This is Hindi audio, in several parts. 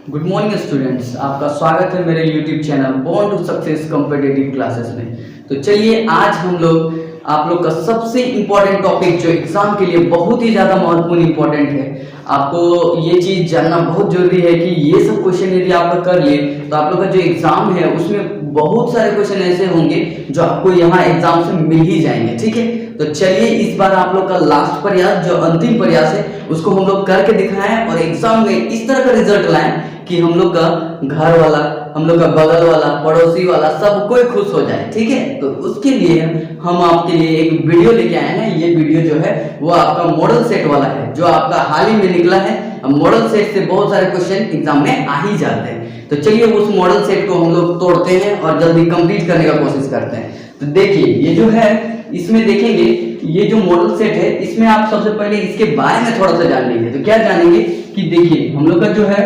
गुड मॉर्निंग स्टूडेंट्स, आपका स्वागत है मेरे YouTube channel born to success competitive classes में। तो चलिए आज हम लोग आप लोग का सबसे इम्पोर्टेंट टॉपिक जो एग्जाम के लिए बहुत ही ज़्यादा महत्वपूर्ण इम्पोर्टेंट है, आपको ये चीज़ जानना बहुत जरूरी है कि ये सब क्वेश्चन यदि आप लोग कर लिए तो आप लोग का जो एग्जाम है उसमें बहुत सारे क्वेश्चन ऐसे होंगे जो आपको यहाँ एग्जाम से मिल ही जाएंगे। ठीक है, तो चलिए इस बार आप लोग का लास्ट प्रयास जो अंतिम प्रयास है उसको हम लोग करके दिखाएं और एग्जाम में इस तरह का रिजल्ट लाएं कि हम लोग का घर वाला, हम लोग का बगल वाला, पड़ोसी वाला सब कोई खुश हो जाए। ठीक है, तो उसके लिए हम आपके लिए एक वीडियो लेके आए हैं। ये वीडियो जो है वो आपका मॉडल सेट वाला है जो आपका हाल ही में निकला है। मॉडल सेट से बहुत सारे क्वेश्चन एग्जाम में आ ही जाते हैं, तो चलिए उस मॉडल सेट को हम लोग तोड़ते हैं और जल्दी कंप्लीट करने का कोशिश करते हैं। तो देखिए ये जो है इसमें देखेंगे ये जो मॉडल सेट है इसमें आप सबसे पहले इसके बारे में थोड़ा सा जान लीजिए। तो क्या जानेंगे कि देखिए हम लोग का जो है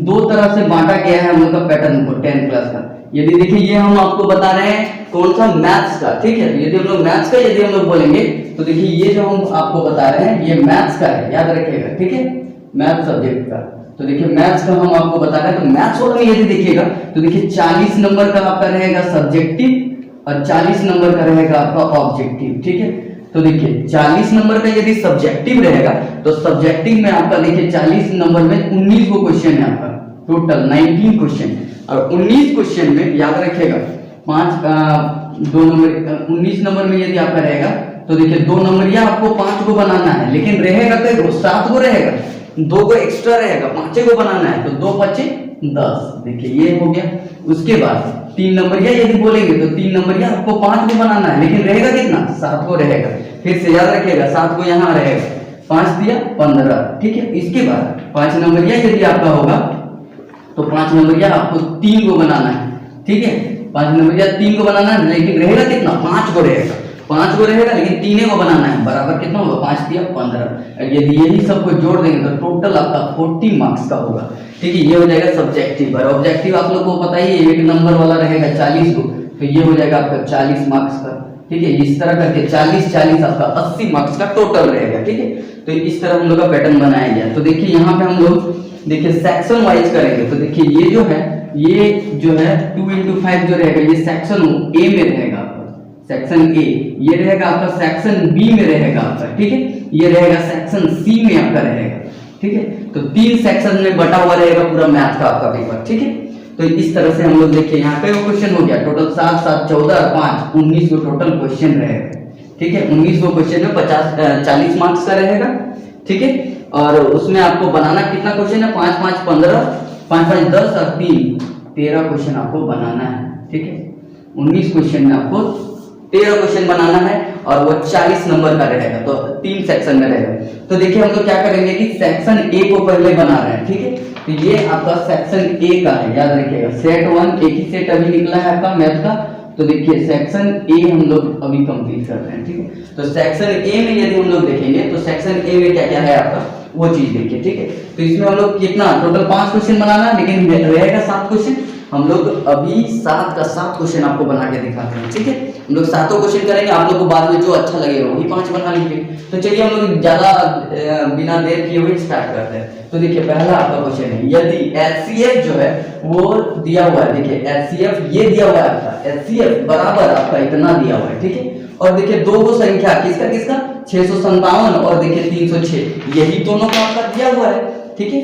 दो तरह से बांटा गया है हम लोग का पैटर्न को 10 क्लास का। यदि देखिए ये हम आपको बता रहे हैं कौन सा मैथ्स का। ठीक है, यदि हम लोग मैथ्स का यदि हम लोग बोलेंगे तो देखिए ये जो हम आपको बता रहे हैं ये मैथ्स का है, याद रखिएगा। ठीक है, मैथ्स सब्जेक्ट का। तो देखिए मैथ्स का हम आपको बता रहे हैं, तो मैथ्स वाला में यदि देखिएगा तो देखिए 40 नंबर का आपका रहेगा सब्जेक्टिव और 40 नंबर का रहेगा आपका ऑब्जेक्टिव। ठीक है, तो देखिए 40 नंबर का यदि सब्जेक्टिव रहेगा तो सब्जेक्टिव में आपका देखिए 40 नंबर में 19 को क्वेश्चन है आपका, टोटल 19 क्वेश्चन। और 19 क्वेश्चन में याद रखिएगा 19 नंबर में यदि आपका रहेगा तो देखिए 2 नंबर या आपको 5 को बनाना है, लेकिन रहेगा तो 7 को रहेगा, 2 को एक्स्ट्रा रहेगा, 5 को बनाना है, तो 2 5 10। देखिए ये हो गया। उसके बाद 3 नंबरिया यदि बोलेंगे तो 3 नंबरिया आपको 5 को बनाना है, लेकिन रहेगा कितना, 7 को रहेगा। फिर से याद रखिएगा 7 को यहाँ रहेगा, 5 दिया 15। ठीक है, इसके बाद 5 नंबरिया यदि आपका होगा तो 5 नंबरिया आपको 3 को बनाना है। ठीक है, 5 नंबरिया 3 को बनाना है, लेकिन रहेगा कितना, 5 को रहेगा, 5 को रहेगा, लेकिन 3 को बनाना है, बराबर कितना होगा, 5 दिया 15। यदि यही सबको जोड़ देंगे तो टोटल आपका 40 मार्क्स का होगा। ठीक है, ये हो जाएगा सब्जेक्टिव। और ऑब्जेक्टिव आप लोग को पता ही है 1 नंबर वाला रहेगा 40 को, तो ये हो जाएगा आपका 40 मार्क्स का। ठीक है, इस तरह करके 40 40 आपका 80 मार्क्स का टोटल रहेगा। ठीक है, तो इस तरह हम लोग का पैटर्न बनाया गया। तो देखिए यहाँ पे हम लोग देखिए सेक्शन वाइज करेंगे। तो देखिए ये जो है 2 into 5 जो रहेगा ये सेक्शन ए में रहेगा आपका, सेक्शन ए। ये रहेगा आपका सेक्शन बी में रहेगा आपका। ठीक है, ये रहेगा सेक्शन सी में आपका रहेगा। ठीक है, तो 3 सेक्शन में बटा हुआ रहेगा पूरा मैथ का आपका पेपर। ठीक है, तो इस तरह से हम लोग देखिए यहाँ पे क्वेश्चन हो गया टोटल 7 7 14 और 5 19 को टोटल क्वेश्चन रहेगा। ठीक है, 19 को क्वेश्चन में 40 मार्क्स का रहेगा। ठीक है, और उसमें आपको बनाना कितना क्वेश्चन है, 5 5 15, 5 5 10 और 3 13 क्वेश्चन आपको बनाना है। ठीक है, 19 क्वेश्चन में आपको 13 क्वेश्चन बनाना है और वो 40 नंबर का रहेगा, तो 3 सेक्शन में रहेगा। तो देखिए हम लोग क्या करेंगे कि सेक्शन ए को पहले बना रहे हैं। ठीक है, तो ये आपका सेक्शन ए का है, याद रखिएगा। सेट 1 एक ही सेट अभी निकला है आपका मैथ का। तो देखिए सेक्शन ए हम लोग अभी कंप्लीट कर रहे हैं। ठीक है, तो सेक्शन ए में यदि हम लोग देखेंगे तो सेक्शन ए में क्या क्या है आपका वो चीज देखिए। ठीक है, तो इसमें हम लोग कितना टोटल 5 क्वेश्चन बनाना है, लेकिन रहेगा 7 क्वेश्चन। हम लोग अभी 7 का 7 क्वेश्चन आपको बना के दिखाते हैं। ठीक है, हम लोग 7 क्वेश्चन करेंगे, आप लोग को बाद में जो अच्छा लगेगा वही 5 बना लीजिए। तो चलिए हम लोग ज्यादा बिना देर किए हुए स्टार्ट करते हैं। तो देखिए पहला आपका क्वेश्चन है, यदि HCF जो है वो दिया हुआ है। देखिए HCF ये दिया हुआ है आपका, HCF बराबर आपका इतना दिया हुआ है। ठीक है, और देखिए दो को संख्या किसका किसका 657 और देखिए 306, यही दोनों का आपका दिया हुआ है। ठीक है,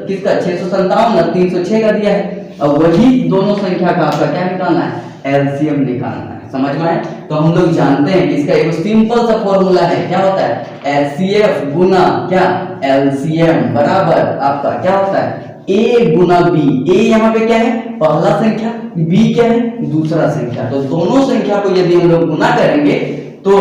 किसका 657 और 306 का दिया है। अब वही दोनों संख्या का आपका क्या निकालना है, एलसीएम निकालना है। समझ में आए? तो हम लोग जानते हैं कि इसका एक सिंपल सा फॉर्मूला है, क्या होता है, HCF गुना क्या एलसीएम बराबर आपका क्या होता है, A गुना B। A यहाँ पे क्या है, पहला संख्या, B क्या है, दूसरा संख्या। तो दोनों संख्या को यदि हम लोग गुना करेंगे तो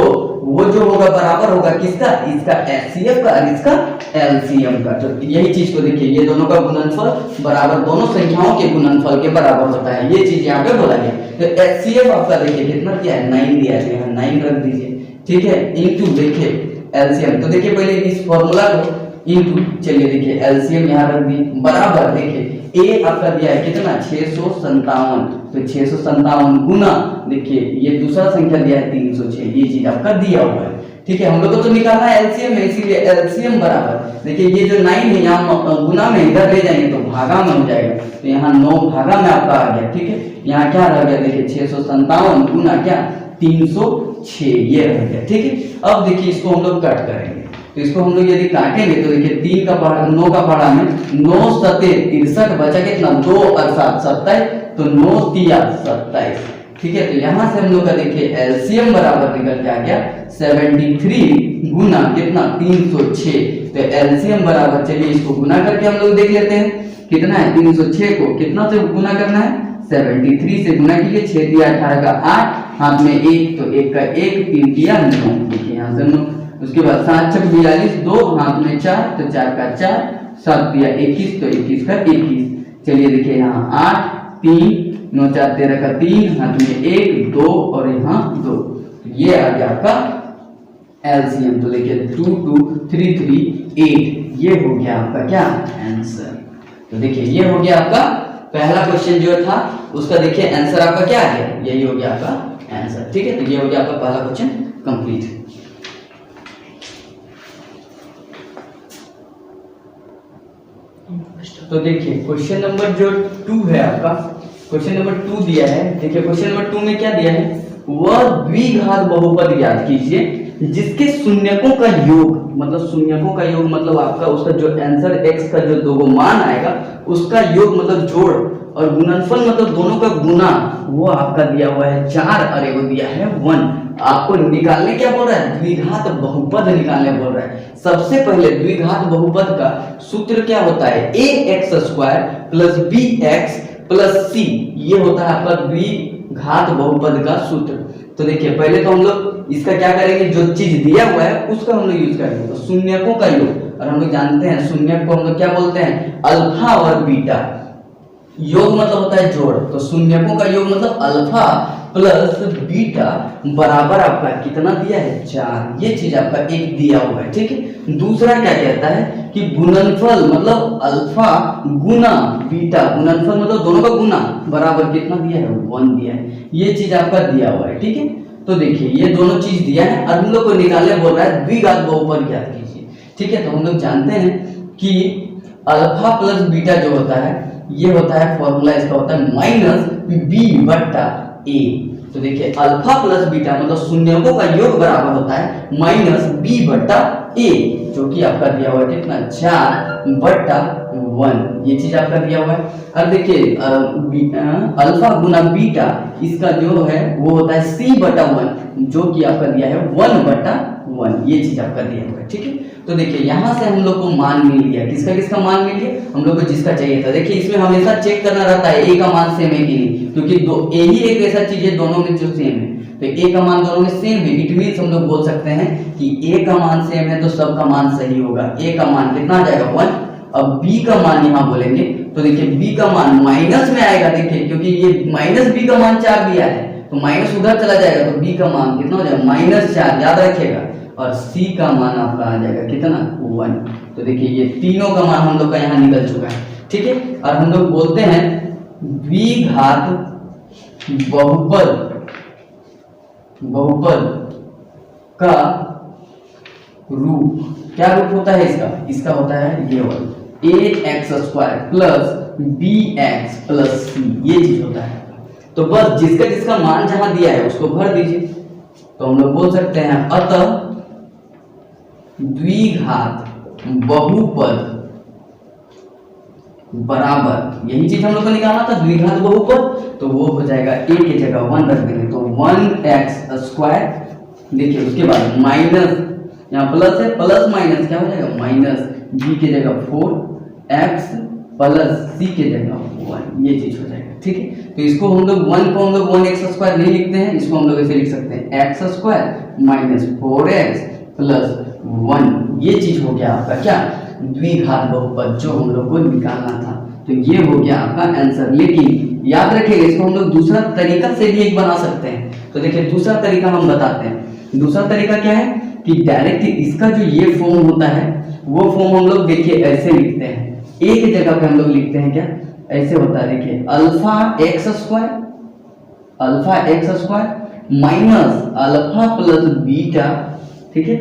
वो जो होगा बराबर होगा किसका, इसका HCF का और इसका LCM का। तो यही चीज को देखिए, ये दोनों का गुणनफल बराबर दोनों संख्याओं के गुणनफल के बराबर होता है, ये चीज यहाँ पे बोला गया। तो HCF आपका देखिए कितना दिया है, 9 दिया है, यहाँ 9 रख दीजिए। ठीक है, इनटू देखिए LCM। तो देखिए पहले इस फॉर्मूला को इनटू, चलिए देखिए LCM यहाँ रख दी बराबर देखिए ए आपका दिया है कितना 657, तो 657 गुना देखिए ये दूसरा संख्या दिया है 306, ये चीज आपका दिया हुआ है। ठीक है, हम लोग को तो निकालना है एलसीएम है, इसीलिए एलसीएम बराबर देखिए ये जो 9 है यहाँ गुना में इधर ले जाएंगे तो भागा में हो जाएगा, तो यहाँ 9 भागा में आपका आ गया। ठीक है, यहाँ क्या रह गया देखिए 657 गुना क्या 306 ये रह गया। ठीक है, अब देखिए इसको हम लोग कट करेंगे, तो इसको हम लोग यदि काटेंगे तो देखिए 3 का पहाड़ा 9 का पहाड़ा में 9 सते 63 बचा कितना 2 और 7 27, तो 9 तिया 27। ठीक है, तो यहाँ से हम लोग का देखिए एलसीएम बराबर निकल के आ गया 73 गुना कितना 306, तो एलसीएम बराबर चलिए इसको गुना करके हम लोग देख लेते हैं कितना है। 306 को कितना से गुना करना है 73 से गुना कीजिए, 6 दिया 18 का 8, हाथ में 1 तो 1 का 1, 3 दिया 9, देखिए यहाँ से 9। उसके बाद 7 छक 42, 2 हाथ में 4 तो 4 का 4, 7 दिया 21 तो 21 का 21। चलिए देखिए यहाँ 8 3 9 4 13 का 3, हाथ में 1 2 और यहाँ 2, ये आ गया आपका एलसीएम। तो देखिए 2 2 3 3 8, ये हो गया आपका क्या आंसर। तो देखिए ये हो गया आपका पहला क्वेश्चन जो था उसका देखिए आंसर आपका क्या आ गया, यही हो गया आपका आंसर। ठीक है, तो ये हो गया आपका पहला क्वेश्चन कंप्लीट। तो देखिए क्वेश्चन नंबर जो 2 है आपका, क्वेश्चन नंबर 2 दिया है। देखिए क्वेश्चन नंबर 2 में क्या दिया है, वह द्विघात बहुपद याद कीजिए जिसके शून्यकों का योग, मतलब शून्यकों का योग मतलब आपका उसका जो आंसर x का जो दो मान आएगा उसका योग मतलब जोड़, और गुणनफल मतलब दोनों का गुना, वो आपका दिया हुआ है 4 और एगो दिया है 1। आपको निकालने क्या बोल रहा है, द्विघात बहुपद निकालने बोल रहा है। सबसे पहले द्विघात बहुपद का सूत्र क्या होता है, ax² plus bx plus c, ये होता है आपका द्विघात बहुपद का सूत्र। तो देखिए पहले तो हम लोग इसका क्या करेंगे, जो चीज दिया हुआ है उसका हम लोग यूज करेंगे, तो शून्यकों का योग, और हम लोग जानते हैं शून्यक को हम लोग क्या बोलते हैं, अल्फा और बीटा। योग मतलब होता है जोड़, तो शून्यकों का योग मतलब अल्फा प्लस बीटा बराबर आपका कितना दिया है 4, ये चीज आपका एक दिया हुआ है। ठीक है, दूसरा क्या कहता है कि गुणनफल मतलब अल्फा गुना बीटा, गुणनफल मतलब दोनों का गुना बराबर कितना दिया है 1 दिया है, ये चीज आपका दिया हुआ है। ठीक है, तो देखिए ये दोनों चीज दिया है और हम लोग को निकालने बोल रहा है द्विघात बहुपद याद कीजिए। ठीक है, तो हम लोग जानते हैं कि अल्फा प्लस बीटा जो होता है ये होता है फॉर्मूला इसका होता है माइनस बी बट्टा ए। तो देखिए अल्फा प्लस बीटा मतलब शून्यकों का योग बराबर होता है माइनस बी बट्टा ए, जो कि आपका दिया हुआ है कितना 4 बट्टा 1, ये चीज आपका दिया हुआ है। और देखिए अल्फा गुना बीटा इसका जो है वो होता है सी बटा 1, जो कि आपका दिया है 1 बटा 1, ये चीज आपका दिया हुआ है। ठीक है, तो देखिए यहाँ से हम लोग को मान मिल गया, किसका किसका मान मिल गया, हम लोग को जिसका चाहिए था। देखिए इसमें हमेशा चेक करना रहता है ए का मान सेम है कि नहीं, क्योंकि दो ए ही एक ऐसा चीज है दोनों में जो सेम है, तो ए का मान दोनों में सेम है, इट मींस हम लोग बोल सकते हैं कि ए का मान सेम है तो सबका मान सही होगा। ए का मान कितना आ जाएगा 1, अब बी का मान यहाँ बोलेंगे तो देखिए बी का मान माइनस में आएगा, देखिए क्योंकि ये माइनस बी का मान 4 दिया है तो माइनस उधर चला जाएगा, तो बी का मान कितना हो जाएगा -4, याद रखिएगा, और सी का मान आपका आ जाएगा कितना 1। तो देखिए ये तीनों का मान हम लोग का यहाँ निकल चुका है। ठीक है, और हम लोग बोलते हैं द्विघात बहुपद का रूप, क्या रूप होता है इसका, इसका होता है ये वाला ax² plus bx plus c, ये चीज होता है। तो बस जिसका जिसका मान जहां दिया है उसको भर दीजिए, तो हम लोग बोल सकते हैं अतः द्विघात बहुपद बराबर, यही चीज हम लोग को निकालना था द्विघात बहुपद, तो वो हो जाएगा a की जगह 1 रख देंगे तो 1x², देखिए उसके बाद माइनस यहाँ प्लस है, प्लस माइनस क्या हो जाएगा माइनस b की जगह 4x प्लस c की जगह 1, ये चीज हो जाएगा। ठीक है, तो इसको हम लोग 1 को हम लोग 1x² नहीं लिखते हैं, इसको हम लोग ऐसे लिख सकते हैं x² माइनस 4x प्लस 1, ये चीज हो गया आपका क्या द्विघात बहुपद जो हम लोग को निकालना था। तो ये हो गया आपका आंसर, लेकिन याद रखिएगा इसको हम लोग दूसरा तरीका से भी एक बना सकते हैं। तो देखिए दूसरा तरीका हम बताते हैं, दूसरा तरीका क्या है कि डायरेक्ट इसका जो ये फॉर्म होता है वो फॉर्म हम लोग देखिए ऐसे लिखते हैं, एक जगह पे हम लोग लिखते हैं क्या ऐसे होता है, देखिए alpha x square minus alpha plus beta, ठीक है,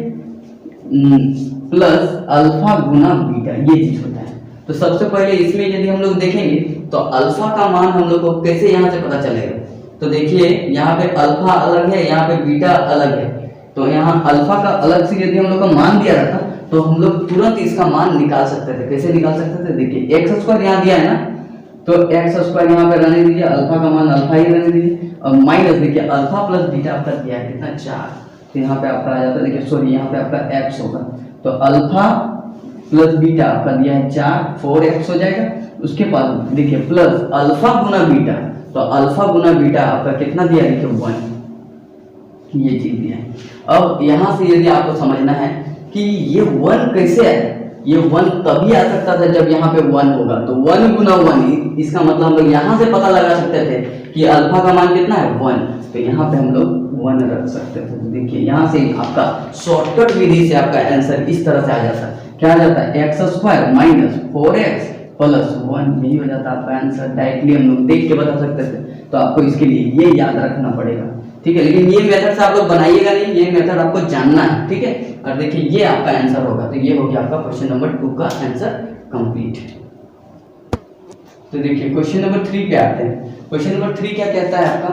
प्लस अल्फा गुना बीटा, ये चीज होता है। तो सबसे पहले इसमें यदि हम लोग देखेंगे तो अल्फा का मान हम लोग को कैसे यहाँ से पता चलेगा, तो देखिए यहाँ पे अल्फा अलग है, यहाँ पे बीटा अलग है, तो यहाँ अल्फा का अलग से यदि हम लोग का मान दिया रहता तो हम लोग तुरंत इसका मान निकाल सकते थे। कैसे निकाल सकते थे, देखिए एक्स स्क्वायर यहाँ दिया है ना, तो एक्स स्क्वायर यहाँ पे रहने दीजिए, अल्फा का मान अल्फा ही रहने दीजिए, और माइनस देखिए अल्फा प्लस बीटा आपका दिया है कितना 4, तो यहाँ पे आपका आ जाता है, देखिए सॉरी यहाँ पे आपका एक्स होगा, तो अल्फा प्लस बीटा आपका दिया है 4, 4x हो जाएगा। उसके बाद देखिए प्लस अल्फा गुना बीटा, तो अल्फा गुना बीटा आपका कितना दिया है, देखिए 1, ये चीज दिया है। अब यहाँ से यदि आपको समझना है कि ये 1 कैसे है, ये 1 तभी आ सकता था जब यहाँ पे 1 होगा, तो 1 गुना 1, इसका मतलब हम लोग यहाँ से पता लगा सकते थे कि अल्फा का मान कितना है 1, तो यहाँ पे हम लोग 1 रख सकते थे। तो देखिए यहाँ से आपका शॉर्टकट विधि से आपका आंसर इस तरह से आ जाता है, क्या आ जाता है, x square minus 4x plus 1, यही हो जाता है आपका आंसर। डायरेक्टली हम लोग देख के बता सकते थे, तो आपको इसके लिए ये याद रखना पड़ेगा, ठीक है। लेकिन ये मेथड से आप लोग बनाइएगा नहीं, ये मेथड आपको जानना है, ठीक है। और देखिए ये आपका आंसर होगा, तो ये हो गया आपका क्वेश्चन नंबर 2 का आंसर कंप्लीट। तो देखिए क्वेश्चन नंबर 3 पे आते हैं। क्वेश्चन नंबर 3 क्या कहता है आपका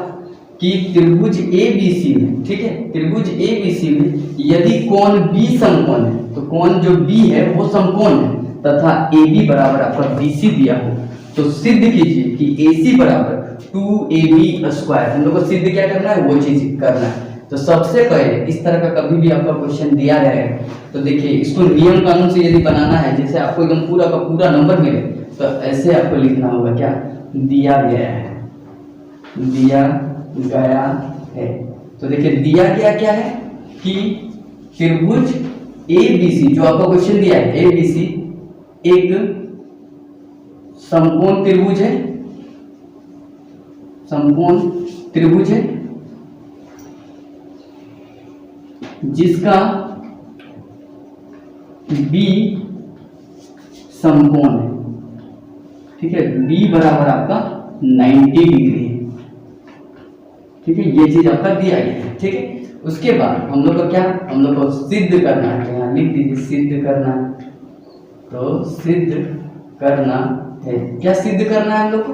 कि त्रिभुज ABC में, ठीक है, त्रिभुज ABC में यदि कोण B समकोण है, तो कोण जो B है वो समकोण है तथा AB बराबर आपका BC दिया हो, तो सिद्ध कीजिए कि AC बराबर 2AB स्क्वायर। हम लोग को सिद्ध क्या करना है, वो चीज करना है। तो सबसे पहले इस तरह का कभी भी आपका क्वेश्चन दिया रहेगा तो देखिए इसको नियम कानून से यदि बनाना है, जैसे आपको एकदम पूरा का पूरा नंबर मिले, तो ऐसे आपको लिखना होगा, क्या दिया गया है, दिया गया है। तो देखिए दिया गया क्या है कि त्रिभुज ABC, जो आपको क्वेश्चन दिया है ABC एक समकोण त्रिभुज है, समकोण त्रिभुज है जिसका B समकोण है, ठीक है, B बराबर आपका 90 डिग्री है, ठीक है, ये चीज आपका दिया गया है, ठीक है। उसके बाद हम लोग को क्या, हम लोग को सिद्ध करना है, यहाँ लिख दीजिए सिद्ध करना है, तो सिद्ध करना है, क्या सिद्ध करना है हम लोग को,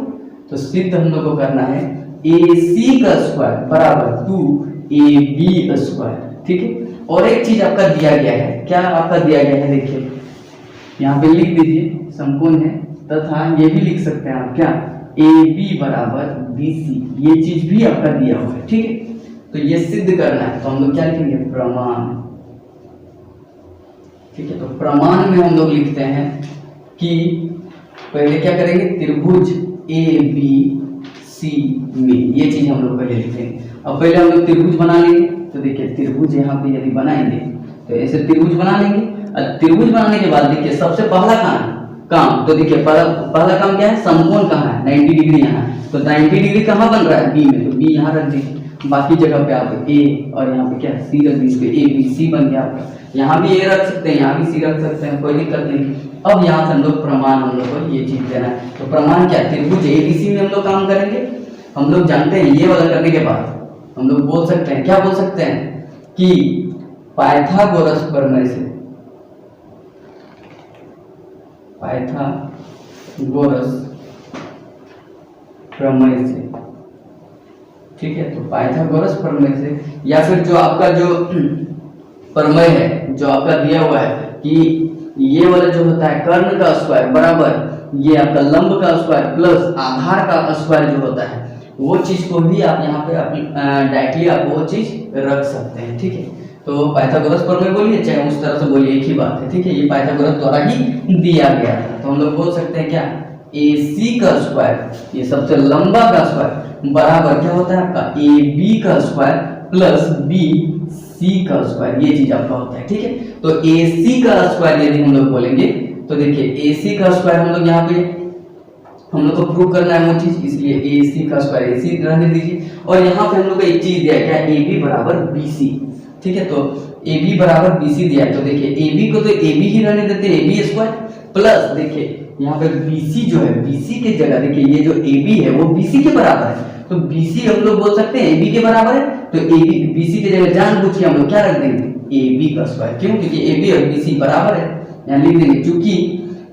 तो सिद्ध हम लोग को करना है AC का स्क्वायर बराबर 2AB स्क्वायर, ठीक है। और एक चीज आपका दिया गया है, क्या आपका दिया गया है, देखिए यहाँ पे लिख दीजिए समकोण है, तथा ये भी लिख सकते हैं आप, क्या AB बराबर BC, ये चीज भी आपका दिया हुआ है, ठीक है। तो ये सिद्ध करना है, तो हम लोग क्या लिखेंगे, प्रमाण, ठीक है। तो प्रमाण में हम लोग लिखते हैं कि पहले क्या करेंगे, त्रिभुज ABC में, ये चीज हम लोग पहले लिखेंगे। अब पहले हम लोग त्रिभुज बना लेंगे, तो देखिए त्रिभुज यहाँ पे यदि बनाएंगे तो ऐसे त्रिभुज बना लेंगे। और त्रिभुज बनाने के बाद देखिए सबसे पहला काम, तो देखिए पहला काम क्या है, समकोण कहाँ है, 90 डिग्री यहाँ है, तो 90 डिग्री कहाँ बन रहा है, B में, तो B यहाँ रख दीजिए। बाकी जगह पे आप A और यहाँ पे क्या C रख दीजिए, ABC बन गया आपका। यहाँ भी A रख सकते हैं, यहाँ भी C रख सकते हैं, कोई दिक्कत नहीं। अब यहाँ से हम लोग प्रमाण, हम लोग को ये चीज देना है, तो प्रमाण क्या, त्रिभुज ABC में हम लोग काम करेंगे। हम लोग जानते हैं ये वाला करने के बाद हम लोग बोल सकते हैं, क्या बोल सकते हैं कि पाइथागोरस प्रमेय से, पाइथागोरस प्रमेय से, ठीक है। तो पाइथागोरस प्रमेय से, या फिर जो आपका जो प्रमेय है जो आपका दिया हुआ है कि ये वाला जो होता है कर्ण का स्क्वायर बराबर ये आपका लंब का स्क्वायर प्लस आधार का स्क्वायर जो होता है, वो चीज को भी आप यहाँ पे डायरेक्टली आप वो चीज रख सकते हैं, ठीक है। तो पाइथागोरस प्रमेय बोलिए चाहे उस तरह से बोलिए, एक ही बात है, ठीक है। ये पाइथागोरस द्वारा ही दिया गया था, तो हम लोग बोल सकते हैं क्या, AC का स्क्वायर, ये सबसे लंबा का स्क्वायर बराबर क्या होता है आपका AB का स्क्वायर प्लस BC का स्क्वायर, ये चीज आपका होता है, ठीक है। तो AC का स्क्वायर यदि हम लोग बोलेंगे तो देखिए AC का स्क्वायर हम लोग यहाँ पे हम लोग को प्रूव करना है वो चीज, इसलिए AC का स्क्वायर AC रहने दीजिए। और यहाँ पे हम लोग को एक चीज दिया क्या, AB बराबर BC, ठीक है। तो AB बराबर BC दिया है, तो देखिए AB को तो AB ही रहने देते हैं, AB स्क्वायर प्लस देखिए यहाँ पे BC जो है, BC के जगह देखिए ये जो AB है वो BC के बराबर है, तो BC हम लोग बोल सकते हैं AB के बराबर है, तो AB BC के जगह जानबूझ के हम लोग क्या रख देंगे, AB का स्क्वायर। क्यों? क्योंकि AB और BC बराबर है, यहाँ लिख देंगे क्योंकि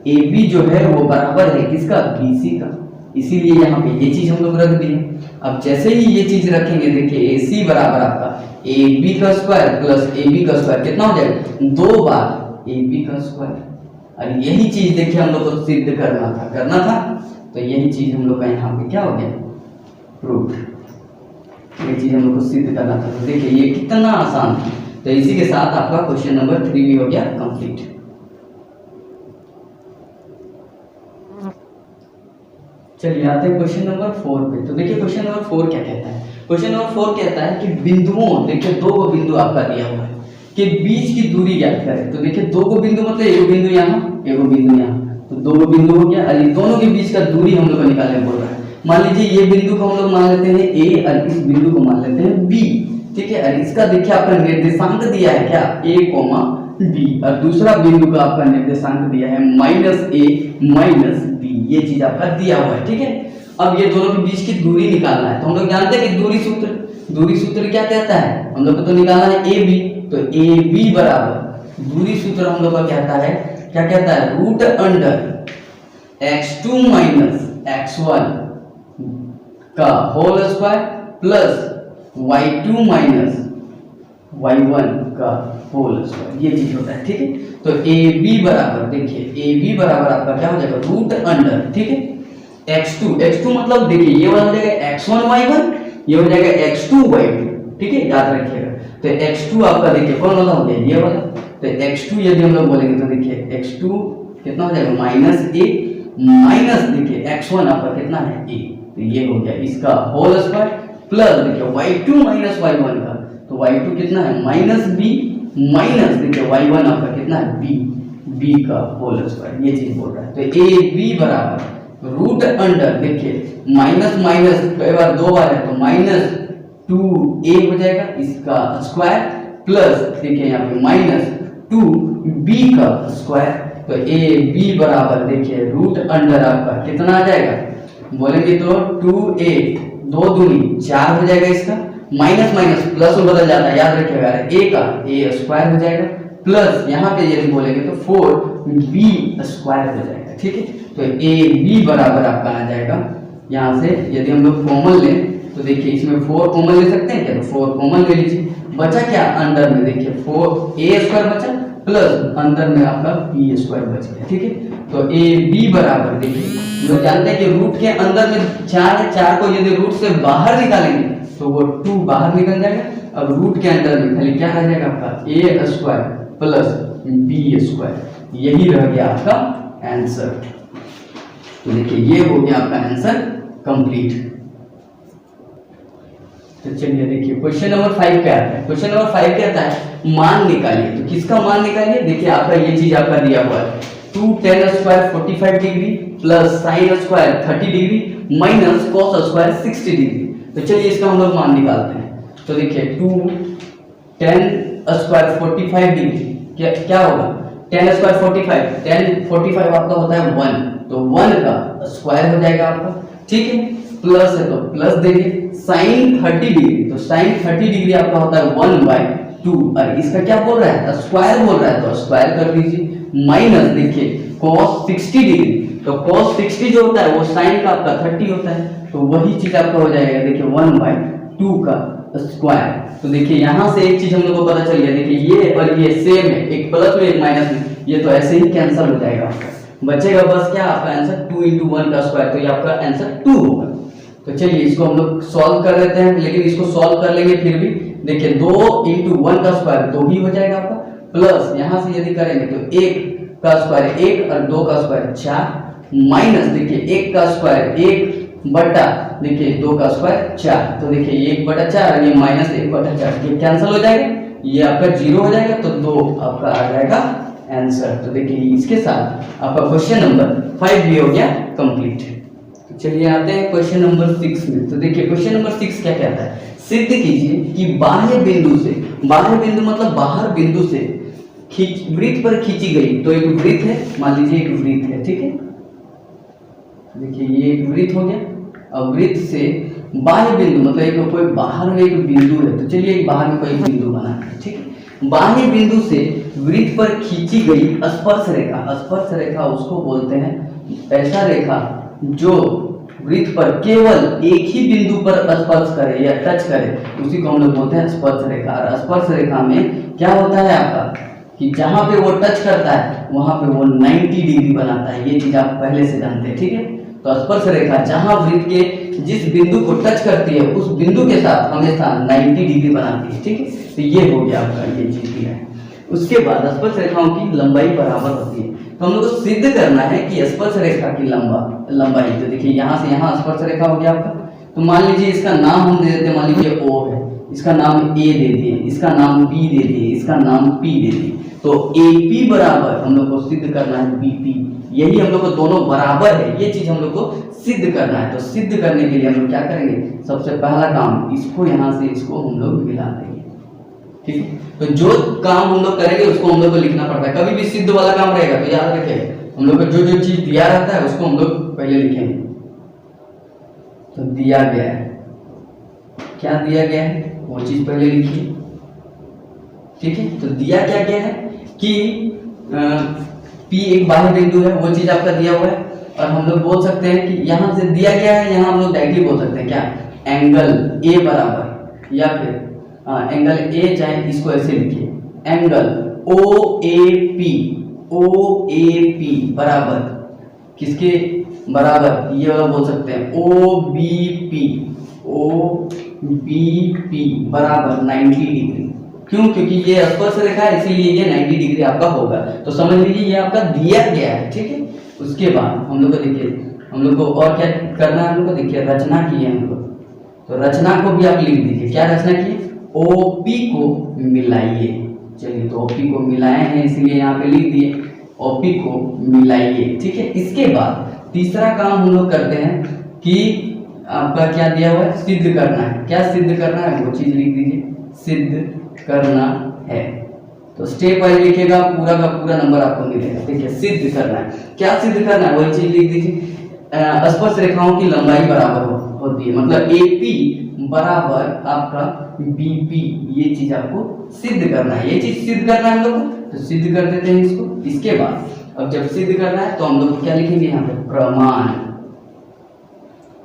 AB जो है वो बराबर है किसका, BC का, इसीलिए यहाँ पे ये चीज हम लोग रख दिए। अब जैसे ही ये चीज रखेंगे देखिए AC बराबर आपका AB का स्क्वायर प्लस AB का स्क्वायर कितना हो जाएगा, 2 बार AB का स्क्वायर। और यही चीज देखिए हम लोग को सिद्ध करना था, तो यही चीज हम लोग का यहाँ पे क्या हो गया, प्रूफ। ये चीज हम लोग को सिद्ध करना था, तो देखिए ये कितना आसान था। तो इसी के साथ आपका क्वेश्चन नंबर 3 भी हो गया कंप्लीट। चलिए आते हैं क्वेश्चन नंबर 4 पे। तो देखिए क्वेश्चन नंबर 4 क्या कहता है, क्वेश्चन नंबर 4 कहता है कि बिंदुओं, देखिए 2 बिंदु आपका दिया हुआ है कि बीच की दूरी ज्ञात करें। तो देखिए 2 बिंदु मतलब एक बिंदु यहाँ, एक बिंदु यहाँ, तो 2 बिंदु हो गया। और दोनों के बीच का दूरी हम लोग को निकालने बोल रहा है। मान लीजिए ये बिंदु को हम लोग मान लेते हैं A और इस बिंदु को मान लेते हैं B, ठीक है। और इसका देखिए आपका निर्देशांक दिया है क्या, A, B, और दूसरा बिंदु का आपका निर्देशांक दिया है -A - B, ये चीज आपका दिया हुआ है, ठीक है। अब ये दोनों के बीच की दूरी निकालना है, तो हम लोग जानते हैं कि दूरी सूत्र क्या कहता है, हम लोग को तो निकालना है AB, तो AB बराबर दूरी सूत्र हम लोग का कहता है, क्या कहता है, √x2 - x1 का whole square plus y2 - y1 का होल स्क्वायर, ये चीज होता है, ठीक है। तो AB बराबर देखिए AB बराबर आपका क्या हो जाएगा, √, ठीक है, x2 मतलब देखिए ये वाला हो जाएगा x1 y1, ये हो जाएगा x2 y2, ठीक है, याद रखिएगा। तो x2 आपका देखिए कौन वाला हो गया, ये वाला। तो x2 यदि हम लोग बोलेंगे तो देखिए x2 कितना हो जाएगा, -a माइनस देखिए x1 आपका कितना है, a, तो ये हो गया इसका होल स्क्वायर प्लस देखिए y2 - y1 का, तो y2 कितना है -b माइनस देखिए y1 आपका कितना है, b का होल स्क्वायर, ये चीज बोल रहा है। तो AB बराबर √, देखिए माइनस कई बार 2 बार है तो -2a हो जाएगा इसका स्क्वायर प्लस देखिए यहाँ पे -2b का स्क्वायर। तो AB बराबर देखिए √, आपका कितना आ जाएगा, बोलेंगे तो 2a 2 दूनी 4 हो जाएगा, इसका माइनस प्लस में बदल जाता है, याद रखिएगा, a का a स्क्वायर हो जाएगा प्लस यहाँ पे यदि बोलेंगे तो 4b स्क्वायर हो जाएगा, ठीक है। तो AB बराबर आपका आ जाएगा, यहाँ से यदि हम लोग कॉमन लें तो देखिए इसमें 4 कॉमन ले सकते हैं क्या, तो 4 कॉमन ले लीजिए, बचा क्या अंदर में, देखिए 4a स्क्वायर बचा प्लस अंदर में आपका b स्क्वायर बच गया, ठीक है। तो AB बराबर देखिए लोग जानते हैं कि रूट के अंदर में 4 है, 4 को यदि रूट से बाहर निकालेंगे तो वो 2 बाहर निकल जाएगा। अब रूट के अंदर में खाली क्या रह जाएगा आपका a square plus b square, यही रह गया आपका आंसर। तो देखिए ये हो गया आपका आंसर कंप्लीट। तो चलिए देखिए क्वेश्चन नंबर 5 क्या आता है, क्वेश्चन नंबर 5 कहता है मान निकालिए। तो किसका मान निकालिए, देखिए आपका ये चीज आपका दिया हुआ है 2 tan square 45 degree plus sin square 30 degree minus cos square 60 degree. तो चलिए इसका हम लोग मान निकालते हैं। तो देखिए 2 tan स्क्वायर 45 डिग्री क्या होगा, tan स्क्वायर 45, tan 45 आपका होता है 1, तो 1 का स्क्वायर हो जाएगा आपका, ठीक है, प्लस है तो प्लस देंगे, sin 30 डिग्री, तो sin 30 डिग्री आपका होता है 1/2, और इसका क्या बोल रहा है, स्क्वायर बोल रहा है, तो स्क्वायर कर दीजिए, माइनस देखिए cos 60 डिग्री, तो cos 60 जो होता है वो sin का आपका 30 होता है, तो वही चीज आपका हो जाएगा देखिए 1/2 का स्क्वायर। तो देखिए यहाँ से एक चीज हम लोग को पता चल गया, देखिए ये और ये सेम है, एक प्लस में एक माइनस में, ये तो ऐसे ही कैंसिल हो जाएगा आपका, बचेगा बस क्या आपका आंसर 2 × 1 का स्क्वायर, तो ये आपका आंसर 2 होगा। तो चलिए इसको हम लोग सॉल्व कर लेते हैं, लेकिन इसको सॉल्व कर लेंगे फिर भी देखिए 2 × 1 का स्क्वायर 2 ही हो जाएगा आपका, प्लस यहाँ से यदि करेंगे तो 1 का स्क्वायर 1 और 2 का स्क्वायर 4, माइनस देखिए 1 का स्क्वायर 1 बटा देखिए 2 का स्क्वायर 4, तो देखिए 1/4 और ये -1/4, ये कैंसिल हो जाएगा, ये आपका 0 हो जाएगा, तो 2 आपका आ जाएगा आंसर। तो देखिए इसके साथ आपका क्वेश्चन नंबर 5 भी हो गया कंप्लीट। तो चलिए आते हैं क्वेश्चन नंबर 6 में। तो देखिए क्वेश्चन नंबर 6 क्या कहता है, सिद्ध कीजिए कि बाह्य बिंदु से, बाह्य बिंदु मतलब बाहर बिंदु से वृत्त पर खींची गई, तो एक वृत्त है, मान लीजिए एक वृत्त है, ठीक है, देखिए ये एक वृत्त हो गया। अब वृत्त से बाह्य बिंदु मतलब एक कोई बाहर में एक बिंदु है, तो चलिए एक बाहर में कोई बिंदु बना है, ठीक है। बाह्य बिंदु से वृत्त पर खींची गई स्पर्श रेखा, स्पर्श रेखा उसको बोलते हैं ऐसा रेखा जो वृत्त पर केवल एक ही बिंदु पर स्पर्श करे या टच करे, उसी को हम लोग बोलते हैं स्पर्श रेखा। और स्पर्श रेखा में क्या होता है आपका कि जहां पे वो टच करता है वहां पे वो 90 डिग्री बनाता है, ये चीज आप पहले से जानते हैं, ठीक है। तो स्पर्श रेखा जहां वृत्त के जिस बिंदु को टच करती है उस बिंदु के साथ हमेशा 90 डिग्री बनाती है, ठीक है। तो ये हो गया आपका, ये चीज दिया है। उसके बाद स्पर्श रेखाओं की लंबाई बराबर होती है, तो हम लोग को सिद्ध करना है कि स्पर्श रेखा की लंबाई, तो देखिए यहाँ से यहाँ स्पर्श रेखा हो गया आपका। तो मान लीजिए इसका नाम हम दे देते हैं, मान लीजिए O है, इसका नाम A दे दिए, इसका नाम B दे दिए, इसका नाम P दे दिए। तो AP बराबर हम लोग को सिद्ध करना है BP, यही हम लोग को दोनों बराबर है, ये चीज हम लोग को सिद्ध करना है। तो सिद्ध करने के लिए हम लोग क्या करेंगे, सबसे पहला काम इसको यहाँ से इसको हम लोग मिला देंगे, ठीक है। तो जो काम हम लोग करेंगे उसको हम लोग को लिखना पड़ता है, कभी भी सिद्ध वाला काम रहेगा तो याद रखिए हम लोग को जो जो चीज दिया रहता है उसको हम लोग पहले लिखेंगे। तो दिया गया है, क्या दिया गया है वो चीज पहले लिखिए, ठीक है। तो दिया क्या गया है कि P एक बाह्य बिंदु है, वो चीज आपका दिया हुआ है। और हम लोग बोल सकते हैं कि यहाँ से दिया गया है, यहाँ हम लोग डायरेक्टली बोल सकते हैं क्या, एंगल A बराबर, या फिर एंगल A चाहे इसको ऐसे लिखिए, एंगल OAP बराबर किसके बराबर, ये वाला बोल सकते हैं OBP बराबर 90 डिग्री। क्यों, क्योंकि ये स्पर्श रेखा है इसीलिए ये 90 डिग्री आपका होगा। तो समझ लीजिए ये आपका दिया गया है, ठीक है। उसके बाद हम लोग को देखिए, हम लोग को और क्या करना है, हम लोग को देखिए रचना की है हम लोग। तो रचना को भी आप लिख दीजिए, क्या रचना की, OP को मिलाइए। चलिए तो OP को मिलाए हैं इसलिए यहाँ पे लिख दिए OP को मिलाइए, ठीक है। इसके बाद तीसरा काम हम लोग करते हैं कि आपका क्या दिया हुआ है, सिद्ध करना है। क्या सिद्ध करना है वो चीज लिख दीजिए, सिद्ध करना है। तो स्टेप वाइज लिखिएगा, पूरा का पूरा नंबर आपको मिलेगा, ठीक है। सिद्ध करना है, क्या सिद्ध करना है वही चीज लिख दीजिए। स्पर्श रेखाओं की लंबाई बराबर होती है, मतलब AP बराबर आपका BP, ये चीज आपको सिद्ध करना है, ये चीज सिद्ध करना है हम लोग को। तो सिद्ध कर देते हैं इसको। इसके बाद अब जब सिद्ध करना है तो हम लोग क्या लिखेंगे यहाँ पे, प्रमाण।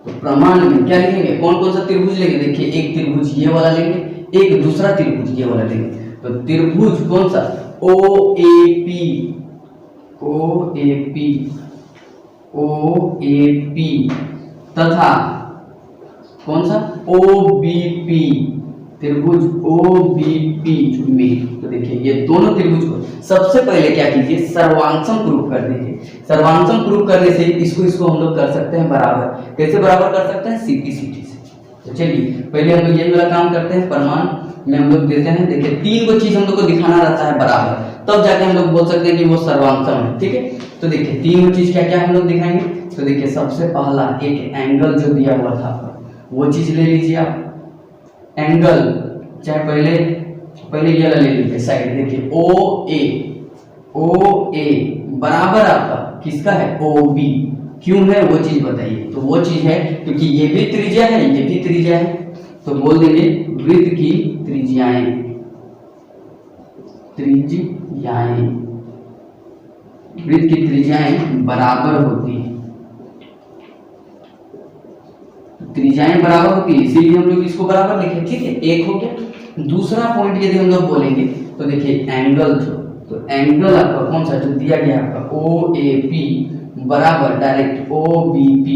तो प्रमाण में क्या लिखेंगे, कौन कौन सा त्रिभुज लेंगे, देखिए एक त्रिभुज ये वाला लेंगे, एक दूसरा त्रिभुज ये वाला लेंगे। तो त्रिभुज कौन सा, OAP तथा कौन सा OBP, त्रिभुज OBP में। तो देखिए ये दोनों त्रिभुज को सबसे पहले क्या कीजिए, सर्वांशम प्रूफ कर दीजिए। सर्वांशम प्रूफ करने से इसको हम लोग कर सकते हैं बराबर। कैसे बराबर कर सकते हैं, सीधी से। तो चलिए पहले हम लोग ये वाला काम करते हैं, प्रमाण में हम लोग देते हैं, देखिए तीन को चीज हम लोग को दिखाना रहता है बराबर, तब जाके हम लोग बोल सकते हैं कि वो सर्वांशम है, ठीक है। तो देखिए तीन चीज क्या क्या हम लोग दिखाएंगे। तो देखिए सबसे पहला एक एंगल जो दिया हुआ था वो चीज ले लीजिए आप, एंगल चाहे पहले ये ले लीजिए साइड, देखिए OA बराबर आपका किसका है, OB। क्यों है वो चीज बताइए। तो वो चीज है क्योंकि ये भी त्रिज्या है, ये भी त्रिज्या है। तो बोल देंगे वृत्त की त्रिज्याएं वृत्त की त्रिज्याएं बराबर होती है, त्रिज्याएं बराबर होती है, इसीलिए हम लोग इसको बराबर लिखे, ठीक है। एक हो गया। दूसरा पॉइंट यदि हम लोग बोलेंगे तो देखिए एंगल तो एंगल आपका कौन सा जो दिया गया आपका OAP बराबर डायरेक्ट OBP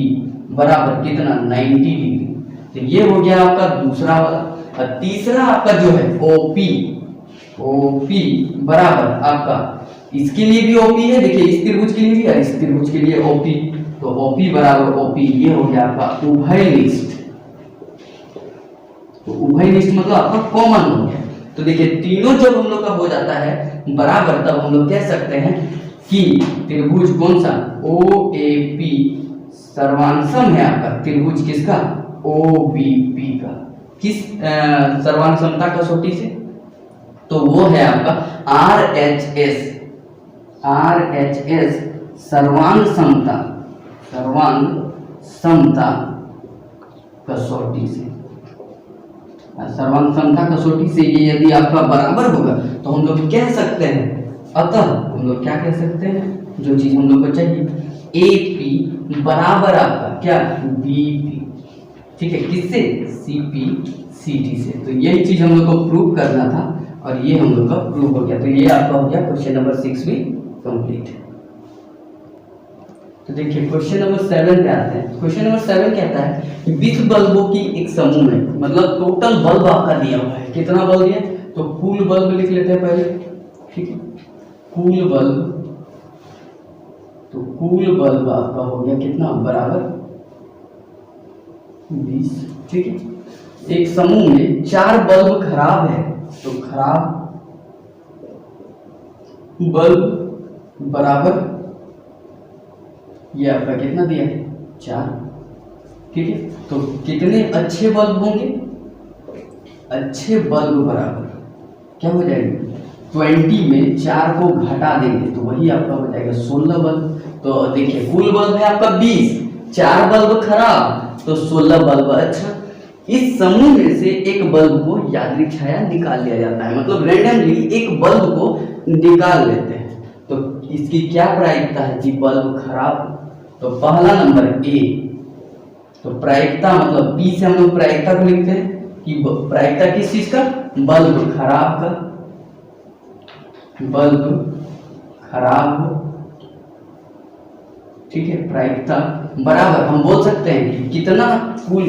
बराबर कितना 90 डिग्री। तो ये हो गया आपका दूसरा वाला। और तीसरा आपका जो है OP बराबर आपका इसके लिए भी OP है, देखिए इस त्रिभुज के लिए भी है, इस त्रिभुज के लिए OP। तो OP बराबर OP, ये हो गया आपका उभयनिष्ठ। तो उभयनिष्ठ मतलब आपका कॉमन हो गया। तो देखिए तीनों जब हम लोग का हो जाता है बराबर, तब हम लोग कह सकते हैं कि त्रिभुज कौन सा OAP सर्वांशम है आपका त्रिभुज किसका, OBP का। किस सर्वांशमता कसौटी से, तो वो है आपका RHS सर्वांग समता सर्वांग समता कसौटी से। सर्वांग समता कसौटी से ये यदि आपका बराबर होगा तो हम लोग कह सकते हैं, अतः हम लोग क्या कह सकते हैं, जो चीज हम लोग को चाहिए, AP बराबर आपका क्या, BP, ठीक है, किससे, CP CT से। तो यही चीज हम लोग को प्रूव करना था और ये हम लोग का प्रूव हो गया। तो ये आपका हो गया क्वेश्चन नंबर 6 भी कंप्लीट है। तो देखिए क्वेश्चन नंबर 7 पे आते हैं। क्वेश्चन नंबर 7 कहता है कि 20 बल्बों की एक समूह में, मतलब टोटल बल्ब आपका दिया हुआ है, कितना बल्ब दिया, तो कुल बल्ब लिख लेते हैं पहले, ठीक है, कुल बल्ब, तो कुल बल्ब आपका हो गया कितना, बराबर 20, ठीक है। एक समूह में 4 बल्ब खराब है, तो खराब बल्ब बराबर ये आपका कितना दिया है, 4, ठीक है। तो कितने अच्छे बल्ब होंगे, अच्छे बल्ब बराबर क्या हो जाएगा, 20 में 4 को घटा देंगे तो वही आपका हो जाएगा 16 बल्ब। तो देखिए कुल बल्ब है आपका 20, 4 बल्ब खराब तो 16 बल्ब अच्छा। इस समूह में से एक बल्ब को यादृच्छिक छाया निकाल लिया जाता है, मतलब रैंडमली एक बल्ब को निकाल लेते हैं। तो इसकी क्या प्रायिकता है कि बल्ब खराब, तो पहला नंबर A, तो प्रायिकता मतलब P से हम लोग प्रायिकता को लिखते हैं कि प्रायिकता किस चीज का, बल्ब खराब का, बल्ब खराब हो, ठीक है, प्रायिकता बराबर हम बोल सकते हैं कि कितना, कुल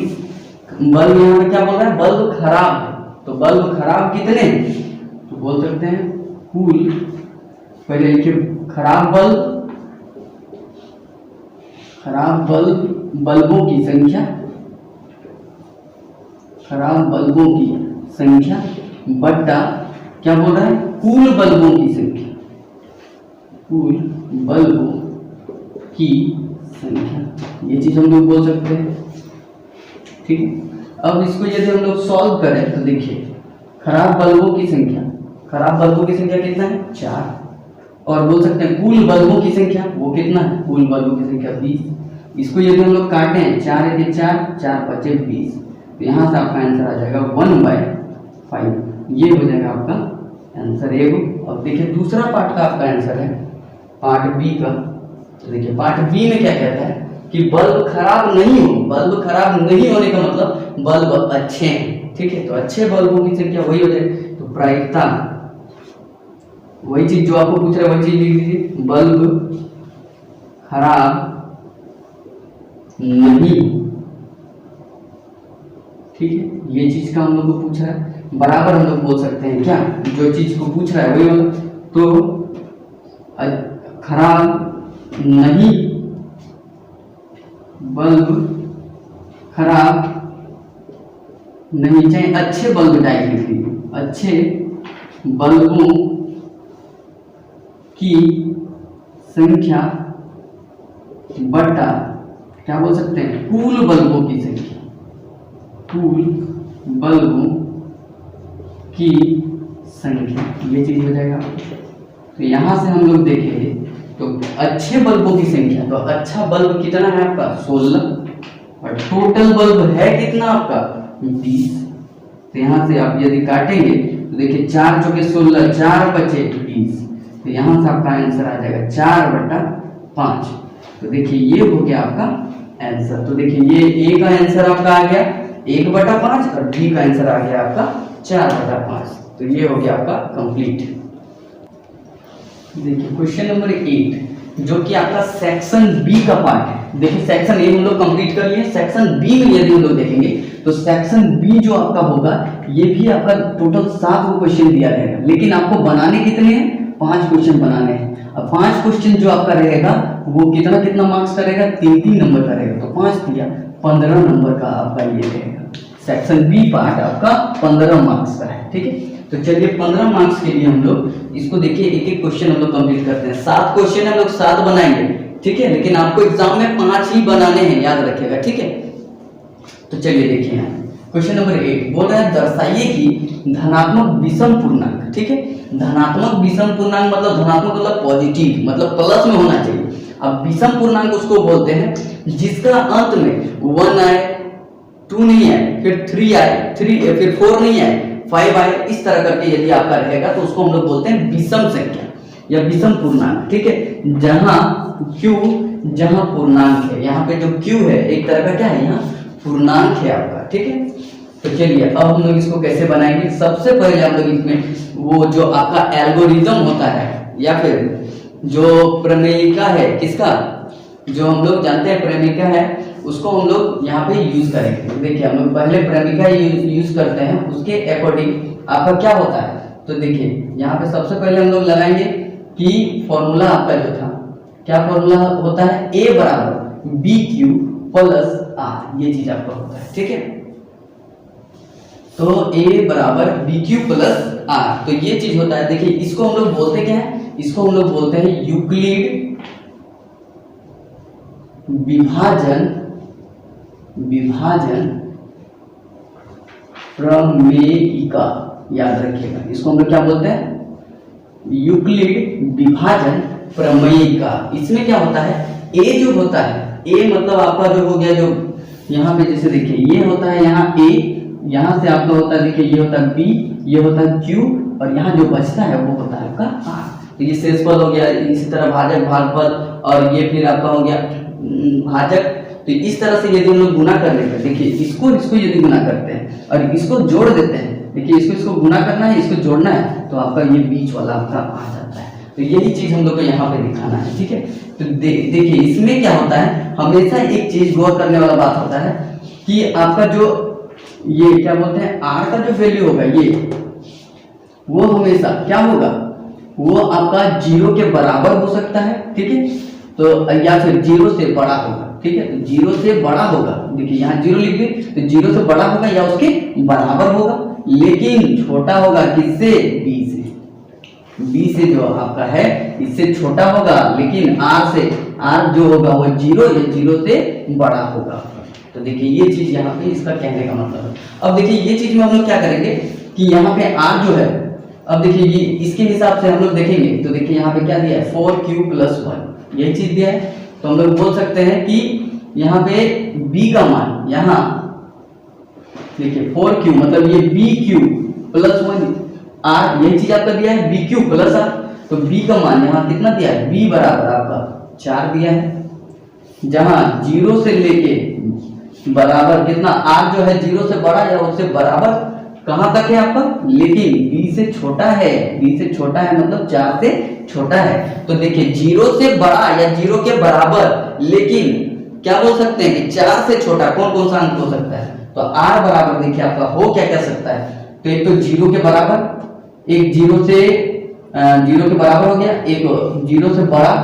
बल्ब, यहाँ पे क्या बोल रहा है, बल्ब खराब है, तो बल्ब खराब कितने, तो बोल सकते हैं कुल, पहले लिखिए खराब बल्ब, खराब बल्बों की संख्या, खराब बल्बों की संख्या बट्टा क्या बोल रहा है, कुल बल्बों की संख्या, कुल बल्बों की संख्या, ये चीज हम लोग बोल सकते हैं, ठीक है। अब इसको यदि हम लोग सॉल्व करें तो देखिए खराब बल्बों की संख्या, खराब बल्बों की संख्या कितना है, 4, और बोल सकते हैं कुल बल्बों की संख्या वो कितना है, कुल बल्बों की संख्या 20। इसको यदि हम लोग काटें, 4 1 4, 4 5 20, तो यहाँ से आपका आंसर आ जाएगा 1/5, ये हो जाएगा आपका आंसर ए। और देखिए दूसरा पार्ट का आपका आंसर है पार्ट बी का। तो देखिए पार्ट बी में क्या कहता है कि बल्ब खराब नहीं हो, बल्ब खराब नहीं होने का मतलब बल्ब अच्छे हैं, ठीक है। तो अच्छे बल्बों की संख्या वही हो जाए, तो प्रायिकता वही चीज जो आपको पूछ रहा है वही चीज लिख दीजिए, बल्ब खराब नहीं, ठीक है, ये चीज का हम लोग को पूछ रहा है, बराबर हम लोग बोल सकते हैं क्या, जो चीज को पूछ रहा है वही मतलब, तो खराब नहीं, बल्ब खराब नहीं, चाहे अच्छे बल्ब टाइप लिख लीजिए, अच्छे बल्बों की संख्या बट्टा क्या बोल सकते हैं, कुल बल्बों की संख्या, कुल बल्बों की संख्या, ये चीज हो जाएगा। तो यहां से हम लोग देखेंगे तो अच्छे बल्बों की संख्या, तो अच्छा बल्ब कितना है आपका 16, और टोटल बल्ब है कितना आपका 20। तो यहां से आप यदि काटेंगे तो देखिए 4 चौके 16, 4 5 20, तो यहां से आपका आंसर आ जाएगा 4/5। तो देखिए ये हो गया आपका आंसर। तो देखिए ये ए का आंसर आपका आ गया 1/5 और बी का आंसर आ गया आपका 4/5। तो ये हो गया आपका कंप्लीट। देखिए क्वेश्चन नंबर 8 जो कि आपका सेक्शन बी का पार्ट है। देखिए सेक्शन ए हम लोग कंप्लीट कर लिए, सेक्शन बी में यदि हम लोग देखेंगे तो सेक्शन बी जो आपका होगा ये भी आपका टोटल 7 क्वेश्चन दिया रहेगा, लेकिन आपको बनाने कितने हैं, 5 क्वेश्चन बनाने हैं। अब 5 क्वेश्चन जो आपका रहेगा वो कितना कितना मार्क्स का रहेगा, 3-3 नंबर का रहेगा, तो 5 दिया 15 नंबर का आपका ये रहेगा। सेक्शन बी पार्ट आपका 15 मार्क्स का है, ठीक है। तो चलिए 15 मार्क्स के लिए हम लोग इसको देखिए एक एक क्वेश्चन हम लोग कंप्लीट करते हैं। 7 क्वेश्चन हम लोग 7 बनाएंगे, ठीक है, लेकिन आपको एग्जाम में 5 ही बनाने हैं, याद रखिएगा, ठीक है। तो चलिए देखिए यहाँ क्वेश्चन नंबर 8 बोल रहा है दर्शाइए कि धनात्मक विषम पूर्णांक, ठीक है। धनात्मक विषम पूर्णांक मतलब धनात्मक मतलब पॉजिटिव, मतलब प्लस में होना चाहिए। अब विषम पूर्णांक उसको बोलते हैं जिसका अंत में 1 आए, 2 नहीं आए, फिर 3 आए, फिर 4 नहीं आए, 5 आए, इस तरह करके यदि आपका रहेगा तो उसको हम लोग बोलते हैं विषम संख्या या विषम पूर्णांक। ठीक है, जहां पूर्णांक है, यहाँ पे जो Q है एक तरह का क्या है, यहाँ पूर्णांक है आपका। ठीक है, तो चलिए अब हम लोग इसको कैसे बनाएंगे। सबसे पहले हम लोग इसमें वो जो आपका एल्गोरिदम होता है या फिर जो प्रमेयिका है, किसका, जो हम लोग जानते हैं प्रमेयिका है, उसको हम लोग यहाँ पे यूज करेंगे। देखिए हम लोग पहले प्रमेयिका यूज करते हैं, उसके अकॉर्डिंग आपका क्या होता है। तो देखिए यहाँ पे सबसे पहले हम लोग लगाएंगे कि फॉर्मूला आपका जो था, क्या फॉर्मूला होता है, A बराबर BQ प्लस R, ये चीज आपका होता है। ठीक है, तो A बराबर BQ प्लस R, तो ये चीज होता है। देखिए इसको हम लोग बोलते क्या है, इसको हम लोग बोलते हैं यूक्लिड विभाजन प्रमेयिका, याद रखिएगा इसको हम लोग क्या बोलते हैं, यूक्लिड विभाजन प्रमेयिका। इसमें क्या होता है, A जो होता है, A मतलब आपका जो हो गया, जो यहाँ पे जैसे देखिए ये होता है यहाँ A, यहाँ से आपका होता है देखिए ये होता है B, ये होता है Q, और यहाँ जो बचता है वो होता है आपका R। तो ये शेषपद हो गया, इसी तरह भाजक भागफल, और ये फिर आपका हो गया भाजक। तो इस तरह से यदि हम लोग गुना कर लेते हैं, देखिए इसको यदि गुना करते हैं और इसको जोड़ देते हैं, देखिए इसको गुना करना है, इसको जोड़ना है, तो आपका ये बीच वाला आपका आ जाता है। तो यही चीज हम लोग को यहाँ पे दिखाना है। ठीक है, तो देखिए इसमें क्या होता है, हमेशा एक चीज गौर करने वाला बात होता है कि आपका जो ये क्या बोलते हैं R का जो वैल्यू होगा, ये वो हमेशा क्या होगा, वो आपका 0 के बराबर हो सकता है। ठीक है, तो या फिर 0 से बड़ा होगा। ठीक है, तो 0 से बड़ा होगा, देखिए यहाँ 0 लिख दिए, तो 0 से बड़ा होगा या उसके बराबर होगा, लेकिन छोटा होगा किससे, B से जो आपका है इससे छोटा होगा, लेकिन R जो होगा वो 0 या 0 से बड़ा होगा। तो देखिए ये चीज यहाँ पे इसका कहने का मतलब है। अब देखिए ये चीज में हम लोग क्या करेंगे कि यहाँ पे R जो है, अब देखिए ये इसके हिसाब से हम लोग देखेंगे, तो देखिए यहाँ पे क्या दिया है, 4Q प्लस 1, यही चीज दिया है। तो हम लोग बोल सकते हैं कि यहाँ पे B का मान, यहाँ देखिए 4Q मतलब ये BQ प्लस 1 R, यही चीज आपका दिया है BQ प्लस R। तो B का मान यहाँ कितना दिया है, B बराबर आपका 4 दिया है, जहां 0 से लेके बराबर कितना, R जो है 0 से बड़ा या उससे बराबर कहां तक है आपका, लेकिन B से छोटा है, B से छोटा है मतलब 4 से छोटा है। तो देखिए 0 से बड़ा या 0 के बराबर, लेकिन क्या बोल सकते हैं कि 4 से छोटा कौन कौन सा अंक हो सकता है। तो R बराबर देखिए आपका हो क्या सकता है, तो एक तो 0 के बराबर, एक 0 के बराबर हो गया, एक 0 से बड़ा,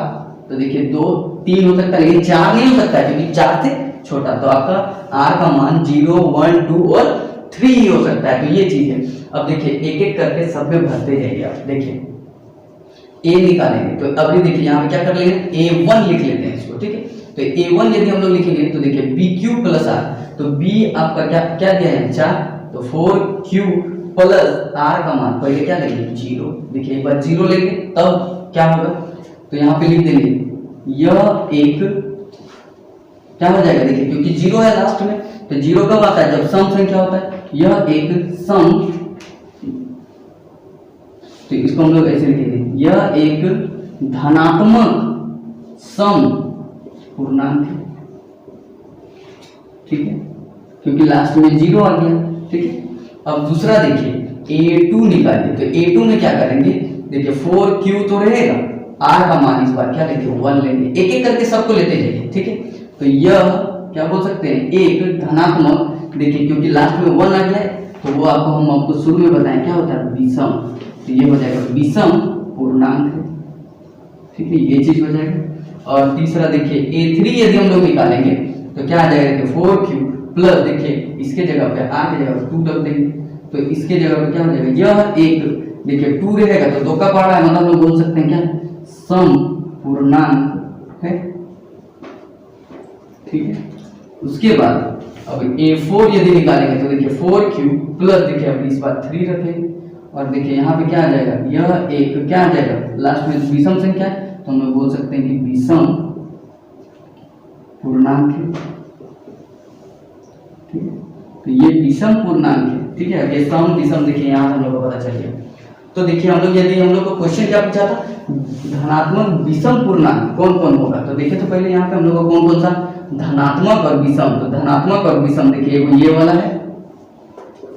तो देखिए 2 3 हो सकता है, लेकिन 4 नहीं हो सकता है क्योंकि 4 से छोटा। तो आपका R का मान 0 1 2 और 3 ही हो सकता है। तो ये चीज है। अब देखिए एक एक करके सब में भरते जाइए आप। देखिए A निकालेंगे, तो अभी देखिए यहाँ पे क्या कर लेंगे, A1 लिख लेते हैं इसको। ठीक है, तो A1 यदि हम लोग लिखेंगे तो देखिए BQ प्लस R, तो B आपका क्या दिया है 4, तो 4Q प्लस R का मान पहले क्या लेंगे 0। देखिए एक बार 0 लेंगे तब क्या होगा, तो यहाँ पे लिख देंगे यह एक क्या हो जाएगा, देखिए क्योंकि 0 है लास्ट में, तो 0 कब आता है, जब सम संख्या होता है, यह एक सम, तो इसको हम लोग ऐसे लिखेंगे, यह एक धनात्मक सम पूर्णांक है। ठीक है, क्योंकि लास्ट में 0 आ गया। ठीक है, अब दूसरा देखिए A2 निकालिए, तो A2 में क्या करेंगे, देखिए 4Q तो रहेगा, R का मान इस बार क्या लेंगे 1 लेंगे, एक एक करके सबको लेते जाइए। ठीक है, तो यह क्या बोल सकते हैं एक धनात्मक, देखिए क्योंकि लास्ट में 1 आ गया है, तो वो हम आपको शुरू में बताएं क्या होता है विषम, तो ये हो जाएगा विषम पूर्णांक है। ठीक है, ये चीज हो जाएगा। और तीसरा देखिए A3 यदि हम लोग निकालेंगे तो क्या आ जाएगा कि 4Q प्लस, देखिए इसके जगह पे R की जगह पे 2 रख देंगे, तो इसके जगह पे क्या हो जाएगा, यह एक देखिए 2 रहेगा तो 2 का पढ़ा है, मतलब हम लोग बोल सकते हैं क्या सम पूर्णांक है। ठीक है, उसके बाद अब A4 यदि निकालेंगे तो देखिए 4Q प्लस, देखिए अब इस बार 3 रखेंगे, और देखिए यहाँ पे क्या आ जाएगा, यह एक क्या आ जाएगा, लास्ट में विषम संख्या है, तो हम लोग बोल सकते हैं कि विषम पूर्णांक है, ठीक है। तो ये विषम पूर्णांक है, ठीक है। अब ये सम विषम देखिए यहाँ हम लोग को पता चल गया। तो देखिए हम लोग यदि हम लोग को क्वेश्चन क्या पूछा था, धनात्मक विषम पूर्णांक कौन कौन होगा, तो देखिए तो पहले यहाँ पे हम लोग को कौन कौन सा धनात्मक और विषम, तो धनात्मक और विषम देखिए एगो ये वाला है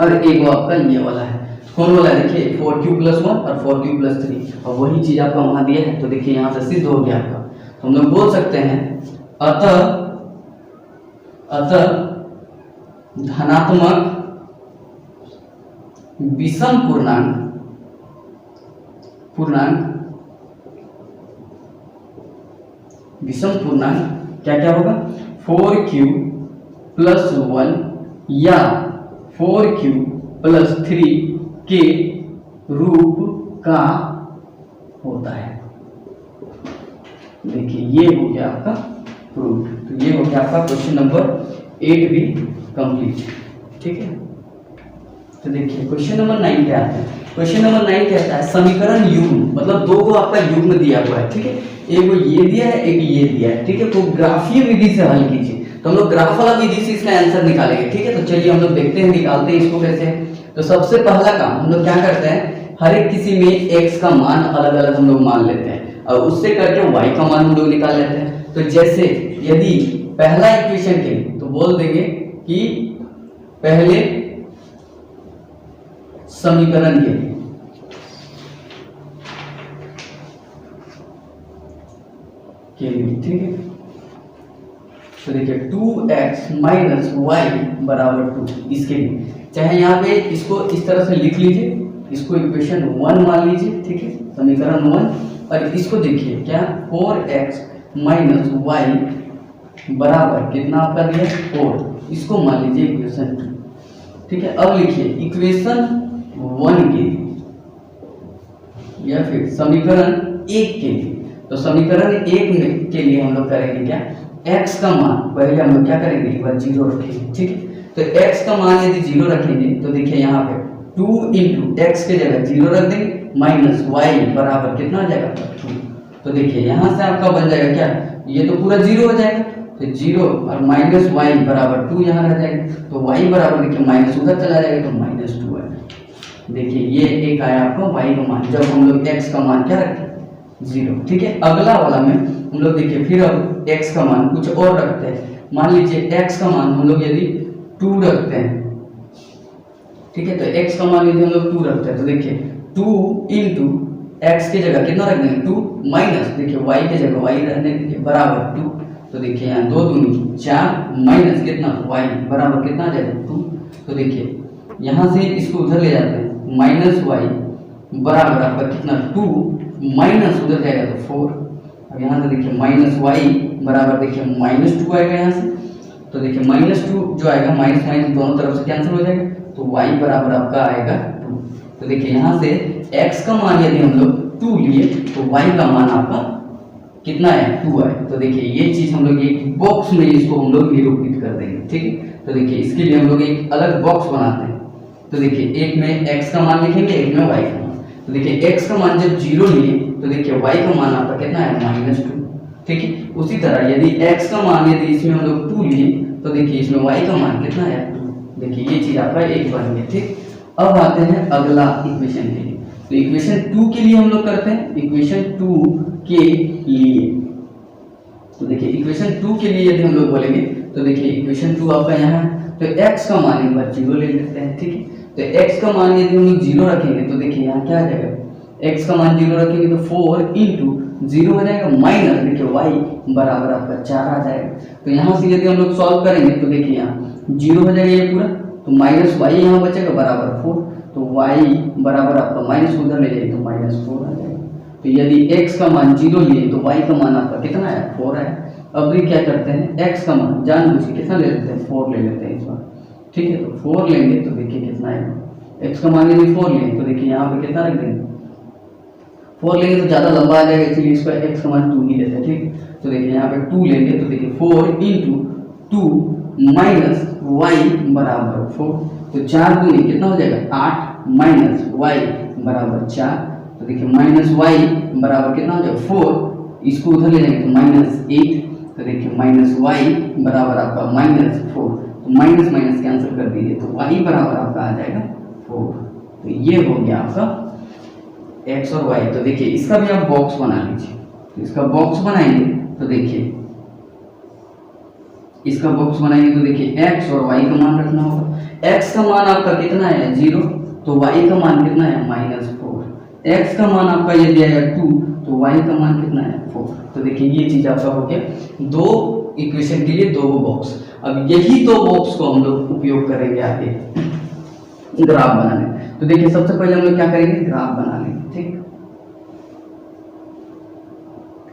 और एगो आपका ये वाला है। कौन वाला है देखिए 4q + 1 और 4q + 3, और वही चीज आपका वहां दिया है। तो देखिए यहाँ से सिद्ध हो गया आपका। तो हम लोग बोल सकते हैं अतः धनात्मक विषम पूर्णांक विषम पूर्णांक क्या क्या होगा, 4q + 1 या 4q + 3 के रूप का होता है। देखिए ये हो गया आपका प्रूफ। तो ये हो गया आपका क्वेश्चन नंबर 8 भी कंप्लीट, ठीक है। तो देखिए क्वेश्चन नंबर 9 क्या आता है। क्वेश्चन नंबर 9 कहता है समीकरण युग्म, मतलब दो को आपका युग्म दिया हुआ है, ठीक है। एक वो ये दिया है, एक ये दिया है, ठीक है। तो ग्राफीय विधि से हल कीजिए। तो हम लोग ग्राफ वाला विधि से इसका आंसर निकालेंगे, ठीक है। तो चलिए हम लोग देखते हैं निकालते हैं इसको कैसे। तो सबसे पहला काम हम लोग क्या करते हैं, हर एक किसी में x का मान अलग अलग हम लोग मान लेते हैं और उससे करके y का मान हम लोग निकाल लेते हैं। तो जैसे यदि पहला इक्वेशन के लिए तो बोल देंगे कि पहले समीकरण के लिए ठीक है। तो देखिए 2x - y = 2, इसके लिए चाहे यहाँ पे इसको इस तरह से लिख लीजिए, इसको इक्वेशन 1 मान लीजिए, ठीक है, समीकरण 1। और इसको देखिए क्या 4x - y बराबर कितना आपका दिया 4, इसको मान लीजिए इक्वेशन 2, ठीक है। अब लिखिए इक्वेशन 1 के लिए या फिर समीकरण 1 के लिए। तो समीकरण 1 के लिए हम लोग करेंगे क्या, x का मान पहले हम लोग क्या करेंगे, एक बार 0 रखेंगे, ठीक है। तो x का मान यदि 0 रखेंगे तो देखिए यहाँ पे 2 × x के जगह 0 रख देंगे -y बराबर कितना आ जाएगा 2। तो देखिए यहाँ से आपका बन जाएगा क्या, ये तो पूरा 0 हो जाएगा, तो 0 और -y बराबर 2 यहाँ रह जाएगा। तो y बराबर देखिए माइनस उधर चला जाएगा तो -2 आएगा। देखिए ये एक आया आपका y का मान, जब हम लोग x का मान क्या रखें 0, ठीक है। अगला वाला में हम लोग देखिए फिर अब x का मान कुछ और रखते हैं। मान लीजिए x का मान हम लोग यदि 2 रखते हैं, ठीक है। तो x का मान यदि हम लोग 2 रखते हैं तो देखिए 2 × x के जगह कितना रख देंगे 2 माइनस देखिए y के जगह y रहने दीजिए बराबर 2। तो देखिए यहाँ 2 दूनी 4 माइनस कितना y बराबर कितना आ जाएगा 2। तो देखिए यहाँ से इसको उधर ले जाते हैं -y बराबर आपका कितना 2 माइनस उधर जाएगा तो 4। अब यहाँ से देखिए -y बराबर देखिए -2 आएगा यहाँ से। तो देखिए -2 जो आएगा माइनस माइनस दोनों तरफ से कैंसिल हो जाएगा, तो y बराबर आपका आएगा 2। तो देखिए यहाँ से x का मान यदि हम लोग 2 लिए तो y का मान आपका कितना है 2 आए। तो देखिए ये चीज हम लोग एक बॉक्स में इसको हम लोग निरूपित कर देंगे, ठीक है। तो देखिए इसके लिए हम लोग एक अलग बॉक्स बनाते हैं। तो देखिए एक में x का मान लिखेंगे, एक में y का मान। तो देखिए x का मान जब 0 लिए तो देखिए y का मान आपका कितना है -2, ठीक है। उसी तरह यदि x का मान यदि इसमें हम लोग 2 लिए तो देखिए इसमें y का मान कितना है 2। देखिए ये चीज आपका एक बन गया, ठीक। अब आते हैं अगला इक्वेशन के लिए। तो इक्वेशन 2 के लिए हम लोग करते हैं इक्वेशन 2 के लिए। तो देखिए इक्वेशन 2 के लिए यदि हम लोग बोलेंगे तो देखिए इक्वेशन 2 आपका यहाँ है। तो x का मान एक बार 0 ले लेते हैं, ठीक है। तो x का मान यदि हम लोग 0 रखेंगे तो देखिए यहाँ क्या आ जाएगा, x का मान 0 रखेंगे तो 4 × 0 हो जाएगा माइनस देखिए y बराबर आपका 4 आ जाएगा। तो यहाँ से यदि हम लोग सॉल्व करेंगे तो देखिए यहाँ 0 हो जाएगा ये पूरा, तो -y यहाँ बचेगा बराबर 4। तो y बराबर आपका माइनस उधर ले जाइए तो -4 आ जाएगा। तो यदि x का मान 0 लिए तो y का मान आपका कितना है 4 है। अब भी क्या करते हैं x का मान जानबूझ के कितना ले लेते हैं 4 ले लेते हैं इस बार, ठीक है। तो 4 लेंगे तो देखिए कितना आएगा, x का मान यदि 4 लें तो देखिए यहाँ पे कितना रख देंगे 4 लेंगे तो ज़्यादा लंबा आ जाएगा, इसलिए इसका x का मान 2 ही लेते हैं, ठीक। तो देखिए यहाँ पे 2 लेंगे तो देखिए 4 × 2 माइनस y बराबर 4। तो 4 दूनी कितना हो जाएगा 8 माइनस y बराबर 4। तो देखिए -y बराबर कितना हो जाएगा 4, इसको उधर ले जाएंगे तो -8। तो देखिए माइनस वाई बराबर आपका -4, तो माइनस माइनस कैंसिल कर दीजिए, तो वाई बराबर आपका आ जाएगा 4। तो ये हो गया आपका एक्स और वाई। तो देखिए इसका भी आप बॉक्स बना लीजिए। तो इसका बॉक्स बनाएंगे तो देखिए, इसका बॉक्स बनाएंगे तो देखिए एक्स और वाई का मान रखना होगा। एक्स का मान आपका कितना है 0, तो वाई का मान कितना है -4। एक्स का मान आपका यदि आएगा 2, तो वाई का मान कितना है 4। तो देखिए ये चीज आपका हो गया, दो इक्वेशन के लिए दो बॉक्स। अब यही दो बॉक्स को हम लोग उपयोग करेंगे आगे ग्राफ बनाने। तो देखिए सबसे पहले हम लोग क्या करेंगे, ग्राफ बना लेंगे, ठीक।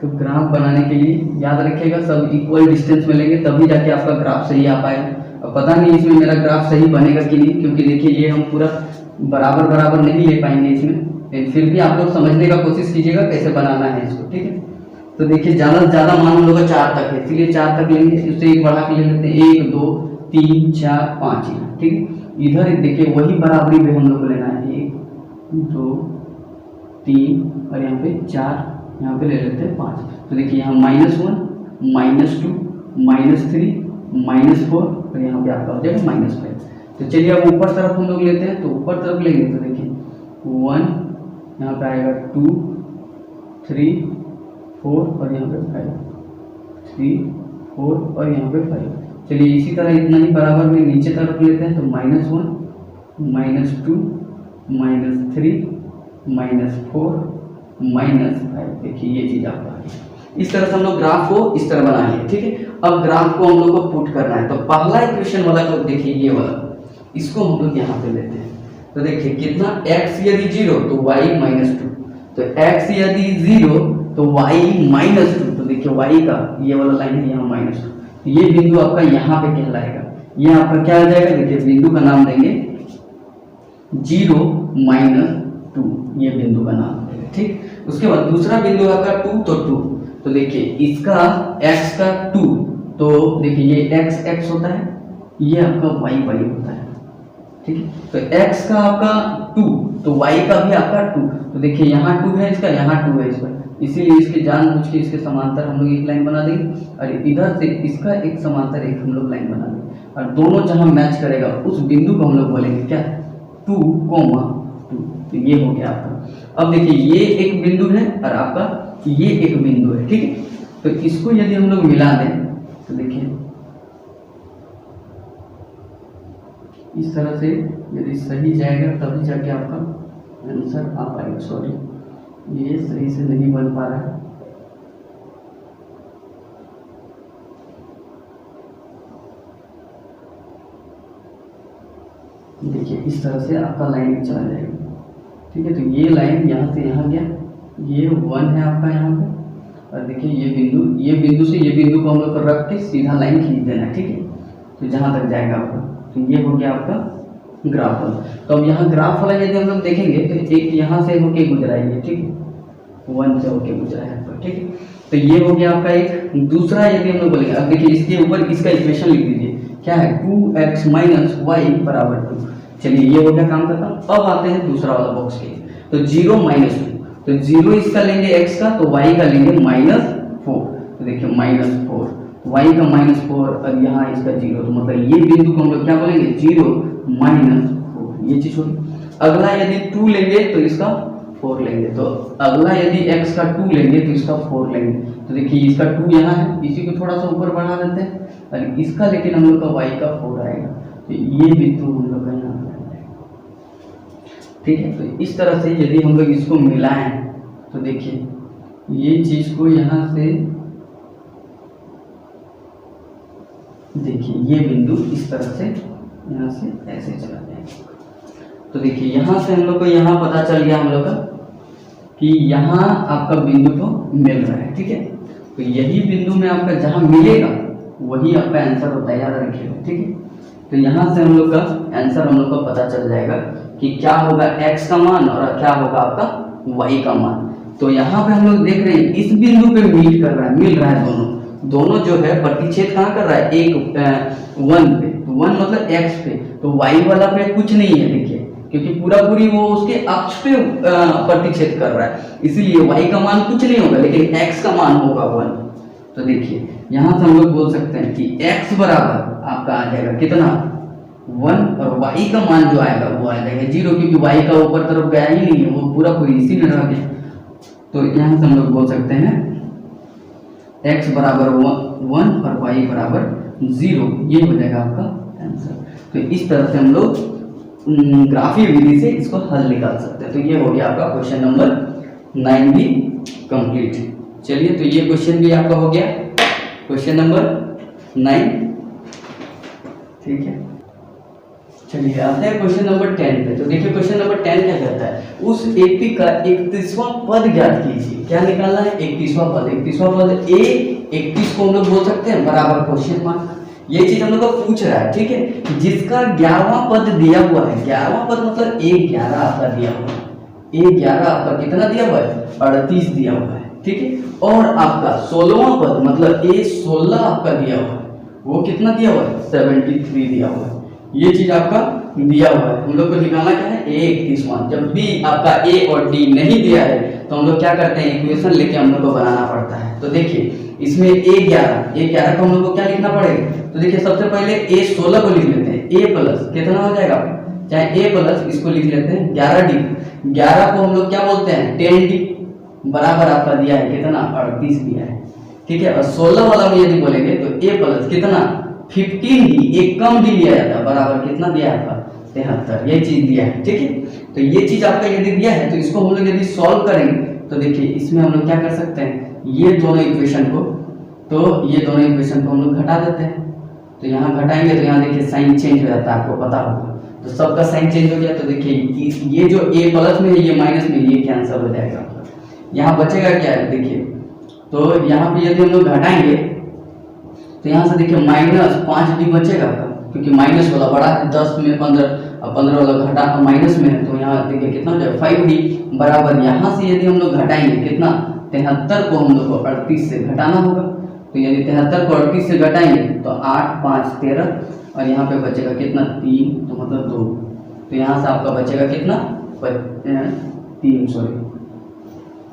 तो ग्राफ बनाने के लिए याद रखिएगा सब इक्वल डिस्टेंस में लेंगे, तभी जाके आपका ग्राफ सही आ पाएगा। अब पता नहीं इसमें मेरा ग्राफ सही बनेगा कि नहीं, क्योंकि देखिए ये हम पूरा बराबर बराबर नहीं ले पाएंगे इसमें, लेकिन फिर भी आप लोग समझने का कोशिश कीजिएगा कैसे बनाना है इसको, ठीक है। तो देखिए ज़्यादा से ज़्यादा मान हम लोग का 4 तक है, इसलिए 4 तक लेंगे, उससे एक बढ़ा के ले लेते हैं 1 2 3 4 5, ठीक है। इधर देखिए वही बराबरी पे हम लोग को लेना है 1 2 3 और यहाँ पे 4, यहाँ पे ले लेते हैं 5। तो देखिए यहाँ -1 -2 -3 -4 और यहाँ पे आपका हो जाएगा -5। तो चलिए अब ऊपर तरफ हम लोग लेते हैं, तो ऊपर तरफ लेंगे तो देखिए 1, यहाँ पे आएगा 2 3 4 और यहाँ पे 5, 3 4 और यहाँ पे 5। चलिए इसी तरह इतना ही बराबर में नीचे तरफ लेते हैं, तो -1 -2 -3 -4 -5। देखिए ये चीज़ आपका इस तरह से हम लोग ग्राफ को इस तरह बना लिए, ठीक है। अब ग्राफ को हम लोग को पुट करना है, तो पहला इक्वेशन वाला को देखिए ये वाला, इसको हम लोग यहाँ पे लेते हैं। तो देखिए कितना, x यदि 0 तो y -2, तो x यदि 0 तो y -2। तो देखिए y का ये वाला लाइन है यहाँ -2, ये बिंदु आपका यहाँ पे कहलाएगा। ये आपका क्या आ जाएगा, देखिए बिंदु का नाम देंगे 0 -2, ये बिंदु का नाम देंगे, ठीक। उसके बाद दूसरा बिंदु आपका 2, तो 2। तो देखिए इसका x का 2, तो देखिए ये x होता है, ये आपका y होता है, ठीक है। तो x का आपका 2 तो y का भी आपका 2। तो देखिए यहाँ 2 है इसका, यहाँ 2 है इसका, इसीलिए इसके जानबूझ के इसके समांतर हम लोग एक लाइन बना देंगे और इधर से इसका एक समांतर एक हम लोग लाइन बना देंगे, और दोनों जहाँ मैच करेगा उस बिंदु को हम लोग बोलेंगे क्या, 2, 2। तो ये हो गया आपका। अब देखिए ये एक बिंदु है और आपका ये एक बिंदु है, ठीक है। तो इसको यदि हम लोग मिला दें तो देखिए इस तरह से यदि सही जाएगा तभी जाके आपका आंसर आ पाएगा। सॉरी ये सही से नहीं बन पा रहा है, देखिए इस तरह से आपका लाइन चला जाएगा, ठीक है। तो ये लाइन यहाँ से यहाँ गया, ये 1 है आपका यहाँ पे, और देखिए ये बिंदु से ये बिंदु को हम लोग रख के सीधा लाइन खींच देना है, ठीक है। तो जहाँ तक जाएगा आपका, तो ये हो गया आपका ग्राफ वाला। तो अब यहाँ ग्राफ वाला यदि हम लोग देखेंगे तो एक यहाँ से होके गुजरा है, ठीक है, 1 से होके गुजरा है आपका, ठीक है। तो ये हो गया आपका एक। दूसरा यदि हम लोग बोलेंगे, अब देखिए इसके ऊपर इसका इक्वेशन लिख दीजिए, क्या है 2x - y = 2। चलिए ये हो गया काम खत्म। अब आते हैं दूसरा वाला बॉक्स के, तो 0 -2, तो 0 इसका लेंगे x का, तो y का लेंगे -4। तो देखिए -4, y का -4 और यहाँ इसका 0, तो मतलब ये बिंदु को हम लोग क्या बोलेंगे 0 -4, ये चीज होगी। अगला यदि 2 लेंगे तो इसका 4 लेंगे, तो अगला यदि x का 2 लेंगे तो इसका 4 लेंगे। तो देखिए इसका 2 यहाँ है, इसी को थोड़ा सा ऊपर बढ़ा देते हैं, और इसका लेकिन हम लोग का y का 4 आएगा, तो ये बिंदु हम लोग का यहाँ पे आएगा, ठीक है। तो इस तरह से यदि हम लोग इसको मिलाएं तो देखिए ये चीज को यहाँ से देखिए, ये बिंदु इस तरह से यहाँ से ऐसे चला जाएगा। तो देखिए यहाँ से हम लोग को यहाँ पता चल गया हम लोग का कि यहाँ आपका बिंदु तो मिल रहा है, ठीक है। तो यही बिंदु में आपका जहाँ मिलेगा वही आपका आंसर होता है, याद रखिएगा, ठीक है। तो यहाँ से हम लोग का आंसर हम लोग को पता चल जाएगा कि क्या होगा x का मान और क्या होगा आपका y का मान। तो यहाँ पे हम लोग देख रहे हैं इस बिंदु पे मिल रहा है दोनों जो है प्रतिच्छेद कहाँ कर रहा है, एक 1 पे, तो 1 मतलब x पे, तो y वाला पे कुछ नहीं है, देखिए क्योंकि पूरी वो उसके अक्ष पे प्रतिच्छेद कर रहा है, इसीलिए y का मान कुछ नहीं होगा, लेकिन x का मान होगा 1। तो देखिए यहाँ से हम लोग बोल सकते हैं कि x बराबर आपका आ जाएगा कितना 1 और y का मान जो आएगा वो आ जाएगा 0, क्योंकि y का ऊपर तरफ गया ही नहीं है, वो पूरा पूरी इसी में रह गया। तो यहाँ से हम लोग बोल सकते हैं x बराबर 1 और y बराबर 0, ये हो जाएगा आपका आंसर। तो इस तरह से हम लोग ग्राफीय विधि से इसको हल निकाल सकते हैं। तो ये हो गया आपका क्वेश्चन नंबर 9 भी कंप्लीट। चलिए, तो ये क्वेश्चन भी आपका हो गया क्वेश्चन नंबर 9, ठीक है। चलिए आते हैं क्वेश्चन नंबर 10 पे। तो देखिए क्वेश्चन नंबर 10 क्या कहता है, उस एपी का 31वां पद ज्ञात कीजिए। क्या निकालना है, 31वां पद। 31वां पद ए 31 को हम लोग बोल सकते हैं बराबर क्वेश्चन मार्क, ये चीज हम लोग को पूछ रहा है, ठीक है। जिसका 11वां पद दिया हुआ है, 11वां पद मतलब A11 आपका दिया हुआ है, A11 आपका कितना दिया हुआ है 38 दिया हुआ है, ठीक है। और आपका 16वां पद मतलब A16 आपका दिया हुआ है, वो कितना दिया हुआ है 73 दिया हुआ है, ये चीज आपका दिया हुआ है। हम लोग को निकालना क्या है A31। जब भी आपका A और D नहीं दिया है तो हम लोग क्या करते हैं, इक्वेशन लेके हम लोग को बनाना पड़ता है। तो देखिए इसमें A11 को हम लोग को क्या लिखना पड़ेगा, तो देखिए सबसे पहले A16 को लिख लेते हैं, A प्लस कितना हो जाएगा, चाहे A प्लस इसको लिख लेते हैं 11D। 11 को हम लोग क्या बोलते हैं 10D बराबर आपका दिया है कितना 38 दिया है, ठीक है। और 16 वाला में यदि बोलेंगे तो A प्लस कितना 15D, एक कम D लिया जाता है बराबर कितना दिया है आपका 73, ये चीज दिया है, ठीक है। तो ये चीज आपका यदि दिया है तो इसको हम लोग यदि सॉल्व करेंगे तो देखिए इसमें हम लोग क्या कर सकते हैं, ये दोनों इक्वेशन को, तो ये दोनों इक्वेशन को हम लोग घटा देते हैं। तो यहाँ घटाएंगे तो यहाँ देखिए साइन चेंज हो जाता है, आपको पता होगा। तो सबका साइन चेंज हो गया, तो देखिए ये जो A प्लस में है ये माइनस में, ये कैंसिल हो जाएगा। यहाँ बचेगा क्या है देखिए, तो यहाँ पे यदि हम लोग घटाएंगे तो यहाँ से देखिए माइनस 5D बचेगा आपका, क्योंकि माइनस वाला बड़ा है 10 में 15 और 15 वाला घटा माइनस में है, तो यहाँ देखिए कितना हो जाएगा 5D बराबर। यहाँ से यदि हम लोग घटाएंगे कितना 73 को हम लोग को 38 से घटाना होगा। तो यदि 73 को 38 से घटाएंगे तो 8 5 13 और यहाँ पे बचेगा कितना 3, तो मतलब 2। तो यहाँ से आपका बचेगा कितना 3, सॉरी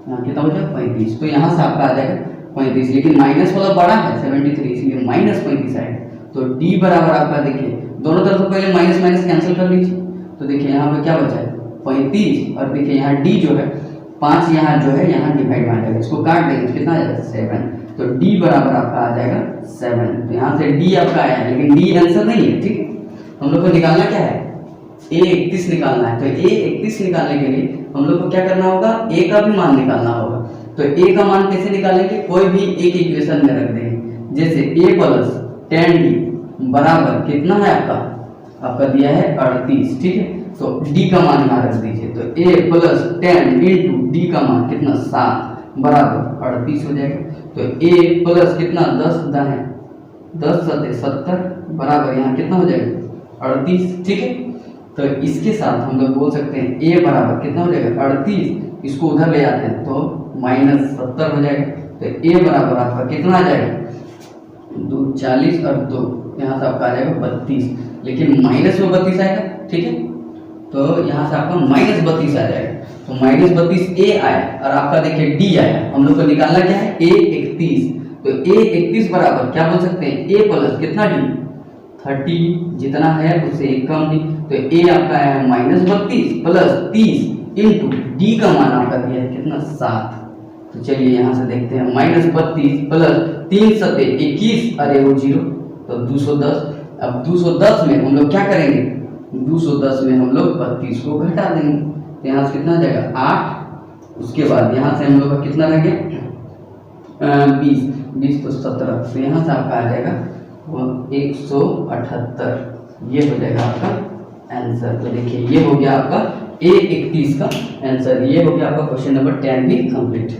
यहाँ कितना बचेगा 35। तो यहाँ से आपका आ जाएगा 35, लेकिन माइनस वाला बड़ा है 73 इसलिए माइनस 35 आएगा। तो D बराबर आपका देखिए दोनों तरफ से पहले माइनस माइनस कैंसिल कर लीजिए, तो देखिए यहाँ पे क्या बचा है 35 और देखिए यहाँ D जो है 5 यहाँ जो है यहाँ डिवाइड में आ जाएगा, इसको काट देंगे कितना आ जाएगा 7। तो D बराबर आपका आ जाएगा 7। तो यहाँ से D आपका आया है, लेकिन D आंसर नहीं है, ठीक है। हम लोग को निकालना क्या है A31 निकालना है। तो A31 निकालने के लिए हम लोग को क्या करना होगा, A का भी मान निकालना होगा। तो A का मान कैसे निकालेंगे, कोई भी एक इक्वेशन में रख देंगे, जैसे A प्लस 10D बराबर कितना है आपका दिया है 38, ठीक है। तो D का मान यहाँ रख दीजिए, तो A प्लस 10 इंटू D का मान कितना 7 बराबर 38 हो जाएगा। तो A प्लस कितना 10 है 10 7 70 बराबर यहाँ कितना हो जाएगा 38, ठीक है। तो इसके साथ हम लोग बोल सकते हैं A बराबर कितना हो जाएगा 38, इसको उधर ले जाते हैं तो -70 हो जाएगा। तो A बराबर आपका कितना आ जाएगा 2 40 और 2 यहाँ से आपका आ जाएगा 32, लेकिन माइनस में 32 आएगा, ठीक है। तो यहाँ से आपका -32 आ जाएगा। तो -32 A आया और आपका देखिए D आया। हम लोग को निकालना क्या है A31। तो A31 बराबर क्या बोल सकते हैं A प्लस कितना D 30, जितना है उससे एक कम D। तो A आपका है -32 प्लस 30 इंटू D का मान आपका दिया है कितना 7। तो चलिए यहाँ से देखते हैं -32 प्लस 3 7 21 अरे वो 0, तो 210। अब 210 में हम लोग क्या करेंगे, 210 में हम लोग 32 को घटा देंगे, तो यहाँ से कितना आ जाएगा 8। उसके बाद यहाँ से हम लोग का कितना रह गया 20 तो 17, तो यहाँ से आपका आ जाएगा 178, ये हो जाएगा आपका आंसर। तो देखिए ये हो गया आपका A31 का आंसर, ये हो गया आपका क्वेश्चन नंबर 10 भी कंप्लीट।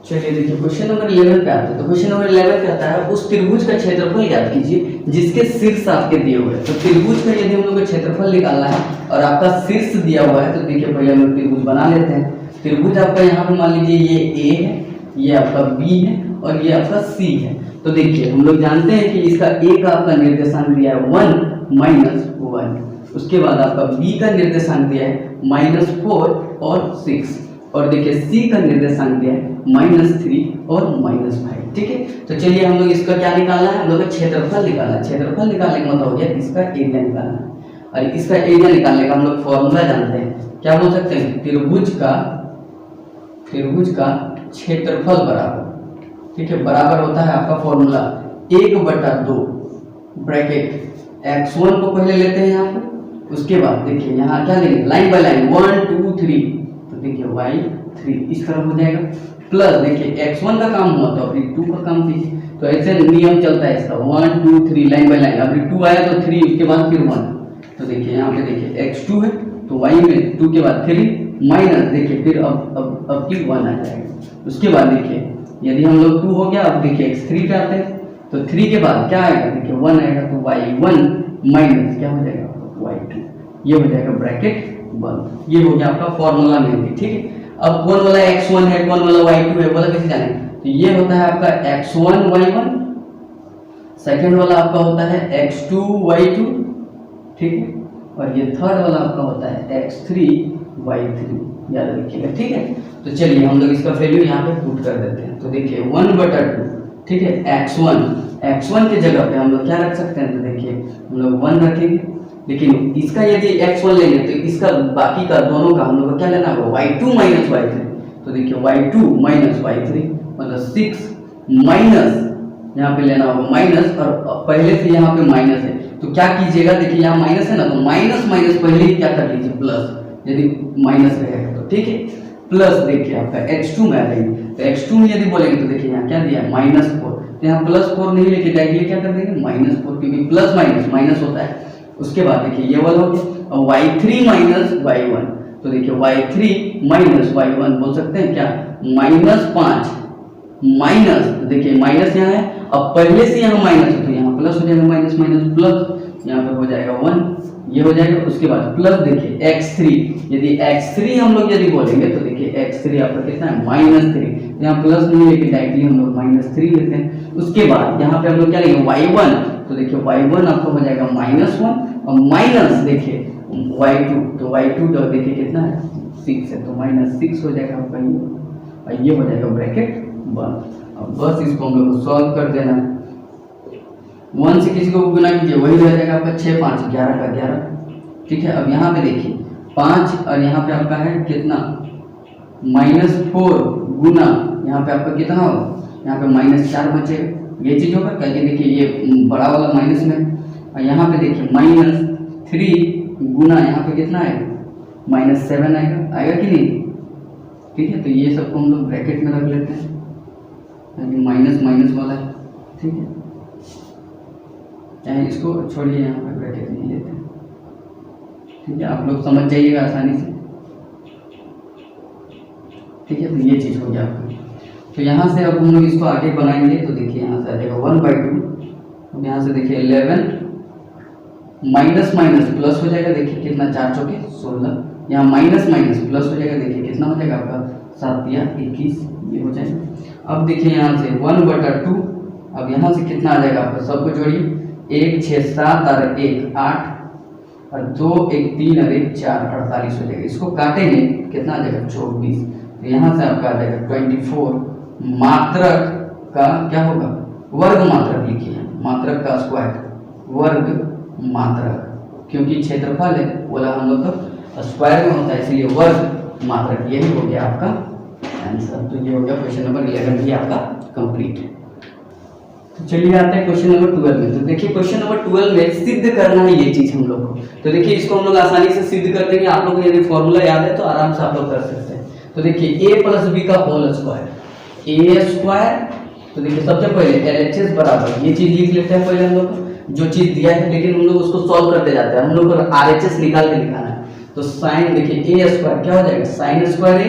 चलिए देखिए क्वेश्चन नंबर 11 पे आते हैं। तो क्वेश्चन नंबर 11 कहता है उस त्रिभुज का क्षेत्रफल ज्ञात कीजिए जिसके शीर्ष आपके दिए हुए हैं। तो त्रिभुज का यदि हम लोग को क्षेत्रफल निकालना है और आपका शीर्ष दिया हुआ है, तो देखिए पहले हम लोग त्रिभुज बना लेते हैं। त्रिभुज आपका यहाँ पे मान लीजिए ये A है, ये आपका B है और ये आपका C है। तो देखिए हम लोग जानते हैं कि इसका A का आपका निर्देशांक दिया है 1 -1, उसके बाद आपका B का निर्देशांक दिया है -4 और 6। और देखिए सी का निर्देशांक दिया है -3 और -5। ठीक है, तो चलिए हम लोग इसका क्या निकालना है, हम लोग का क्षेत्रफल निकालना है। क्षेत्रफल निकालने का मतलब हो गया इसका एरिया निकालना है, और इसका एरिया निकालने का हम लोग फॉर्मूला जानते हैं। क्या बोल सकते हैं, त्रिभुज का क्षेत्रफल बराबर, ठीक है, बराबर होता है आपका फॉर्मूला 1/2 ब्रैकेट x1 को पहले लेते हैं यहाँ पे, उसके बाद देखिए यहाँ क्या लेंगे, लाइन बाय लाइन 1 2 3, तो देखिए y3 इस तरह हो जाएगा, प्लस देखिए x1 का काम हुआ तो अभी 2 का काम कीजिए, तो ऐसे नियम चलता है इसका 1 2 3 लाइन बाय लाइन, अभी 2 आया तो 3, उसके बाद फिर 1, तो देखिए यहाँ पे देखिए x2 है तो y में 2 के बाद 3 माइनस देखिए फिर अब की 1 आ जाएगा। उसके बाद देखिए यदि हम लोग 2 हो गया, अब देखिए x3 पे आते हैं तो 3 के बाद क्या आएगा, देखिए 1 आएगा, तो y1 माइनस क्या हो जाएगा y2, ये हो जाएगा ब्रैकेट बंद। ये हो गया आपका फॉर्मूला में। ठीक है, अब कौन वाला x1 है कौन वाला y2 है बोला कैसे जाने, तो ये होता है आपका x1 y1, सेकंड वाला आपका होता है x2 y2, ठीक है, और ये थर्ड वाला आपका होता है x3 y3, याद रखिएगा। ठीक है, तो चलिए हम लोग इसका वैल्यू यहाँ पे पुट कर देते हैं, तो देखिए 1/2, ठीक है, x1 के जगह पे हम लोग क्या रख सकते हैं, तो देखिए हम लोग 1 रखेंगे, लेकिन इसका यदि x1 लेंगे तो इसका बाकी का दोनों का हम लोग को क्या लेना होगा, y2 माइनस y3, तो देखिए y2 माइनस y3 मतलब 6 माइनस यहाँ पे लेना होगा माइनस, और पहले से यहाँ पे माइनस है तो क्या कीजिएगा, देखिए यहाँ माइनस है ना, तो माइनस माइनस पहले ही क्या कर लीजिए प्लस, यदि माइनस रहेगा तो ठीक है, प्लस देखिए आपका x2 में आ जाएंगे, तो x2 में यदि बोलेंगे तो देखिए यहाँ क्या दिया है -4, तो यहाँ +4 नहीं लेके डायरेक्टली क्या कर देंगे -4, क्योंकि प्लस माइनस माइनस होता है। उसके बाद देखिए ये वाला हो गया, और y3 माइनस y1, तो देखिए y3 माइनस y1 बोल सकते हैं क्या, -5 माइनस, देखिए माइनस यहाँ है, अब पहले से यहाँ माइनस है तो यहाँ प्लस हो जाएगा, माइनस माइनस प्लस, यहाँ पे हो जाएगा 1, ये हो जाएगा। उसके बाद प्लस देखिए x3, यदि x3 हम लोग यदि बोलेंगे तो देखिए x3 आपका कितना है -3, यहाँ प्लस नहीं लेके डायरेक्टली हम लोग -3 लेते हैं। उसके बाद यहाँ पे हम लोग क्या लेंगे y1, तो देखिए y1 आपका हो जाएगा -1, और माइनस देखिए y2, तो y2 तो देखिए कितना है 6 है, तो -6 हो जाएगा आपका ये हो जाएगा ब्रैकेट बंद। अब बस इसको हम लोग को सॉल्व कर देना है, 1 से किसी को गुना कीजिए वही रह जाएगा आपका 6 5 11 का 11। ठीक है, अब यहाँ पे देखिए 5 और यहाँ पे आपका है कितना -4 गुना यहाँ पे आपका कितना होगा, यहाँ पे -4 बचेगा, ये चीज होगा क्योंकि देखिए ये बड़ा वाला माइनस में, और यहाँ पे देखिए -3 गुना यहाँ पे कितना आएगा -7 आएगा कि नहीं। ठीक है, तो ये सबको हम लोग ब्रैकेट में रख लेते हैं, माइनस माइनस वाला है। ठीक है, चाहे इसको छोड़िए, यहाँ पे ब्रैकेट नहीं लेते हैं। ठीक है, आप लोग समझ जाइएगा आसानी से। ठीक है, तो ये चीज़ हो गया आपका। तो यहाँ से अब हम लोग इसको आगे बनाएंगे, तो देखिए यहाँ से आ जाएगा 1/2, अब यहाँ से देखिए 11 माइनस माइनस प्लस हो जाएगा, देखिए कितना 4 चौके 16, यहाँ माइनस माइनस प्लस हो जाएगा, देखिए कितना हो जाएगा आपका 7 या 21, ये हो जाएगा। अब देखिए यहाँ से 1/2, अब यहाँ से कितना आ जाएगा आपका, सबको जोड़िए, 1 6 7 और 1 8 और 2 1 3 और 1 4 48 हो जाएगा। इसको काटेंगे कितना आ जाएगा 24, तो यहाँ से आपका आ जाएगा 24। मात्रक का क्या होगा, वर्ग मात्रक लिखिए, मात्रक का स्क्वायर वर्ग मात्रक, क्योंकि क्षेत्रफल है बोला हम लोग तो स्क्वायर में होता है, इसलिए वर्ग मात्रक, यही हो गया आपका आंसर। तो ये हो गया क्वेश्चन नंबर 11 भी आपका कंप्लीट। तो चलिए आते हैं क्वेश्चन नंबर 12 में। तो देखिए क्वेश्चन नंबर 12 में सिद्ध करना है ये चीज हम लोग को। तो देखिए इसको हम लोग आसानी से सिद्ध कर देंगे, आप लोग को यदि फॉर्मूला याद है तो आराम से आप लोग कर सकते हैं। तो देखिए a + b का होल स्क्वायर, a स्क्वायर, तो देखिए सबसे पहले LHS बराबर ये चीज लिख लेते हैं पहले हम लोग, जो चीज दिया है, लेकिन हम लोग उसको सॉल्व करते जाते हैं, हम लोग को RHS निकाल के निकालना है। तो साइन देखिए a स्क्वायर क्या हो जाएगा, साइन स्क्वायर a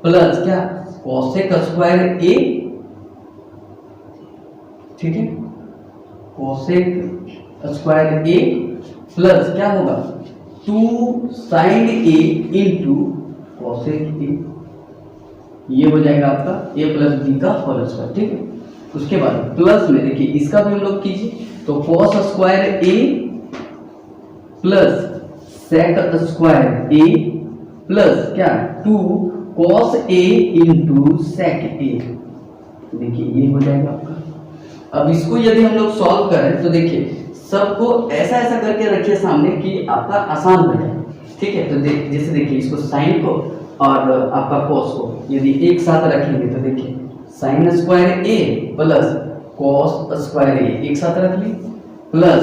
प्लस क्या कोसेक स्क्वायर a, ठीक है, कोसेक स्क्वायर a प्लस क्या होगा 2 sine a into cosec a, ये हो जाएगा आपका a + b का होल स्क्वायर। ठीक है, उसके बाद प्लस में देखिए इसका भी हम लोग कीजिए, तो cos square a plus sec square a plus क्या 2 cos A into sec A। देखिए ये हो जाएगा आपका। अब इसको यदि हम लोग सॉल्व करें तो देखिए सबको ऐसा ऐसा करके रखिए सामने कि आपका आसान हो जाए, ठीक है। तो जैसे देखिए इसको साइन को और आपका कॉस को यदि एक साथ रखेंगे तो देखिए साइन स्क्वायर ए प्लस कॉस स्क्वायर ए एक साथ रख ली, प्लस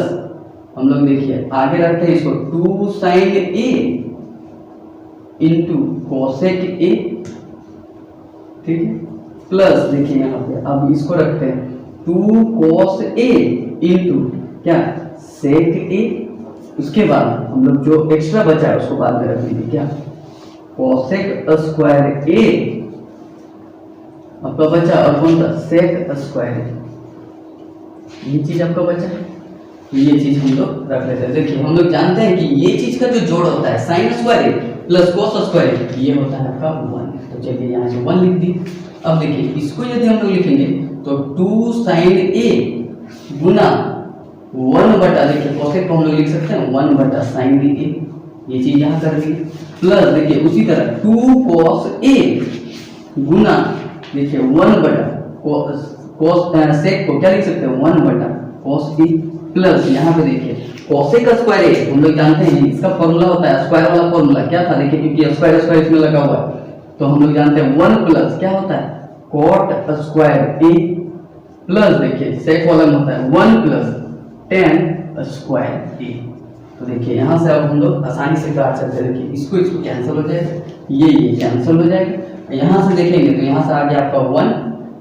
हम लोग देखिए आगे रखते हैं इसको 2 sine A into cosec A, ठीक है, प्लस देखिए यहाँ पे अब इसको रखते हैं 2 कॉस ए इंटू क्या सेक ए। उसके बाद हम लोग जो एक्स्ट्रा बचा है उसको बाद में रख लीजिए क्या कॉसेक स्क्वायर ए आपका बचा, और कौन सा सेक स्क्वायर ए, ये चीज आपका बचा है। ये चीज हम लोग रख लेते हैं। देखिए हम लोग जानते हैं कि ये चीज का जो जोड़ होता है साइन स्क्वायर ए प्लस कॉस स्क्वायर ए, ये होता है आपका 1। तो चलिए यहाँ से 1 लिख दी। अब देखिए इसको यदि हम लोग लिखेंगे तो 2 साइन ए गुना 1 बटा, देखिए कॉसेक को हम लोग लिख सकते हैं 1 बटा साइन ए, ये चीज यहाँ कर दी, प्लस देखिए उसी तरह 2 कॉस ए गुना देखिए 1 बटा कॉस सेक को क्या लिख सकते हैं 1 बटा कॉस ए, प्लस यहाँ पे देखिए कॉसेक स्क्वायर ए हम लोग जानते हैं इसका फॉर्मूला होता है स्क्वायर वाला फॉर्मूला क्या था, देखिए क्योंकि स्क्वायर स्क्वायर इसमें लगा हुआ है तो हम लोग जानते हैं 1 प्लस क्या होता है कॉट स्क्वायर ए, प्लस देखिए सेक वाला में होता है 1 प्लस टेन स्क्वायर ए। तो देखिए यहाँ से अब हम लोग आसानी से काट सकते हैं। देखिए इसको कैंसिल हो जाएगा, ये कैंसिल हो जाएगा। यहाँ से देखेंगे तो यहाँ से आ गया आपका 1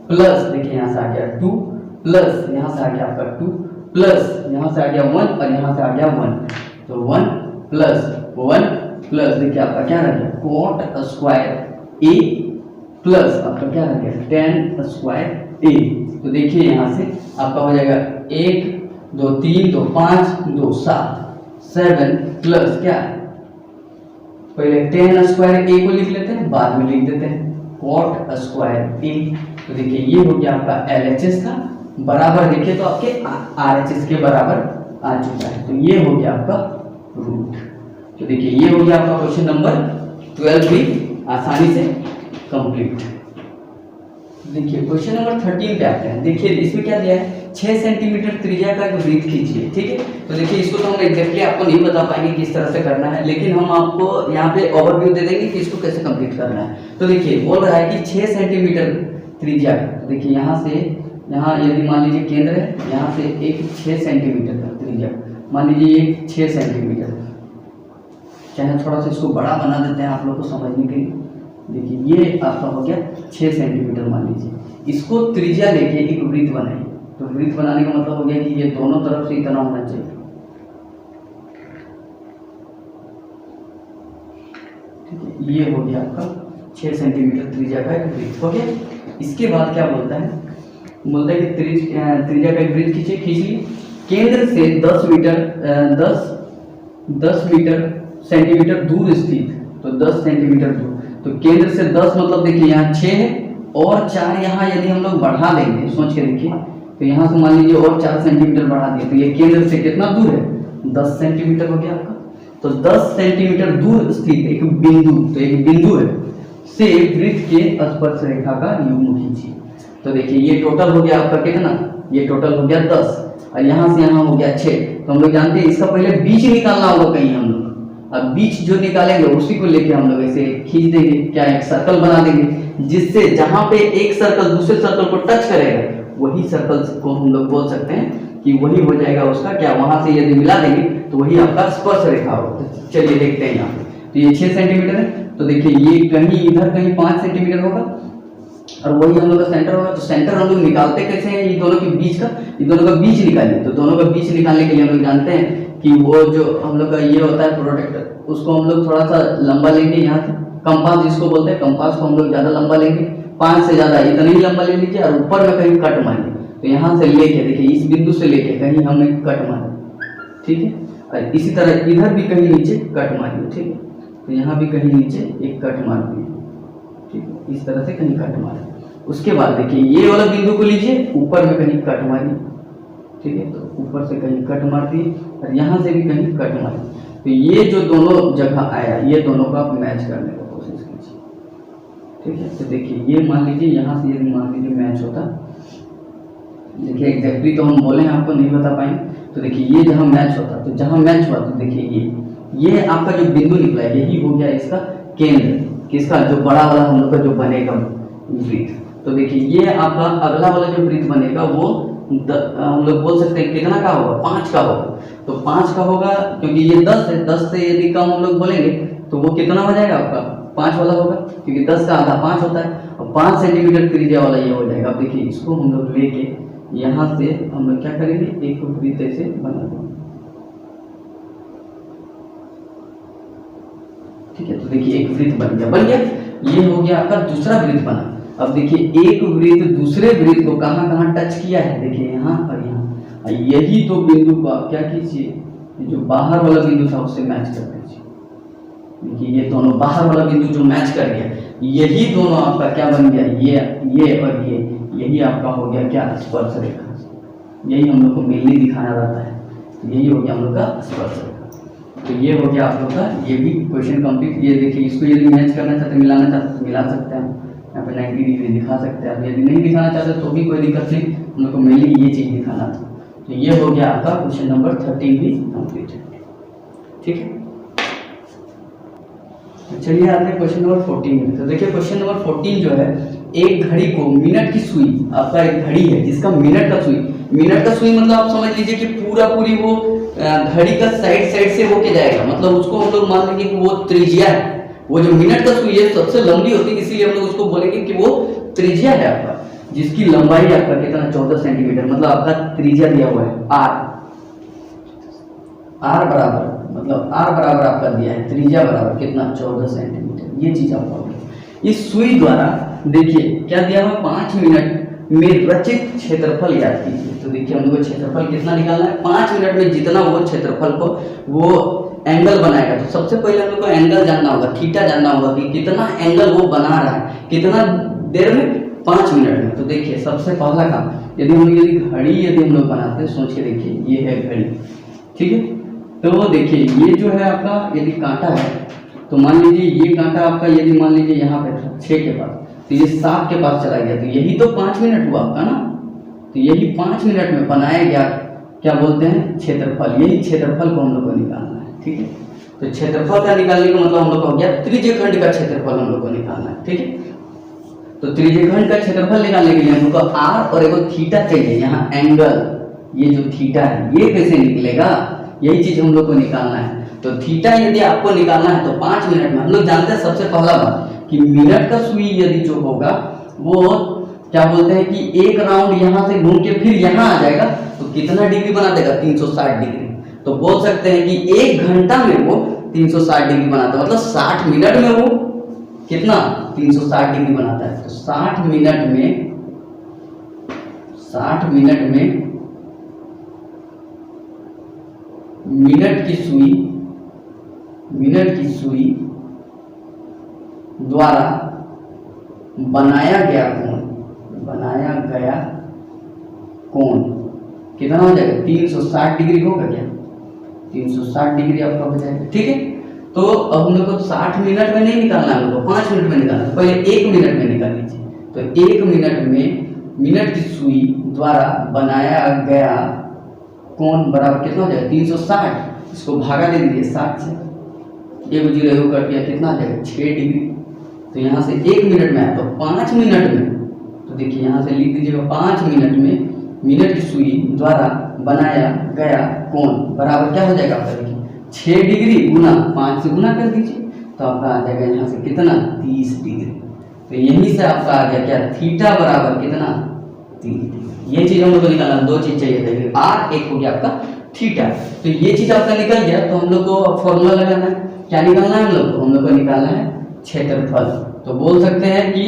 प्लस देखिए यहाँ से आ गया 2 प्लस यहाँ से आ गया आपका 2 प्लस यहाँ से आ गया 1 और यहाँ से आ गया 1, तो 1 प्लस देखिए आपका क्या रह गया कॉट स्क्वायर ए प्लस आपका क्या रह गया टेन स्क्वायर ए। तो देखिए यहाँ से आपका हो जाएगा 1 2 3 2 5 2 7 7 प्लस क्या पहले टेन स्क्वायर ए को लिख लेते हैं बाद में लिख देते हैं कॉट स्क्वायर ए। तो देखिए ये हो गया आपका LHS का बराबर, देखिए तो आपके RHS के बराबर आ चुका है। तो ये हो गया आपका रूट। तो देखिए ये हो गया आपका क्वेश्चन नंबर 12 भी आसानी से कंप्लीट। देखिए क्वेश्चन नंबर 13 पे आते हैं। देखिए इसमें क्या दिया है 6 सेंटीमीटर त्रिज्या का एक वृत्त खींचिए, ठीक है। तो देखिए इसको तो हम एग्जैक्टली आपको नहीं बता पाएंगे किस तरह से करना है, लेकिन हम आपको यहाँ पे ओवरव्यू दे देंगे कि इसको कैसे कंप्लीट करना है। तो देखिए बोल रहा है कि 6 सेंटीमीटर त्रिज्या का, तो देखिए यहाँ से यहाँ यदि मान लीजिए केंद्र है, यहाँ से एक 6 सेंटीमीटर का त्रिज्या, मान लीजिए ये 6 सेंटीमीटर, चाहे थोड़ा सा इसको बड़ा बना देते हैं आप लोग को समझने के लिए। देखिए ये आपका हो गया 6 सेंटीमीटर मान लीजिए, इसको त्रिज्या लेके एक वृत्त बनाइए। तो वृत्त बनाने का मतलब हो गया कि ये दोनों तरफ से इतना होना चाहिए, ठीक है। ये हो गया आपका 6 सेंटीमीटर त्रिज्या का एक वृत्त हो गया। इसके बाद क्या बोलता है, बोलता है कि त्रिज्या का एक वृत्त खींच ली, केंद्र से 10 मीटर सेंटीमीटर दूर स्थित, तो 10 सेंटीमीटर दूर, तो केंद्र से 10 मतलब देखिए यहाँ 6 है और 4 यहाँ यदि हम लोग बढ़ा देंगे, सोच के देखिए, तो यहाँ से मान लीजिए और 4 सेंटीमीटर बढ़ा दिए तो ये केंद्र से कितना दूर है 10 सेंटीमीटर हो गया आपका। तो 10 सेंटीमीटर दूर स्थित एक बिंदु, तो एक बिंदु है से वृत्त के स्पर्श रेखा का युग्म खींचिए। तो देखिए ये टोटल हो गया आपका कितना, ये टोटल हो गया 10 और यहाँ से यहाँ हो गया 6। तो हम लोग जानते हैं इसका पहले बीच निकालना होगा कहीं हम लोग, अब बीच जो निकालेंगे उसी को लेके हम लोग ऐसे खींच देंगे, क्या एक सर्कल बना देंगे, जिससे जहां पे एक सर्कल दूसरे सर्कल को टच करेगा वही सर्कल को हम लोग बोल सकते हैं कि वही हो जाएगा उसका क्या, वहां से यदि मिला देंगे तो वही आपका स्पर्श रेखा होगा। तो चलिए देखते हैं यहाँ पे, तो ये 6 सेंटीमीटर है, तो देखिए ये कहीं इधर कहीं 5 सेंटीमीटर होगा और वही हम लोग का सेंटर होगा। तो सेंटर हम लोग निकालते कैसे हैं, ये दोनों के बीच का, ये दोनों का बीच निकालिए। तो दोनों का बीच निकालने के लिए हम लोग जानते हैं कि वो जो हम लोग का ये होता है प्रोटेक्टर, उसको हम लोग थोड़ा सा लंबा लेंगे, यहाँ से कंपास जिसको बोलते हैं, कंपास को हम लोग ज्यादा लंबा लेंगे, 5 से ज्यादा इतना ही लंबा ले लीजिए और ऊपर में कहीं कट मारिए। तो यहाँ से लेके देखिए इस बिंदु से लेके कहीं हमने कट मारा, ठीक है, और इसी तरह इधर भी कहीं नीचे कट मारिए, ठीक है। तो यहाँ भी कहीं नीचे एक कट मार दिए, ठीक है, इस तरह से कहीं कट मारे। उसके बाद देखिए ये वाला बिंदु को लीजिए, ऊपर में कहीं कट मारिए, ठीक है, तो ऊपर से कहीं कट मार दिए और यहाँ से भी कहीं कट मारिए। तो ये जो दोनों जगह आया, ये दोनों का आप मैच करने का कोशिश कीजिए, ठीक है। तो देखिए ये मान लीजिए यहाँ से यदि मान लीजिए मैच होता, देखिए एग्जैक्टली तो हम बोले हैं आपको नहीं बता पाएंगे, तो देखिए ये जहाँ मैच होता, तो जहाँ मैच हुआ तो देखिए ये आपका जो बिंदु निकला यही हो गया इसका केंद्र, किसका, जो बड़ा वाला हम लोग का जो बनेगा वृत्त। तो देखिए ये आपका अगला वाला जो वृत्त बनेगा वो हम लोग बोल सकते हैं कितना का होगा, 5 का होगा। तो 5 का होगा क्योंकि ये 10 है, 10 से यदि कम हम लोग बोलेंगे तो वो कितना हो जाएगा आपका 5 वाला होगा, क्योंकि 10 का आधा 5 होता है, और 5 सेंटीमीटर त्रिज्या वाला ये हो जाएगा। अब देखिए इसको हम लोग लेके यहाँ से हम लोग क्या करेंगे, एक वृत्त ऐसे बना देंगे, ठीक है। तो देखिए एक वृत्त बन गया, ये हो गया आपका दूसरा वृत्त बना। अब देखिए एक वृत्त दूसरे वृत्त को कहाँ कहाँ टच किया है, देखिए यहाँ और यहाँ, यही दो बिंदु को आप क्या कीजिए, जो बाहर वाला बिंदु था उससे मैच कर दीजिए। देखिए ये दोनों बाहर वाला बिंदु जो मैच कर गया, यही दोनों आपका क्या बन गया, ये और ये, यही आपका हो गया क्या, स्पर्श रेखा। यही हम लोग को मेनली दिखाना रहता है, तो यही हो गया हम लोग का स्पर्श रेखा। तो ये हो गया आप लोग का, ये भी क्वेश्चन कंप्लीट। ये देखिए इसको यदि मैच करना चाहते, मिलाना चाहते तो मिला सकते हैं, यहाँ पे 90 डिग्री दिखा सकते हैं। यदि नहीं दिखाना चाहते तो भी कोई दिक्कत नहीं, हम लोग को मेनली ये चीज़ दिखाना था। तो ये हो गया आपका क्वेश्चन नंबर 13 भी कंप्लीट है, ठीक है। तो चलिए आते हैं क्वेश्चन नंबर 14 में। तो देखिए क्वेश्चन नंबर 14 जो है, एक घड़ी को मिनट की सुई, आपका एक घड़ी है जिसका मिनट का सुई मतलब आप समझ लीजिए कि पूरी वो घड़ी का साइड से होके जाएगा, मतलब उसको हम लोग मान लेंगे कि वो त्रिज्या है। वो जो मिनट का सुई है सबसे लंबी होती है, इसीलिए हम लोग उसको बोलेंगे कि वो त्रिज्या है आपका, जिसकी लंबाई आपका कितना 14 सेंटीमीटर, मतलब आपका त्रिज्या दिया हुआ है आर बराबर, मतलब आर बराबर आपका दिया है, त्रिज्या बराबर कितना 14 सेंटीमीटर। ये चीज आपको इस सुई द्वारा देखिए क्या दिया हुआ, 5 मिनट में रचित क्षेत्रफल याद कीजिए। तो देखिए हम लोग को क्षेत्रफल कितना निकालना है, 5 मिनट में जितना वो क्षेत्रफल को वो एंगल बनाएगा। तो सबसे पहले हम लोग को एंगल जानना होगा, थीटा जानना होगा कि कितना एंगल वो बना रहा है, कितना देर में, 5 मिनट में। तो देखिए सबसे पहला काम, यदि घड़ी हम लोग बनाते हैं, सोच के देखिए ये है घड़ी, ठीक है। तो देखिए ये जो है आपका यदि कांटा है, तो मान लीजिए ये कांटा आपका यदि मान लीजिए यहाँ पे था 6 के पास, तो ये 7 के पास चला गया, तो यही तो 5 मिनट हुआ आपका ना। तो यही 5 मिनट में बनाया गया क्या बोलते हैं, क्षेत्रफल। यही क्षेत्रफल को हम लोग को निकालना है, ठीक है। तो क्षेत्रफल का निकालने का मतलब हम लोग को हो गया त्रिज्यखंड का क्षेत्रफल हम लोग को निकालना है, ठीक है। तो त्रिज्यखंड का क्षेत्रफल निकालने के लिए हम लोग को आर और एक थीटा चाहिए, यहाँ एंगल, ये जो थीटा है ये कैसे निकलेगा, यही चीज हम लोग को निकालना है। तो थीटा यदि आपको निकालना है तो 5 मिनट में, हम लोग जानते हैं सबसे पहला बात कि मिनट का सुई यदि जो होगा वो क्या बोलते हैं कि एक राउंड यहाँ से घूम के फिर यहाँ आ जाएगा, तो कितना डिग्री बना देगा, 360 डिग्री। तो बोल सकते हैं कि 1 घंटा में वो 360 डिग्री बनाता है, मतलब 60 मिनट में वो कितना 360 डिग्री बनाता है। तो 60 मिनट में मिनट की सुई द्वारा बनाया गया कोण कितना हो जाएगा, 360 डिग्री होगा क्या, 360 डिग्री आपका हो जाएगा, ठीक है। तो अब हम लोग को 60 मिनट में नहीं निकालना है, हम लोग को 5 मिनट में निकालना है। पहले 1 मिनट में निकाल लीजिए। तो 1 मिनट में मिनट की सुई द्वारा बनाया गया कोण बराबर कितना हो जाएगा, 360। इसको भागा दे दीजिए 60 से, 1 0 कट गया, कितना आ जाएगा 6 डिग्री। तो यहाँ से 1 मिनट में आया, तो 5 मिनट में, तो देखिए यहाँ से लिख दीजिएगा 5 मिनट में मिनट की सुई द्वारा बनाया गया कोण बराबर क्या हो जाएगा आपका, देखिए 6 डिग्री गुना 5 से गुना कर दीजिए, तो आपका आ जाएगा यहाँ से कितना 30 डिग्री। तो यहीं से आपका आ गया क्या, थीटा बराबर कितना 30 डिग्री। ये चीज हम लोग को निकालना, 2 चीज चाहिए थे, आर, एक हो गया आपका थीटा। तो ये चीज आपका निकल गया, तो हम लोग को फॉर्मूला लगाना है, क्या निकालना है हम लोग को निकालना है क्षेत्रफल। तो बोल सकते हैं कि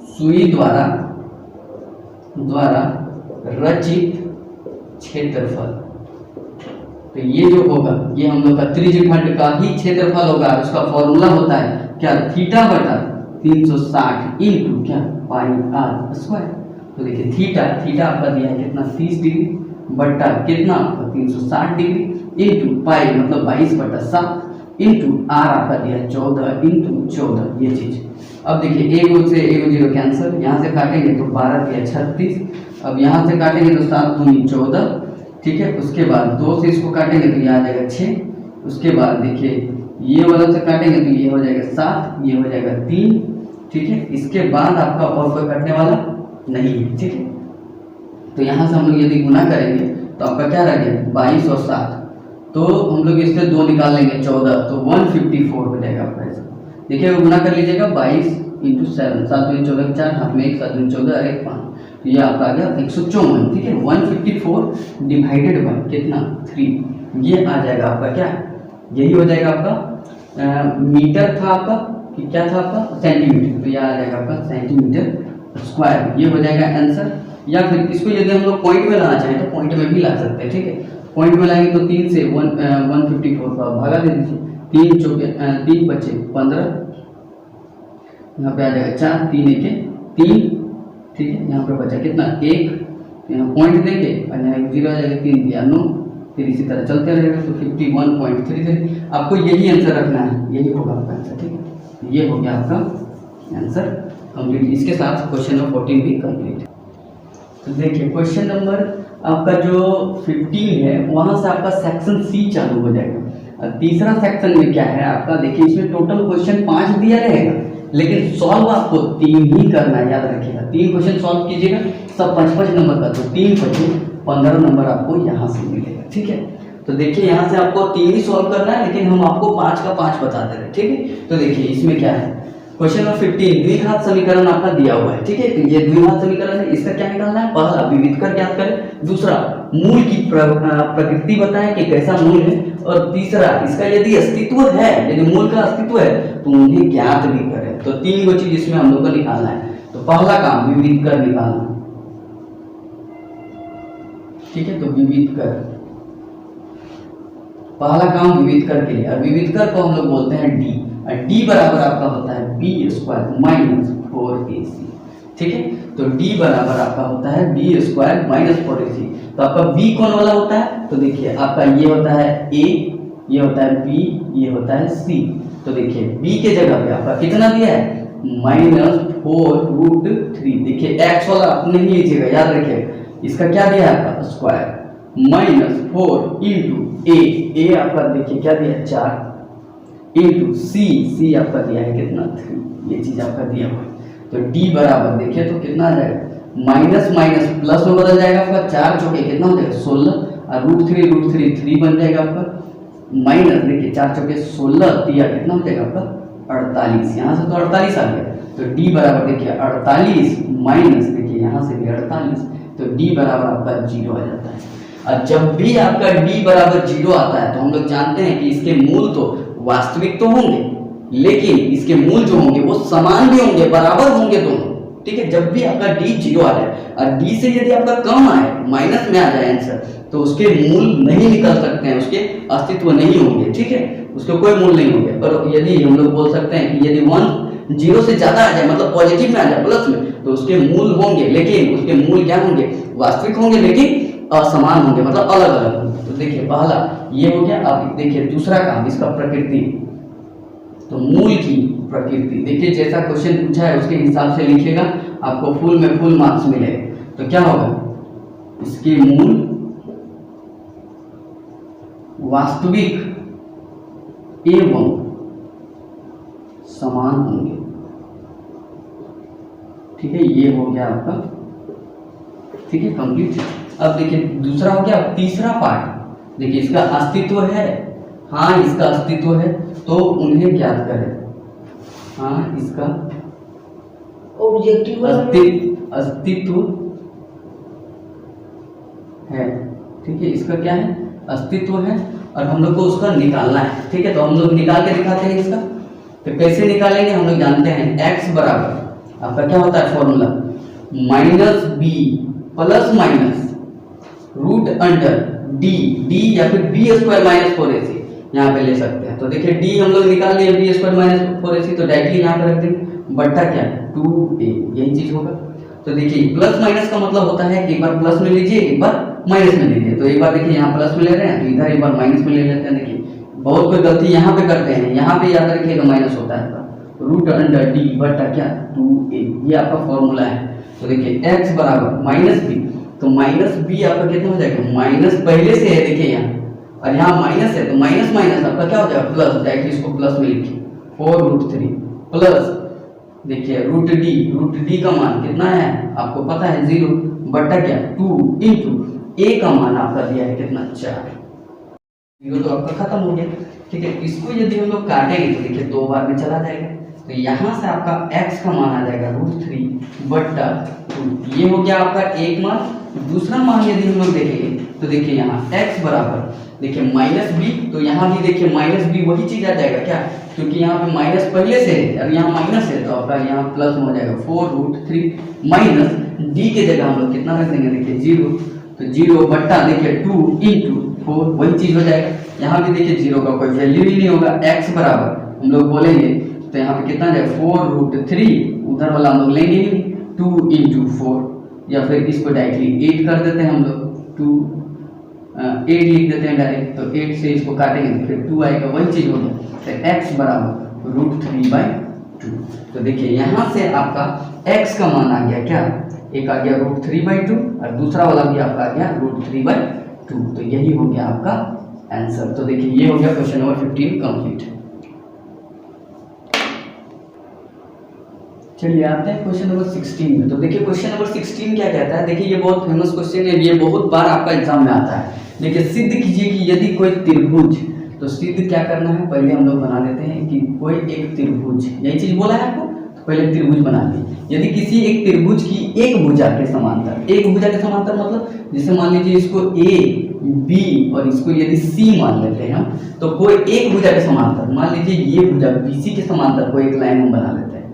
सुई द्वारा रचित क्षेत्रफल, तो ये जो होगा ये हम लोग का त्रिज्यखंड का ही क्षेत्रफल होगा। उसका फॉर्मूला होता है क्या, थीटा बटा 360 इंटू क्या पाई आर स्क्वायर। तो देखिए थीटा आपका दिया है कितना 30 डिग्री बटा कितना 360 डिग्री इंटू पाई मतलब 22/7। इंटू आर आपका दिया 14 इंटू 14 ये चीज। अब देखिए एक से एक जीरो कैंसिल, यहाँ से काटेंगे तो 12 दिया 36, अब यहाँ से काटेंगे तो 7 दूनी 14, ठीक है। उसके बाद 2 से इसको काटेंगे तो ये आ जाएगा 6, उसके बाद देखिए ये वाला से काटेंगे तो ये हो जाएगा 7, ये हो जाएगा 3, ठीक है। इसके बाद आपका और कोई कटने वाला नहीं है, ठीक है। तो यहाँ से हम लोग यदि गुना करेंगे तो आपका क्या रह गया 22 और 7, तो हम लोग इससे 2 निकाल लेंगे 14, तो 154 हो जाएगा आपका ऐसा। देखिए गुना कर लीजिएगा 22 इंटू 7, 7 दूनी 14 4, हाथ में 1, 7 दूनी 14 और 1 5, तो ये आपका आ गया 154, ठीक है। 154 डिवाइडेड बाय कितना 3, ये आ जाएगा आपका क्या, यही हो जाएगा आपका मीटर था आपका कि क्या था आपका सेंटीमीटर, तो यह आ जाएगा आपका सेंटीमीटर स्क्वायर, ये हो जाएगा आंसर। या फिर इसको यदि हम लोग पॉइंट में लाना चाहें तो पॉइंट में भी ला सकते हैं, ठीक है। पॉइंट में लाएंगे तो 3 से 154 का भागा दे दीजिए, 3 चौके 3 बचे 15, यहाँ पे आ जाएगा 4, 3 1 3, ठीक है। यहाँ पे बचा कितना 1, यहाँ पॉइंट देंगे और यहाँ 0 आ जाएगा, 3 दिया 9, फिर इसी तरह चलते रहेगा तो 51.33। आपको यही आंसर रखना है, यही होगा आपका आंसर, ठीक है। ये हो गया आपका आंसर कंप्लीट। इसके साथ क्वेश्चन नंबर 14 भी कंप्लीट। तो देखिए क्वेश्चन नंबर आपका जो 15 है वहां से आपका सेक्शन सी चालू हो जाएगा। और तीसरा सेक्शन में क्या है आपका, देखिए इसमें टोटल क्वेश्चन 5 दिया रहेगा, लेकिन सॉल्व आपको 3 ही करना है, याद रखिएगा। 3 क्वेश्चन सॉल्व कीजिएगा, सब 5-5 नंबर का, तो 3 बचे 15 नंबर आपको यहाँ से मिलेगा, ठीक है। तो देखिए यहाँ से आपको 3 ही सॉल्व करना है, लेकिन हम आपको 5 का 5 बता दे रहे हैं, ठीक है। तो देखिए इसमें क्या है, क्वेश्चन नंबर 15 द्विघात समीकरण आपका दिया हुआ है, ठीक है। तो ये द्विघात समीकरण है, इसका क्या निकालना है, पहला विविधकर ज्ञात करें, दूसरा मूल की प्रकृति बताएं कि कैसा मूल है, और तीसरा इसका यदि अस्तित्व है, यदि मूल का अस्तित्व है तो उन्हें ज्ञात भी करें। तो 3 गो चीज इसमें हम लोग को निकालना है। तो पहला काम विविधकर निकालना, ठीक है। तो विविधकर, पहला काम विविधकर के लिए, और विविधकर को हम लोग बोलते हैं डी, और डी बराबर आपका होता है बी स्क्वायर माइनस 4ac, ठीक है। तो डी बराबर आपका होता है बी स्क्वायर माइनस 4ac। तो आपका बी कौन वाला होता है, तो देखिए आपका ये होता है ए, ये होता है बी, ये होता है सी। तो देखिए बी के जगह पे आपका कितना दिया है -4√3। देखिए एक्स वाला अपने ही लीजिएगा, याद रखिएगा, इसका क्या दिया है आपका स्क्वायर, -4 इंटू ए आपका देखिए क्या दिया है 4, इंटू सी आपका दिया है कितना 3, ये चीज आपका दिया हुआ है। तो डी बराबर देखिए तो कितना आ जाएगा, माइनस माइनस प्लस में बदल जाएगा आपका, 4 चौके कितना हो जाएगा 16, और √3 3 बन जाएगा आपका, माइनस देखिए 4 चौके 16 दिया कितना हो जाएगा आपका 48, यहाँ से तो 48 आ गया। तो डी बराबर देखिए 48 माइनस देखिए यहाँ से भी 48, तो डी बराबर आपका 0 आ जाता है। और जब भी आपका डी बराबर 0 आता है तो हम लोग जानते हैं कि इसके मूल तो वास्तविक तो होंगे, लेकिन इसके मूल जो होंगे वो समान भी होंगे, बराबर होंगे दोनों, ठीक है। जब भी आपका डी 0 आ जाए और डी से यदि आपका कम आए, माइनस में आ जाए आंसर, तो उसके मूल नहीं निकल सकते हैं, उसके अस्तित्व नहीं होंगे, ठीक है, उसके कोई मूल नहीं होंगे। पर यदि हम लोग बोल सकते हैं कि यदि 1 0 से ज्यादा आ जाए, मतलब पॉजिटिव में आ जाए प्लस में, तो उसके मूल होंगे, लेकिन उसके मूल क्या होंगे, वास्तविक होंगे, लेकिन असमान होंगे, मतलब अलग अलग होंगे। तो देखिए पहला ये हो गया। अब देखिए दूसरा काम, इसका प्रकृति, तो मूल की प्रकृति देखिए, जैसा क्वेश्चन पूछा है उसके हिसाब से लिखिएगा, आपको फुल में फुल मार्क्स मिलेगा। तो क्या होगा, इसके मूल वास्तविक एवं समान होंगे, ठीक है। ये हो गया आपका, ठीक है, कंप्लीट। अब देखिए दूसरा हो गया। अब तीसरा पार्ट देखिए, इसका अस्तित्व है, हाँ इसका अस्तित्व है, तो उन्हें ज्ञात करें। हाँ इसका ऑब्जेक्टिव अस्तित्व है, ठीक है, इसका क्या है अस्तित्व है, और हम लोग को उसका निकालना है, ठीक है। तो हम लोग निकाल के दिखाते हैं इसका। तो कैसे निकालेंगे, हम लोग जानते हैं x बराबर आपका क्या होता है formula, -b plus minus √d या फिर b² माइनस 4ac यहाँ पे ले सकते हैं। तो देखिए d हम लोग निकाल लिए b² माइनस 4ac, तो डायरेक्टली यहाँ पे रख देंगे, बट्टा क्या है 2a, यही चीज होगा। तो देखिए प्लस माइनस का मतलब होता है कि एक बार प्लस में लीजिए, एक बार माइनस में लीजिए। तो एक बार देखिए यहाँ प्लस में ले रहे हैं, तो इधर एक बार माइनस में ले लेते हैं। देखिए बहुत कोई गलती यहाँ पे करते हैं, यहाँ पे याद रखिएगा माइनस होता है रूट अंडर डी बटा क्या 2a, ये आपका फॉर्मूला है। तो देखिए x बराबर माइनस बी, तो माइनस बी आपका कितना हो जाएगा, माइनस पहले से है देखिए यहाँ, और यहाँ माइनस है तो माइनस माइनस आपका क्या हो जाएगा प्लस, डायरेक्टली इसको प्लस में लिखिए 4√3 प्लस देखिए रूट डी का मान कितना है आपको पता है 0 बटा क्या 2 इंटू a का मान आपका दिया है कितना 4, 0 तो आपका खत्म हो गया। ठीक है, इसको यदि हम लोग काटेंगे तो देखिए 2 बार में चला जाएगा, तो यहाँ से आपका x का मान आ जाएगा √3 बटा 2, ये हो गया आपका एक मान। दूसरा मान यदि हम लोग देखेंगे तो देखिए यहाँ x बराबर देखिए माइनस बी, तो यहाँ भी देखिए माइनस बी वही चीज आ जाएगा क्या, क्योंकि यहाँ पे माइनस पहले से है और यहाँ माइनस है तो आपका यहाँ प्लस में हो जाएगा 4√3 माइनस डी के जगह हम लोग कितना रख देंगे देखिए 0, तो 0 बट्टा देखिए 2 इंटू 4 वही चीज हो जाएगा। यहाँ भी देखिए 0 का कोई वैल्यू ही नहीं होगा, x बराबर हम लोग बोलेंगे तो यहाँ पे कितना जाएगा 4√3, उधर वाला हम लोग लेंगे ही 2 इंटू 4, या फिर इसको डायरेक्टली 8 कर देते हैं हम लोग, 8 लिख देते हैं डायरेक्ट, तो 8 से इसको काटेंगे तो फिर 2 आएगा, वही चीज होगा। तो x बराबर √3/2, तो देखिए यहाँ से आपका x का मान आ गया क्या, एक आ गया √3/2 और दूसरा वाला भी आपका आ गया √3/2, तो यही हो गया आपका आंसर। तो देखिए ये हो गया क्वेश्चन नंबर 15 कंप्लीट। चलिए आते हैं क्वेश्चन नंबर 16 में। तो देखिए क्वेश्चन नंबर 16 क्या कहता है, देखिए ये बहुत फेमस क्वेश्चन है, ये बहुत बार आपका एग्जाम में आता है। देखिए सिद्ध कीजिए कि यदि कोई त्रिभुज, तो सिद्ध क्या करना है, पहले हम लोग बना देते हैं कि कोई एक त्रिभुज, यही चीज बोला है आपको, तो पहले त्रिभुज बना लीजिए। यदि किसी एक त्रिभुज की एक भुजा के समांतर, एक भुजा के समांतर मतलब जैसे मान लीजिए इसको ए बी और इसको यदि सी मान लेते हैं हम, तो कोई एक भुजा के समांतर, मान लीजिए ये भुजा बीसी के समांतर कोई एक लाइन हम बना लेते हैं,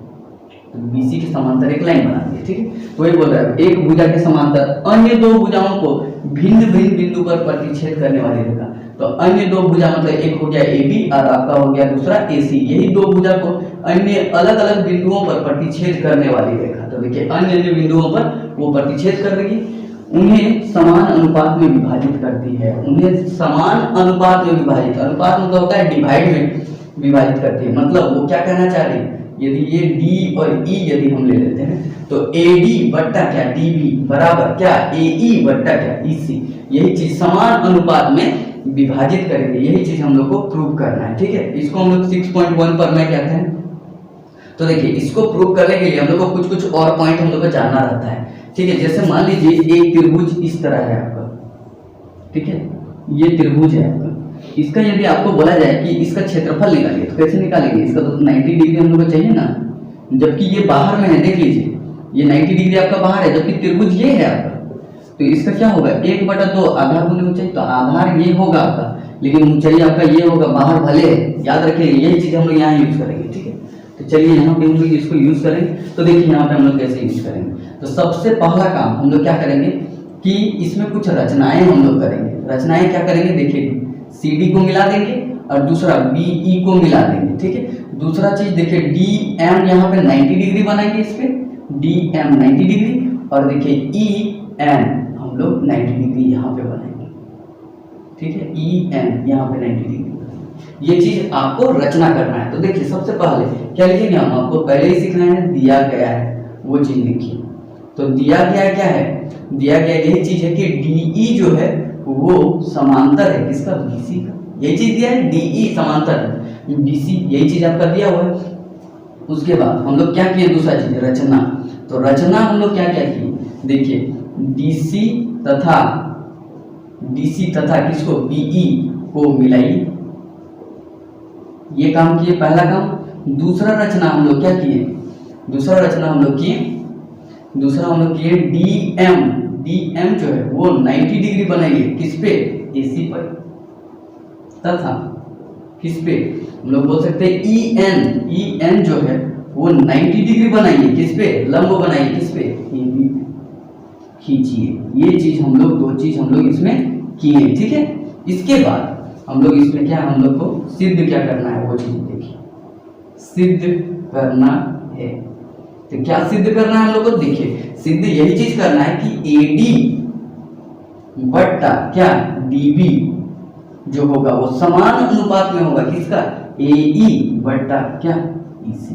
तो बीसी के समांतर एक लाइन बना दी, ठीक है। तो वही बोल रहा है एक भुजा के समांतर अन्य दो भुजाओं को भिन्न भिन्न बिंदु पर प्रतिच्छेद करने वाली रेखा, तो अन्य दो भुजा मतलब एक हो गया AB और आपका हो गया दूसरा AC, यही दो भुजा को अन्य अलग अलग बिंदुओं पर प्रतिच्छेद करने वाली रेखा। तो देखिए अन्य अन्य बिंदुओं पर वो प्रतिच्छेद कर देगी, उन्हें समान अनुपात में विभाजित करती है, उन्हें समान अनुपात में विभाजित, अनुपात मतलब होता है डिवाइड में विभाजित करती है। मतलब वो क्या कहना चाह रही है, यदि ये D और E यदि हम ले लेते हैं तो AD बट्टा क्या DB बराबर क्या AE बट्टा क्या EC, यही चीज समान अनुपात में विभाजित करेंगे, यही चीज हम लोग को प्रूव करना है, ठीक है। इसको हम लोग 6.1 पर में कहते हैं। तो देखिए इसको प्रूव करने के लिए हम लोग को कुछ कुछ और पॉइंट हम लोग को जानना रहता है, ठीक है। जैसे मान लीजिए एक त्रिभुज इस तरह है आपका, ठीक है, ये त्रिभुज है आपका, इसका यदि आपको बोला जाए कि इसका क्षेत्रफल निकालिए तो कैसे निकालेंगे, इसका तो 90 डिग्री हम लोग को चाहिए ना, जबकि ये बाहर में है, देख लीजिए ये 90 डिग्री आपका बाहर है, जबकि त्रिभुज ये है आपका, तो इसका क्या होगा 1/2 आधार गुने ऊंचाई, तो आधार ये होगा आपका, लेकिन ऊंचाई आपका ये होगा, बाहर भले याद रखिए, यही चीज हम लोग यहाँ यूज करेंगे, ठीक है। तो चलिए यहाँ पे हम लोग इसको यूज करेंगे, तो देखिए यहाँ पे हम लोग कैसे यूज करेंगे। तो सबसे पहला काम हम लोग क्या करेंगे कि इसमें कुछ रचनाएं हम लोग करेंगे। रचनाएं क्या करेंगे, देखिए CD को मिला देंगे और दूसरा BE को मिला देंगे, ठीक है। दूसरा चीज देखिए DM यहाँ पे 90 डिग्री बनाएंगे, इस पे DM 90 डिग्री और देखिए EN हम लोग 90 डिग्री यहाँ पे बनाएंगे, ठीक है। EN यहाँ पे 90 डिग्री, ये चीज आपको रचना करना है। तो देखिए सबसे पहले क्या लिखेंगे, हम आपको पहले ही सीखना है, दिया गया है वो चीज लिखिए। तो दिया गया क्या है, दिया गया यही चीज है कि DE जो है वो समांतर है किसका, BC का, यही चीज दिया है, DE समांतर है BC, यही चीज आपका दिया हुआ है। उसके बाद हम लोग क्या किए, दूसरा चीज रचना। तो रचना हम लोग क्या क्या किए, देखिए DC तथा किसको BE को मिलाइए, ये काम किए पहला काम। दूसरा रचना हम लोग क्या किए, दूसरा रचना हम लोग किए DM जो है वो 90 डिग्री बनाइए, किस पे, AC पर, तथा किस पे हम लोग बोल सकते हैं EN जो है वो 90 डिग्री बनाइए, किस पे, लंब बनाइए, किस पे, AB खींचिए। ये चीज हम लोग, दो चीज हम लोग इसमें किए, ठीक है। इसके बाद हम लोग इसमें क्या, हम लोग को सिद्ध क्या करना है वो चीज देखिए, सिद्ध करना है। तो क्या सिद्ध करना है हम लोग को, देखिए सिद्ध यही चीज करना है कि AD बट्टा क्या DB जो होगा वो समान अनुपात में होगा किसका, AE बटा क्या, EC।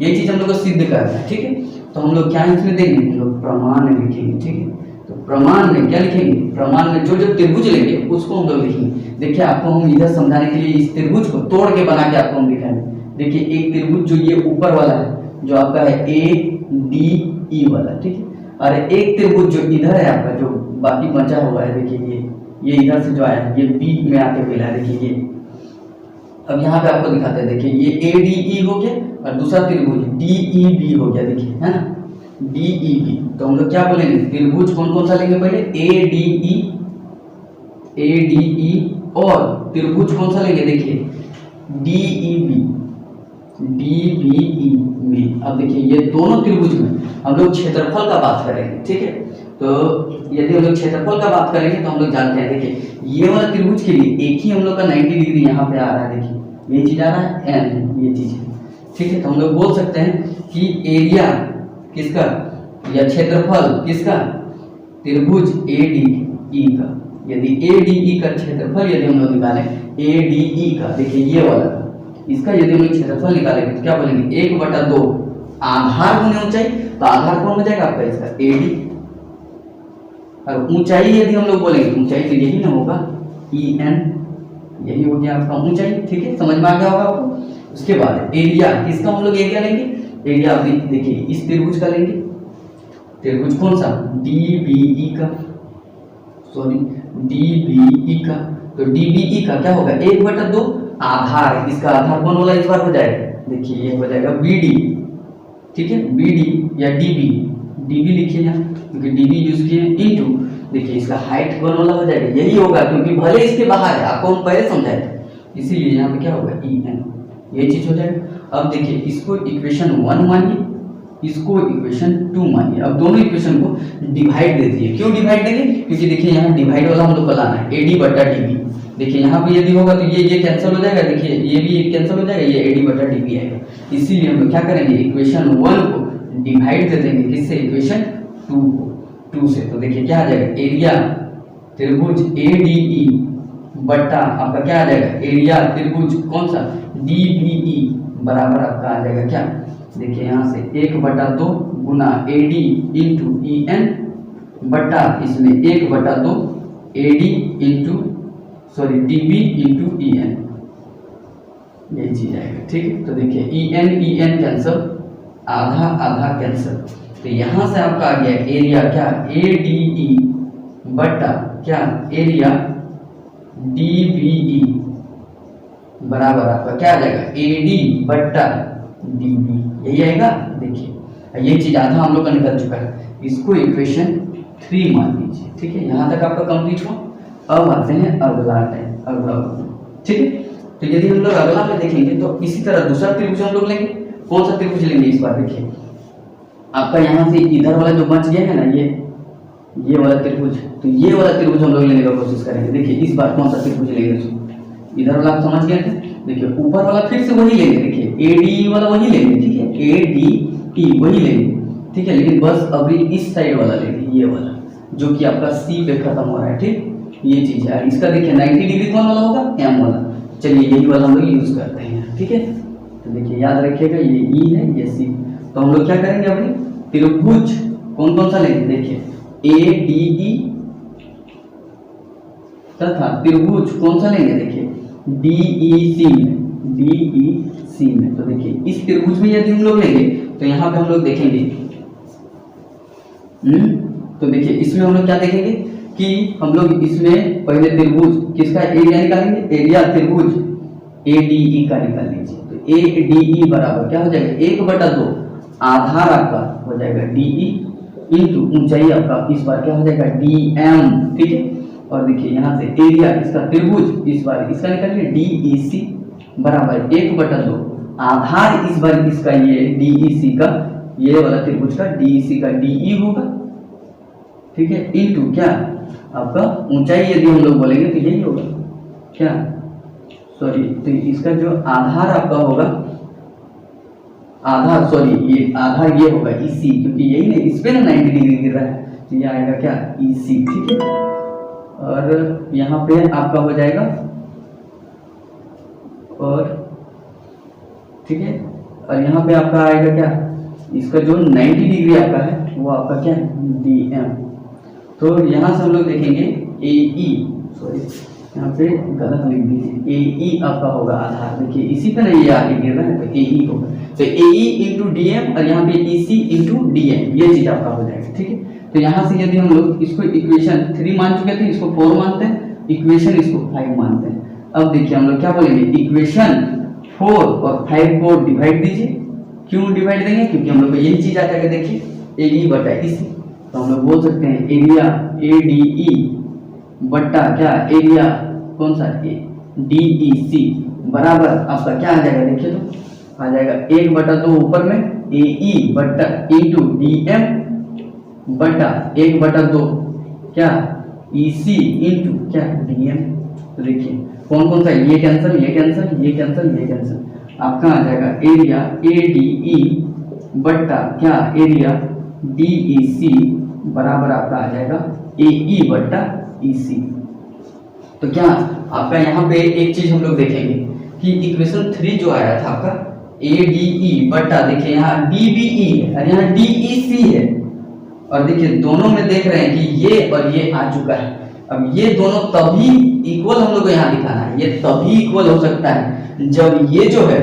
ये चीज हम लोग को सिद्ध करना है, ठीक है। तो हम लोग क्या इसमें देंगे, हम लोग प्रमाण लिखेंगे, ठीक है। तो प्रमाण में क्या लिखेंगे, प्रमाण में जो जो त्रिभुज लेंगे उसको हम लोग लिखेंगे। देखिए आपको हम इधर समझाने के लिए इस त्रिभुज को तोड़ के बना के आपको हम दिखाएंगे। देखिए एक त्रिभुज जो ये ऊपर वाला है जो आपका है ADE वाला, ठीक है। और एक त्रिभुज जो इधर है आपका जो बाकी बचा हुआ है, देखिए ये इधर से जो आया है ये बीच में आके मिला है, देखिए ये। अब यहाँ पे आपको दिखाते हैं, देखिए ये ADE हो गया और दूसरा त्रिभुज DEB हो गया, देखिए है ना, DEB। तो हम लोग क्या बोलेंगे, त्रिभुज कौन कौन सा लेंगे पहले, ADE और त्रिभुज कौन सा लेंगे, देखिए DBE में। अब देखिए ये दोनों त्रिभुज में हम लोग क्षेत्रफल का बात करेंगे, ठीक है। तो यदि हम लोग क्षेत्रफल का बात करेंगे तो हम लोग जानते हैं, देखिए ये वाला त्रिभुज के लिए एक ही हम लोग का 90 डिग्री यहाँ पे आ रहा है, देखिए ये चीज आ रहा है N, ये चीज है, ठीक है। तो हम लोग बोल सकते हैं कि एरिया किसका या क्षेत्रफल किसका, त्रिभुज ADE का। यदि ADE का क्षेत्रफल यदि हम लोग निकालें ADE का, देखिए ये वाला इसका यदि हम लोग क्षेत्रफल निकालेंगे तो क्या बोलेंगे, 1/2 आधार गुने ऊंचाई। तो आधार कौन हो जाएगा आपका इसका AD, और ऊंचाई यदि हम लोग बोलेंगे ऊंचाई तो यही ना होगा EN, यही हो गया आपका ऊंचाई, ठीक है। समझ में आ गया होगा आपको। उसके बाद एरिया किसका हम लोग एरिया लेंगे, एरिया देखिए इस त्रिभुज का लेंगे, त्रिभुज कौन सा, DBE का, सॉरी DBE का। तो DBE का क्या होगा, 1/2 आधार, इसका आधार कौन वाला इस बार हो जाएगा, देखिए ये हो जाएगा BD, ठीक है, BD या DB लिखिए यहाँ क्योंकि DB यूज किए, इनटू देखिए इसका हाइट कौन वाला हो जाएगा, यही होगा क्योंकि भले इसके बाहर है, आपको हम पहले समझाए थे, इसीलिए यहाँ पे क्या होगा EN, ये चीज हो जाएगा। अब देखिए इसको इक्वेशन 1 मानिए, इसको इक्वेशन 2 मानिए। अब दोनों इक्वेशन को डिवाइड दे दीजिए। क्यों डिवाइड देंगे, क्योंकि देखिए यहाँ डिवाइड वाला हम लोग को लाना है AD बटा DB। देखिए यहाँ पे यदि होगा तो ये कैंसिल हो जाएगा, देखिए ये भी कैंसिल हो जाएगा, ये AD बटा DB आएगा। इसीलिए हम लोग क्या करेंगे, इक्वेशन 1 को डिवाइड दे देंगे किससे, इक्वेशन 2 को, 2 से। तो देखिए क्या आ जाएगा, एरिया त्रिभुज ADE बटा आपका क्या आ जाएगा, एरिया त्रिभुज कौन सा DBE बराबर आपका आ जाएगा क्या, देखिए यहाँ से 1/2 गुना AD इंटू EN बटा इसमें 1/2 AD into DB into EN, यही चीज आएगा, ठीक है। तो देखिए EN कैंसल, आधा आधा कैंसल। तो यहाँ से आपका आ गया एरिया क्या, ADE बटा क्या, एरिया DBE बराबर आपका क्या आ जाएगा, AD बटा DB, यही आएगा। देखिए ये चीज आधा हम लोग का निकल चुका है, इसको इक्वेशन 3 मान लीजिए, ठीक है। यहाँ तक आपका कंप्लीट हुआ। अब आते हैं अगला टाइम, अगला, ठीक है। तो यदि हम लोग अगला में देखेंगे तो इसी तरह दूसरा त्रिभुज हम लोग लेंगे। कौन सा त्रिभुज लेंगे इस बार, देखिए आपका यहाँ से इधर वाला जो बच गया है ना, ये वाला त्रिभुज, तो ये वाला त्रिभुज हम लोग लेने का कोशिश करेंगे। देखिए इस बार कौन सा त्रिभुज लेंगे, इधर वाला आप समझ गए थे। देखिए ऊपर वाला फिर से वही लेंगे, देखिए ADE वाला वही लेंगे, ठीक है, ADE वही लेंगे, ठीक है। लेकिन बस अभी इस साइड वाला लेंगे, ये वाला जो कि आपका C पे खत्म हो रहा है, ठीक, ये चीज है। इसका देखिए 90 डिग्री कौन वाला होगा, M वाला। चलिए यही वाला हम लोग यूज करते हैं, ठीक है। तो देखिए याद रखिएगा ये E है, ये C। तो हम लोग क्या करेंगे, अभी त्रिभुज कौन कौन सा लेंगे, देखिए ADE तथा त्रिभुज कौन सा लेंगे, देखिए DEC में। तो देखिए इस त्रिभुज में यदि हम लोग लेंगे तो यहाँ पे हम लोग देखेंगे, तो देखिए इसमें हम लोग क्या देखेंगे कि हम लोग इसमें पहले त्रिभुज किसका एरिया निकालेंगे, एरिया त्रिभुज ADE का निकाल लीजिए। तो ADE बराबर क्या हो जाएगा, 1/2 आधार आपका हो जाएगा DE इंटू ऊंचाई आपका इस बार क्या हो जाएगा DM, ठीक है। और देखिए यहाँ से एरिया इसका त्रिभुज इस बार इसका निकालिए DEC बराबर 1/2 आधार इस बार इसका ये DEC का, ये वाला त्रिभुज का DEC का DE होगा, ठीक है, इंटू क्या आपका ऊंचाई यदि हम लोग बोलेंगे तो यही होगा क्या, सॉरी, तो इसका जो आधार आपका होगा, आधार सॉरी ये आधार ये होगा EC, क्योंकि यही नहीं इस पे ना 90 डिग्री गिर रहा है, तो ये आएगा क्या EC, ठीक है। और यहाँ पे आपका हो जाएगा और ठीक है, और यहाँ पे आपका आएगा क्या, इसका जो 90 डिग्री आपका है वो आपका क्या है DM। तो यहाँ से हम लोग देखेंगे AE, सॉरी यहाँ पे गलत लिख दीजिए, AE आपका होगा आधार। देखिए इसी पे नहीं ये आगे गिर रहा है तो AE होगा, तो AE इंटू DM और यहाँ पे EC इंटू DM, ये चीज आपका हो जाएगा। ठीक है, तो यहाँ से यदि हम लोग इसको इक्वेशन 3 मान चुके थे, इसको 4 मानते हैं, इक्वेशन इसको 5 मानते हैं। अब देखिए हम लोग क्या बोलेंगे, इक्वेशन 4 और 5 को डिवाइड दीजिए। क्यों डिवाइड देंगे, क्योंकि हम लोग को यही चीज आ जाएगा। देखिए AE बटा EC, तो हम लोग बोल सकते हैं एरिया ADE बट्टा क्या एरिया कौन सा DEC बराबर आपका क्या आ जाएगा, देखिए तो आ जाएगा 1/2 ऊपर में AE बट्टा इंटू DM बट्टा 1/2 क्या EC इंटू क्या DM। तो देखिए कौन कौन सा, ये कैंसिल, ये कैंसिल, ये कैंसिल, ये कैंसिल, आपका आ जाएगा एरिया ADE बट्टा क्या एरिया DEC बराबर आपका आ जाएगा AE बट्टा EC। तो क्या आपका यहाँ पे एक चीज हम लोग देखेंगे कि इक्वेशन 3 जो आया था आपका ADE बट्टा देखिए यहाँ DBE है और यहाँ DEC है, और देखिए दोनों में देख रहे हैं कि ये और ये आ चुका है। अब ये दोनों तभी इक्वल हम लोग को यहाँ दिखाना है, ये तभी इक्वल हो सकता है जब ये जो है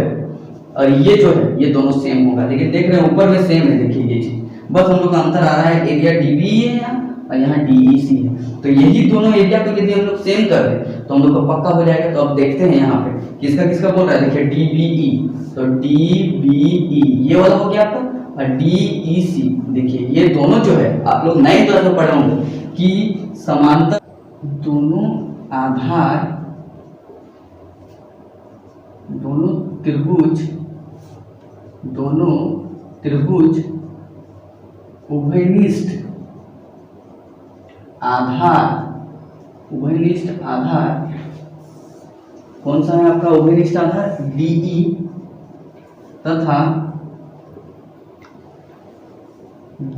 और ये जो है ये दोनों सेम होगा। देखिए देख रहे हैं ऊपर में सेम है, देखिए ये चीज, बस हम लोग का अंतर आ रहा है एरिया DBE है यहाँ और यहाँ DEC है। तो यही दोनों एरिया को यदि हम लोग सेम कर दें तो हम लोग का पक्का हो जाएगा। तो अब देखते हैं यहाँ पे किसका किसका बोल रहा है, देखिए DBE, तो DBE ये वाला हो गया आपका, और DEC देखिए ये दोनों जो है आप लोग 9th क्लास में पढ़े होंगे कि समांतर दोनों आधार, दोनों त्रिभुज उभयनिष्ठ आधार कौन सा है आपका उभयनिष्ठ आधार DE तथा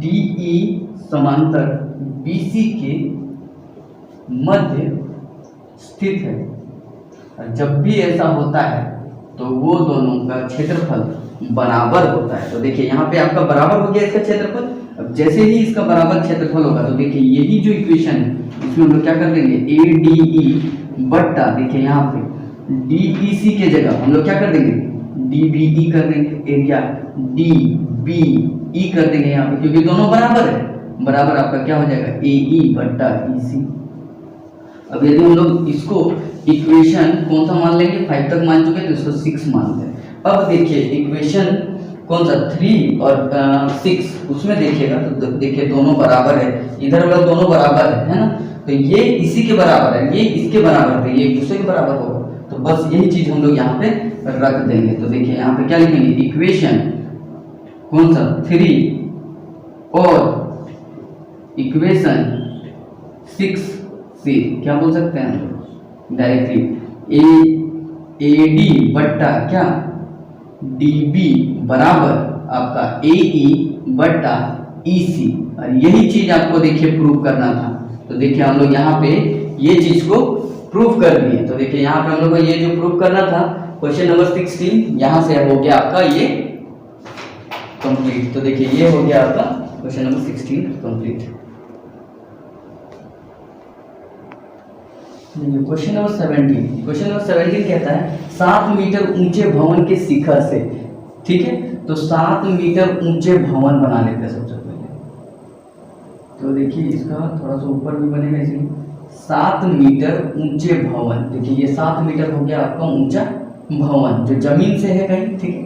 DE समांतर BC के मध्य स्थित है। और जब भी ऐसा होता है तो वो दोनों का क्षेत्रफल बराबर होता है। तो देखिए यहाँ पे आपका बराबर हो गया इसका क्षेत्रफल। अब जैसे ही इसका बराबर क्षेत्रफल होगा तो देखिए यही जो इक्वेशन है इसमें हम लोग क्या कर देंगे ADE बट्टा देखिए यहाँ पे DEC के जगह हम लोग क्या कर देंगे DBE कर देंगे, एरिया DBE कर देंगे यहाँ पे, क्योंकि दोनों बराबर है, बराबर आपका क्या हो जाएगा AE बट्टा EC। अब यदि हम लोग इसको इक्वेशन कौन सा मान लेंगे, 5 तक मान चुके तो इसको 6 मानते हैं। अब देखिए इक्वेशन कौन सा 3 और 6 उसमें देखिएगा तो देखिए दोनों बराबर है, इधर वाला दोनों बराबर है ना, तो ये इसी के बराबर है, ये इसके बराबर है, ये एक दूसरे के बराबर होगा। तो बस यही चीज हम लोग यहाँ पे रख देंगे। तो देखिए यहाँ पे क्या लिखेंगे, इक्वेशन कौन सा 3 और इक्वेशन 6 से क्या बोल सकते हैं हम डायरेक्टली AD बट्टा क्या DB बराबर आपका AE बट्टा EC। और यही चीज आपको देखिए प्रूव करना था। तो देखिए हम लोग यहाँ पे ये चीज को प्रूव कर दिए। तो देखिए यहाँ पे हम लोग को ये जो प्रूव करना था क्वेश्चन नंबर 16 यहाँ से हो गया आपका ये कंप्लीट। तो देखिए ये हो गया आपका question number 16 complete. Question number 17 कहता है 7 मीटर ऊंचे भवन के शिखर से, ठीक है, तो 7 मीटर ऊंचे भवन बना लेते हैं सबसे पहले। तो देखिए इसका थोड़ा सा ऊपर भी बनेगा, इसलिए 7 मीटर ऊंचे भवन, देखिए ये 7 मीटर हो गया आपका ऊंचा भवन जो जमीन से है कहीं, ठीक है।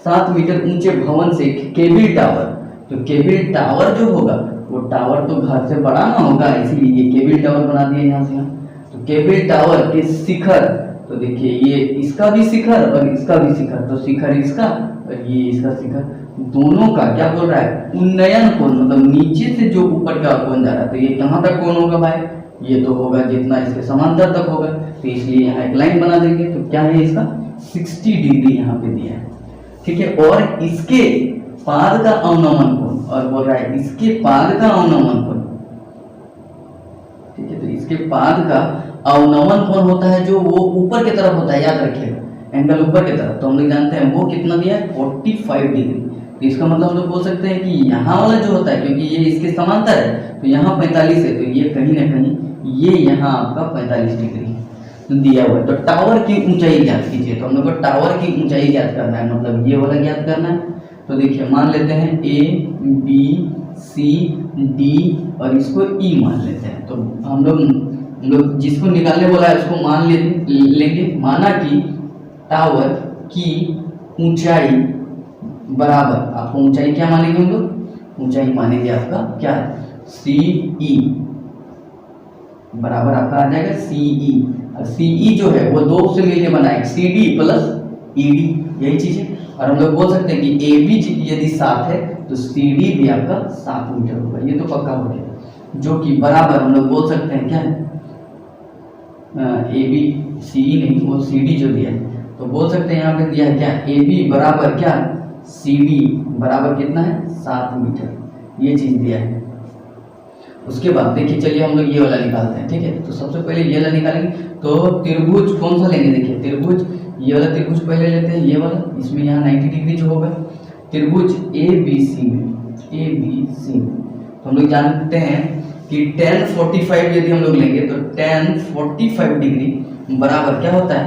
7 मीटर ऊंचे भवन से केबल टावर, तो केबल टावर जो होगा वो टावर तो घर से बड़ा ना होगा, इसीलिए ये केबल टावर बना दिया यहाँ से। तो केबल टावर के शिखर, तो देखिए ये इसका भी शिखर और इसका भी शिखर, तो शिखर इसका और ये इसका शिखर, दोनों का क्या बोल रहा है उन्नयन कोण, मतलब नीचे से जो ऊपर का कोण जा रहा है, तो ये कहाँ तक कोण होगा भाई, ये तो होगा जितना इसके समांतर तक होगा, तो इसलिए यहाँ एक लाइन बना देंगे। तो क्या है इसका 60 डिग्री यहाँ पे दिया है, ठीक है। और इसके पाद का अवनमन कोण, और बोल रहा है इसके पाद का अवनमन कोण, ठीक है। तो इसके पाद का अवनमन कोण होता है जो वो ऊपर की तरफ होता है, याद रखिएगा, एंगल ऊपर की तरफ, तो हम लोग जानते हैं वो कितना दिया है 45 डिग्री। तो इसका मतलब हम लोग बोल सकते हैं कि यहाँ वाला जो होता है, क्योंकि ये इसके समांतर है तो यहाँ 45 है, तो ये कहीं ना कहीं ये यहाँ आपका 45 डिग्री दिया हुआ है। तो टावर की ऊंचाई ज्ञात कीजिए, तो हम लोग को टावर की ऊंचाई ज्ञात करना है, मतलब ये वाला ज्ञात करना है। तो देखिए मान लेते हैं ए बी सी डी और इसको ई मान लेते हैं। तो हम लोग जिसको निकालने बोला है उसको मान लेंगे। माना कि टावर की ऊंचाई बराबर, आपको ऊंचाई क्या मानेंगे हम लोग, ऊंचाई मानेंगे आपका क्या, सी ई बराबर आपका आ जाएगा सी ई। और सी ई जो है वो दो से मिलकर बना है, C D plus E D, यही चीज है। और हम लोग बोल सकते हैं कि ए बी यदि 7 है तो सी डी भी आपका 7 मीटर होगा, ये तो पक्का हो गया। जो कि बराबर हम लोग बोल सकते हैं क्या है, ए बी सी ई नहीं, वो सी डी जो दिया है, तो बोल सकते हैं यहाँ पे दिया है क्या, ए बी बराबर क्या, सी डी बराबर कितना है 7 मीटर, ये चीज दिया है। उसके बाद देखिए चलिए हम लोग ये वाला निकालते हैं, ठीक है। तो सबसे पहले ये वाला निकालेंगे, तो त्रिभुज कौन सा लेंगे, देखिए त्रिभुज ये वाला त्रिभुज पहले लेते हैं, ये वाला, इसमें यहाँ 90 डिग्री जो होगा त्रिभुज ए बी सी में, ए बी सी में, तो हम लोग जानते हैं कि tan 45 यदि हम लोग लेंगे तो tan 45 डिग्री बराबर क्या होता है,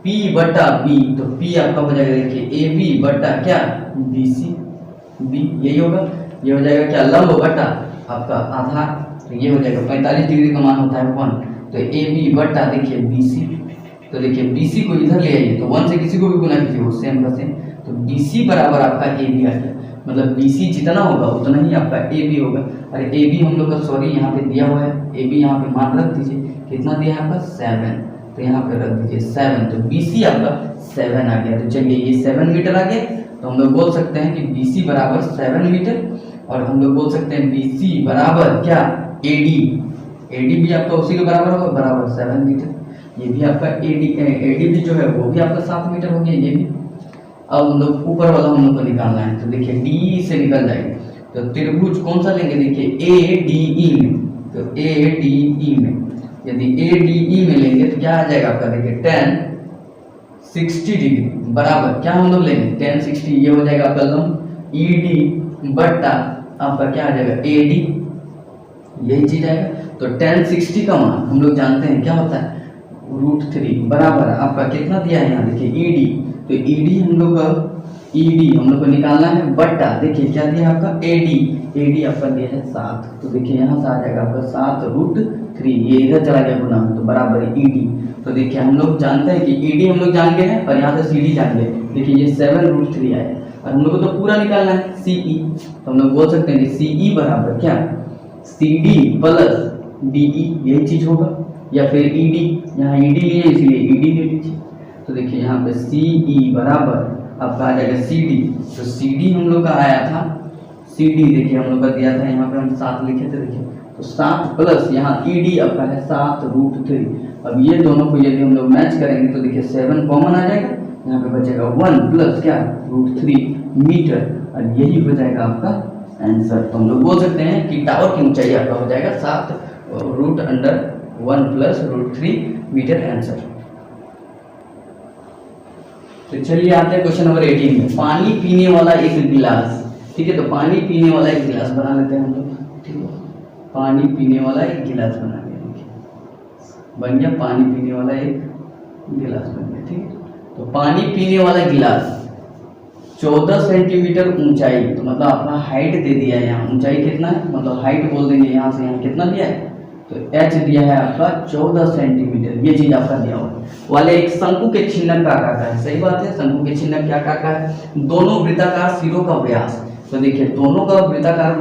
P बटा B। तो P आपका हो जाएगा देखिए ए बी बटा क्या बी सी, बी यही होगा, ये हो जाएगा क्या लंब बटा आपका आधार, तो ये हो जाएगा 45 डिग्री का मान होता है 1, तो ए बी बटा देखिए बी सी। तो देखिए बी सी को इधर ले आइए, तो 1 से किसी को भी गुना कीजिए वो सेम का सेम, तो बी सी बराबर आपका ए बी आ गया, मतलब बी सी जितना होगा उतना ही आपका ए बी होगा। अरे ए बी हम लोग का सॉरी यहाँ पे दिया हुआ है, ए बी यहाँ पे मान रख दीजिए, कितना दिया है आपका 7, तो यहाँ पे रख दीजिए 7, तो बी सी आपका 7 आ गया। तो चलिए ये 7 मीटर आ गया, तो हम लोग बोल सकते हैं कि बी सी बराबर 7 मीटर, और हम लोग बोल सकते हैं बी सी बराबर क्या ए डी भी आपका उसी के बराबर होगा, बराबर 7 मीटर। ये भी आपका ए डी भी जो है वो भी आपका 7 मीटर हो गया, ये भी। अब हम लोग ऊपर वाला हम लोग को निकालना है, तो देखिए डी से निकल जाएगा, तो त्रिभुज कौन सा लेंगे, देखिए ए डी ई में, तो ए डी ई में यदि ए डी ई में लेंगे तो क्या आ जाएगा आपका, देखिए tan 60 डिग्री बराबर क्या हम लोग लेंगे tan 60, ये हो जाएगा आपका लंब ई डी बटा आपका क्या आ जाएगा ए डी, यही चीज आएगा। तो tan 60 का मान हम लोग जानते हैं क्या होता है √3 बराबर आपका कितना दिया है यहाँ देखिए ई डी, तो ई डी हम लोग को निकालना है बटा देखिए क्या दिया आपका ए डी आपका दिया है 7, तो देखिए यहाँ से आ जाएगा आपका 7√3, ये इधर चला गया गुना, तो बराबर ई डी। तो देखिए हम लोग जानते हैं कि ई डी हम लोग जान गए हैं और यहाँ से सी डी जान गए, देखिए ये 7√3 आया, और हम लोग को तो पूरा निकालना है सी ई, तो हम लोग बोल सकते हैं कि सी ई बराबर क्या C D plus D E, यही चीज होगा, या फिर ई डी, यहाँ ई डी लिए इसलिए ई डी ले लीजिए। तो देखिए यहाँ पे सी ई बराबर आपका आ जाएगा सी डी, तो सी डी हम लोग का आया था, सी डी देखिए हम लोग का दिया था यहाँ पे हम 7 लिखे थे, देखिए तो 7 प्लस यहाँ ई डी आपका है 7√3। अब ये दोनों को यदि हम लोग मैच करेंगे तो देखिए 7 कॉमन आ जाएगा, यहाँ पे बचेगा 1 प्लस क्या √3 मीटर, और यही हो जाएगा आपका आंसर। तो हम लोग बोल सकते हैं कि टावर की ऊंचाई आपका हो जाएगा 7√1 प्लस √3 मीटर आंसर। तो चलिए आते हैं क्वेश्चन नंबर 18 में, पानी पीने वाला एक गिलास, ठीक है। तो पानी पीने वाला एक गिलास बना लेते हैं हम लोग, ठीक है। पानी पीने वाला एक गिलास बना लिया, बन गया पानी पीने वाला एक गिलास बन गया, ठीक है। तो पानी पीने वाला गिलास 14 सेंटीमीटर ऊंचाई, तो मतलब अपना हाइट दे दिया है, यहाँ ऊंचाई कितना है मतलब हाइट बोल देंगे, यहाँ से यहाँ कितना दिया है, तो h दिया है आपका 14 सेंटीमीटर, ये चीज आपका दिया हुआ वाले एक शंकु के छिन्नक का आकार का है, सही बात है। शंकु के छिन्नक क्या आकार का है, दोनों वृत्ताकार सिरों का व्यास, तो देखिए दोनों का वृत्ताकार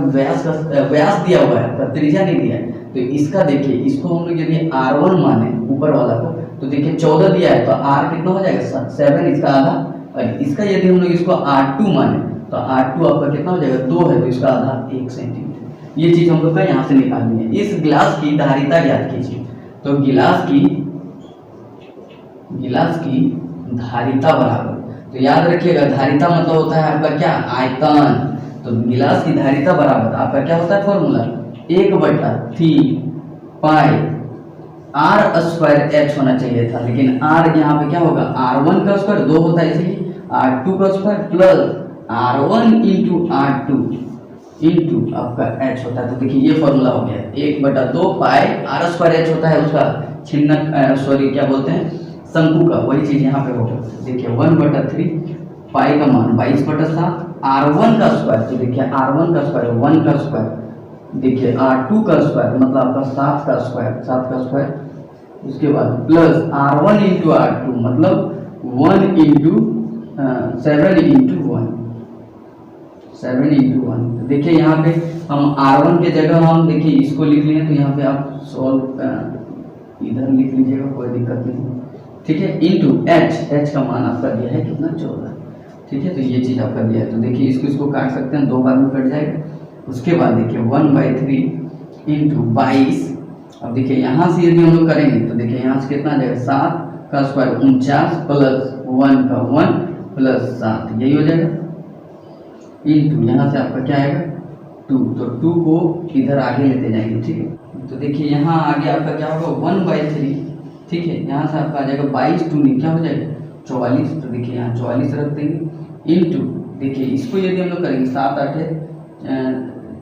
व्यास दिया हुआ है, त्रिज्या नहीं दिया है। तो इसका देखिए इसको हम लोग यदि r1 माने ऊपर वाला को, तो देखिए 14 दिया है, तो r कितना हो जाएगा 7 इसका आधा, और इसका यदि हम लोग इसको r2 माने तो r2 आपका कितना हो जाएगा 2 है, तो इसका आधा 1 सेंटीमीटर। ये चीज हम लोग का यहाँ से निकालनी है। इस गिलास की धारिता ज्ञात कीजिए, तो गिलास की धारिता बराबर, तो याद रखिएगा धारिता मतलब होता है आपका क्या आयतन, तो गिलास की धारिता बराबर आपका क्या होता है formula 1/3 pi R square H होना चाहिए था, लेकिन आर यहाँ पे क्या होगा, R1 का स्क्वायर 2 होता है, इसलिए R2 का square plus R1 into R2 into आपका एच होता है। तो देखिए ये फॉर्मूला हो गया 1/2 पाई आर स्क्वायर एच होता है उसका छिन्न सॉरी क्या बोलते हैं शंकु का, वही चीज यहाँ पे होगा। देखिए 1/3 पाई का मान 22/7 R1 का स्क्वायर, तो देखिए R1 का स्क्वायर 1 का स्क्वायर, देखिए R2 का स्क्वायर मतलब आपका 7 का स्क्वायर, उसके बाद प्लस R1 इंटू R2 मतलब 1 इंटू 7 इंटू 1। देखिए यहाँ पे हम R1 के जगह हम देखिए इसको लिख लिए, तो यहाँ पे आप सॉल्व इधर लिख लीजिएगा, कोई दिक्कत नहीं, ठीक है। इंटू एच का मान आपका दिया है कितना 14, ठीक है। तो ये चीज़ आपका दिया है, तो देखिए इसको काट सकते हैं, 2 बार में कट जाएगा। उसके बाद देखिए 1/3 इंटू 22। अब देखिए यहाँ से यदि हम लोग करेंगे तो देखिए यहाँ से कितना आ जाएगा 7 का स्क्वायर 49 प्लस 1 का 1 प्लस 7, यही हो जाएगा। इंटू यहाँ से आपका क्या आएगा 2, तो 2 को इधर आगे लेते जाएंगे, ठीक है। तो देखिए यहाँ आगे आपका क्या होगा 1/3, ठीक है। यहाँ से आपका आ जाएगा 22 2 क्या हो जाएगा 44, तो देखिए यहाँ 44 रख देंगे। इंटू देखिए इसको यदि हम लोग करेंगे 7 8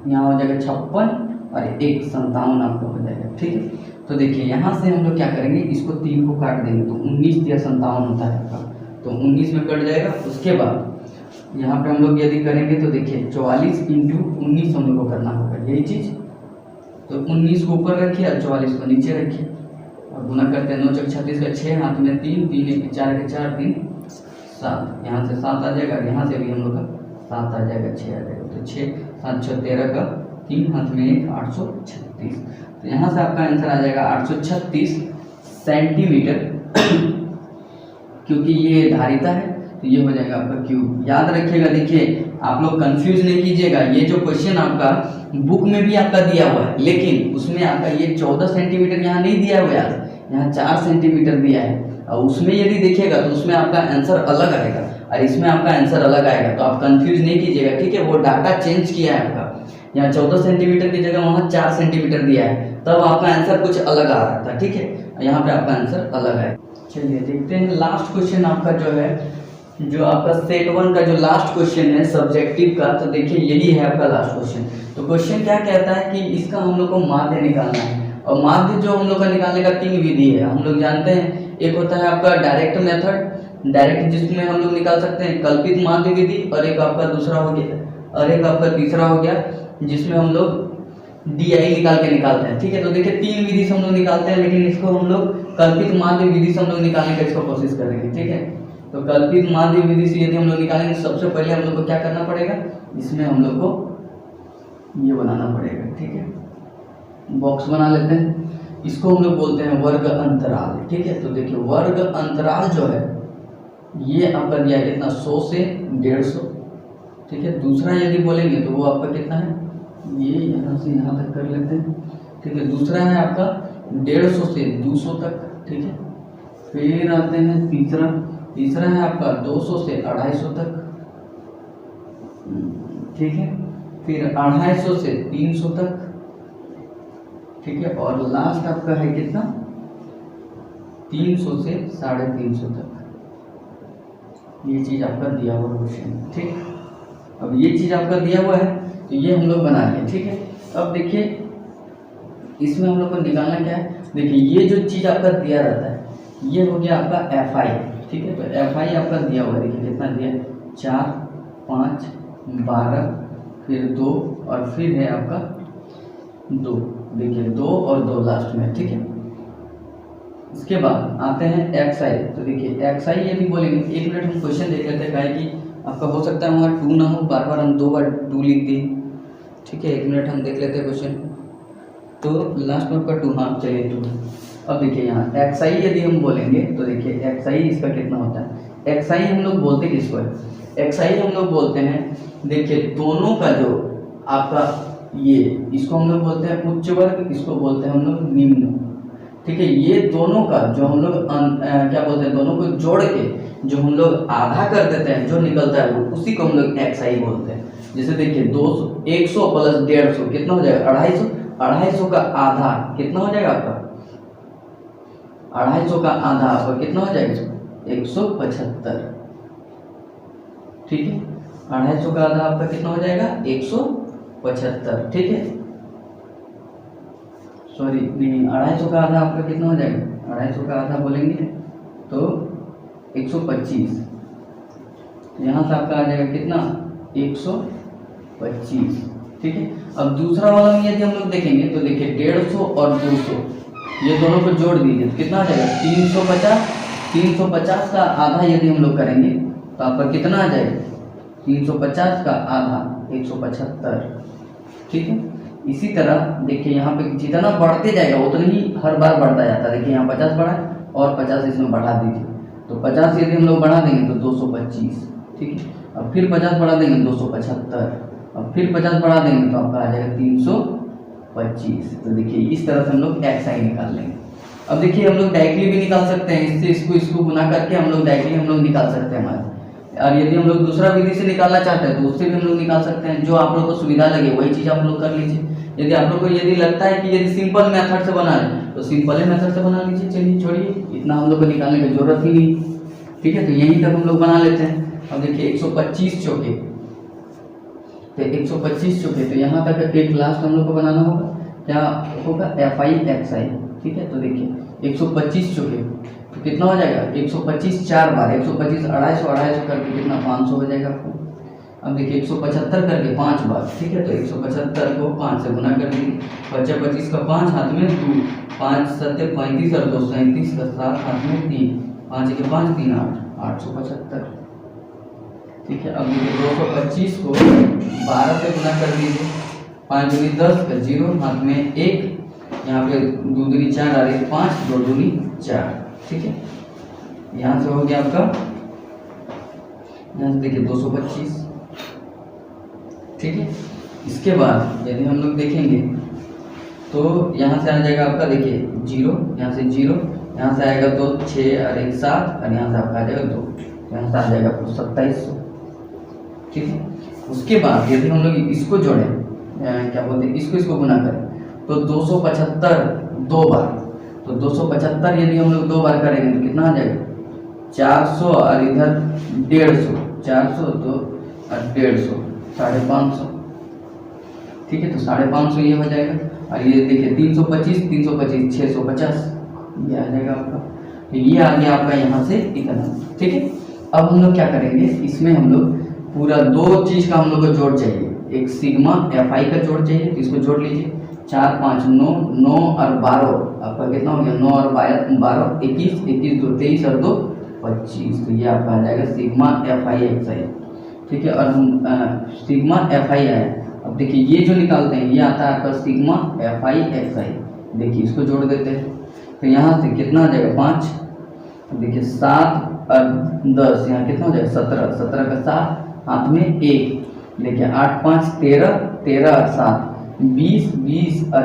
यहाँ हो जाएगा 56 और 1 57 आपका हो जाएगा, ठीक है। तो देखिए यहाँ से हम लोग क्या करेंगे, इसको 3 को काट देंगे, तो 19 या 57 होता है आपका, तो 19 में कट जाएगा। उसके बाद यहाँ पे हम लोग यदि करेंगे तो देखिए 44 इंटू 19 हम लोग को करना होगा, यही चीज़। तो 19 को ऊपर रखिए और 44 को नीचे रखिए और गुना करते हैं 9 × 36 का 6 हाथ में 3 3 1 4 के 4 3 7, यहाँ से 7 आ जाएगा, यहाँ से भी हम लोग का 7 आ जाएगा 6 आ जाएगा, तो 6 7 6 13 का 3 हाथ में 1 836। तो यहाँ से आपका आंसर आ जाएगा 836 सेंटीमीटर क्योंकि ये धारिता है, तो ये हो जाएगा आपका क्यूब। याद रखिएगा, देखिए आप लोग कंफ्यूज नहीं कीजिएगा, ये जो क्वेश्चन आपका बुक में भी आपका दिया हुआ है, लेकिन उसमें आपका ये 14 सेंटीमीटर यहाँ नहीं दिया हुआ है, यहाँ 4 सेंटीमीटर दिया है, और उसमें यदि देखिएगा तो उसमें आपका आंसर अलग आएगा और इसमें आपका आंसर अलग आएगा, तो आप कंफ्यूज नहीं कीजिएगा, ठीक है। वो डाटा चेंज किया है आपका, यहाँ 14 सेंटीमीटर की जगह वहाँ 4 सेंटीमीटर दिया है, तब आपका आंसर कुछ अलग आ रहा था, ठीक है। यहाँ पे आपका आंसर अलग है। चलिए देखते हैं लास्ट क्वेश्चन आपका जो है, जो आपका सेट 1 का जो लास्ट क्वेश्चन है सब्जेक्टिव का, तो देखिए यही है आपका लास्ट क्वेश्चन। तो क्वेश्चन क्या कहता है कि इसका हम लोग को माध्य निकालना है, और माध्य जो हम लोग का निकालने का 3 विधि है, हम लोग जानते हैं। एक होता है आपका डायरेक्ट मेथड, डायरेक्ट जिसमें हम लोग निकाल सकते हैं कल्पित माध्य विधि, और एक आपका दूसरा हो गया, और एक आपका तीसरा हो गया जिसमें हम लोग DI निकाल के निकालते हैं, ठीक है। तो देखिए 3 विधि से हम लोग निकालते हैं, लेकिन इसको हम लोग कल्पित माध्य विधि से हम लोग निकालने का इसको कोशिश करेंगे, ठीक है। तो कल्पित माध्य विधि से यदि हम लोग निकालेंगे, सबसे पहले हम लोग को क्या करना पड़ेगा, इसमें हम लोग को ये बनाना पड़ेगा, ठीक है। बॉक्स बना लेते हैं, इसको हम लोग बोलते हैं वर्ग अंतराल, ठीक है। तो देखिए वर्ग अंतराल जो है ये आपका दिया है कितना 100 से 150, ठीक है। दूसरा यदि बोलेंगे तो वो आपका कितना है, ये यहाँ से यहाँ तक कर लेते हैं, ठीक है। दूसरा है आपका 150 से 200 तक, ठीक है। फिर आते हैं तीसरा है आपका 200 से 250 तक, ठीक है। फिर 250 से 300 तक, ठीक है। और लास्ट आपका है कितना 300 से 350 तक। ये चीज आपका दिया हुआ क्वेश्चन, ठीक। अब ये चीज आपका दिया हुआ है, तो ये हम लोग बना लिए, ठीक है। अब देखिए इसमें हम लोग को निकालना क्या है, देखिए ये जो चीज आपका दिया रहता है ये हो गया आपका FI, ठीक है। तो FI आपका दिया हुआ है, देखिए कितना दिया 4 5 12 फिर 2 और फिर है आपका 2, देखिए 2 और 2 लास्ट में, ठीक है। इसके बाद आते हैं XI, तो देखिए XI यदि बोलेंगे, 1 मिनट हम क्वेश्चन देख लेते हैं, क्या है कि आपका हो सकता है वहाँ 2 ना हो, बार बार हम 2 बार 2 लिख दिए, ठीक है। 1 मिनट हम देख लेते हैं क्वेश्चन, तो लास्ट में आपका 2, हाँ चलिए 2। अब देखिए यहाँ XI यदि हम बोलेंगे तो देखिए XI इसका कितना होता है, XI हम लोग बोलते किसको है, XI हम लोग बोलते हैं, देखिए दोनों का जो आपका ये, इसको हम लोग बोलते हैं उच्च वर्ग, इसको बोलते हैं हम लोग निम्न, ठीक है। ये दोनों का जो हम लोग क्या बोलते हैं, दोनों को जोड़ के जो हम लोग आधा कर देते हैं, जो निकलता है वो, उसी को हम लोग XI बोलते हैं। जैसे देखिए 200 100 प्लस 150 कितना हो जाएगा 250, 250 का आधा कितना हो जाएगा आपका 250 का आधा आपका कितना हो जाएगा? 175। ठीक है, 250 का आधा आपका कितना हो जाएगा? 175। ठीक है, सॉरी नहीं, 250 का आधा आपका कितना हो जाएगा? 250 का आधा बोलेंगे तो 125। यहाँ से आपका आ जाएगा कितना? 125। ठीक है, अब दूसरा वाला में यदि हम लोग देखेंगे तो देखिए 150 और 200 ये दोनों को जोड़ दीजिए तो कितना आ जाएगा? 350। 350 का आधा यदि हम लोग करेंगे तो आपका कितना आ जाएगा? 350 का आधा 175। ठीक है, इसी तरह देखिए यहाँ पे जितना बढ़ते जाएगा उतना ही हर बार बढ़ता जाता है। देखिए यहाँ 50 बढ़ा और 50 इसमें बढ़ा दीजिए तो 50 यदि हम लोग बढ़ा देंगे तो 225। ठीक है, अब फिर 50 बढ़ा देंगे 275, अब फिर 50 बढ़ा देंगे तो आपका आ जाएगा 325। तो देखिए इस तरह से हम लोग XI निकाल लेंगे। अब देखिए हम लोग डायरेक्टली भी निकाल सकते हैं, इससे इसको गुना करके हम लोग डायरेक्टली हम लोग निकाल सकते हैं हमारे। और यदि हम लोग दूसरा विधि से निकालना चाहते हैं तो उससे भी हम लोग निकाल सकते हैं, जो आप लोग को सुविधा लगे वही चीज़ आप लोग कर लीजिए। यदि आप लोग को यदि लगता है कि यदि सिंपल मेथड से बना लें तो सिंपल मेथड से बना लीजिए। चलिए छोड़िए, इतना हम लोग को निकालने की जरूरत ही नहीं। ठीक है, तो यहीं तक हम लोग बना लेते हैं। अब देखिए 125 चौके, तो 125 चौके, तो यहाँ तक एक लास्ट हम लोग को बनाना होगा। क्या होगा? FI XI। ठीक है, तो देखिए 125 चौके तो कितना हो जाएगा? 125 4 बार, 125 250 करके कितना? 500 हो जाएगा आपको। अब देखिए 175 करके 5 बार। ठीक है, तो 175 को 5 से गुना कर दीजिए। 25 का 5 हाथ में 2, 5 7 35 और 2 37 का 7 हाथ में 3, 5 के 5 3 8, 875। ठीक है, अब देखिए 225 को 12 से गुना कर दीजिए। 5 दूनी 10 का 0 हाथ में 1, यहाँ पे 2 दूनी 4 और 1 5, 2 दूनी 4। ठीक है, यहाँ से हो गया आपका, यहाँ से देखिए 225। ठीक है, इसके बाद यदि हम लोग देखेंगे तो यहाँ से आ जाएगा आपका, देखिए 0, यहाँ से 0, यहाँ से आएगा तो 6 और 1 7 और यहाँ से आपका आ जाएगा 2, यहाँ से आ जाएगा आपको 2700। ठीक है, उसके बाद यदि हम लोग इसको जोड़ें, क्या बोलते हैं, इसको गुना करें तो 275 2 बार, तो 275 यदि हम लोग 2 बार करेंगे तो कितना आ जाएगा? 400 और इधर 150, 400 तो 150, 550। ठीक है, तो 550 ये हो जाएगा। और ये देखिए 325 325 650 ये आ जाएगा आपका। तो ये आ गया आपका यहाँ से इतना। ठीक है, अब हम लोग क्या करेंगे, इसमें हम लोग पूरा 2 चीज़ का हम लोग को जोड़ चाहिए। एक सिग्मा FI का जोड़ चाहिए, तो इसको जोड़ लीजिए। 4 5 9 9 और 12 आपका कितना हो गया? 9 और 12 21 21 2 23 और 2 25। तो ये आपका आ जाएगा सिग्मा FI XI। ठीक है, और हम सिग्मा FI आया। अब देखिए ये जो निकालते हैं ये आता है आपका सिग्मा FI XI। देखिए इसको जोड़ देते हैं तो यहाँ से कितना आ जाएगा? 5। देखिए 7 और 10, यहाँ कितना हो जाएगा? 17, 17 का 7 हाथ में 1। देखिए 8 5 13 13 और 7 20 20 और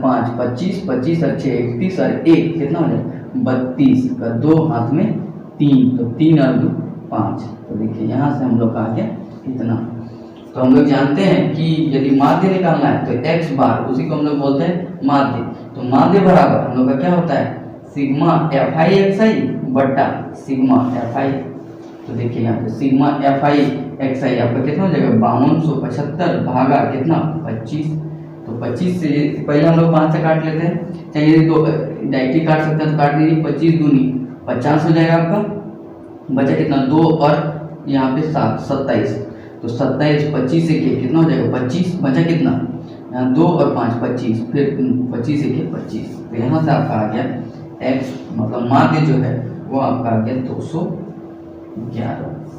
5 25 25 और 6 31 और 1 कितना हो जाएगा? 32 का 2 हाथ में 3, तो 3 और 2 5। तो देखिए यहाँ से हम लोग का आ गया इतना। तो हम लोग जानते हैं कि यदि माध्य निकालना है तो x बार, उसी को हम लोग बोलते हैं माध्य। तो माध्य बराबर हम लोग का क्या होता है? सिग्मा FI XI बट्टा सिग्मा FI। तो देखिए यहाँ पे सिग्मा FI XI आपका कितना हो जाएगा? 5275 भागा कितना? 25। तो 25 से पहले हम लोग 5 से काट लेते हैं, चाहे यदि 2 डायरेक्टली काट सकते हैं तो काट दीजिए। 25 दूनी 50 हो जाएगा आपका, बचा कितना? 2 और यहाँ पे 7 27। तो 27 25 से कितना हो जाएगा? 25, बचा कितना? यहाँ 2 और 5 25, फिर 25 से 25। तो यहाँ से आपका आ गया x, मतलब माध्य जो है वो आपका आ गया 211।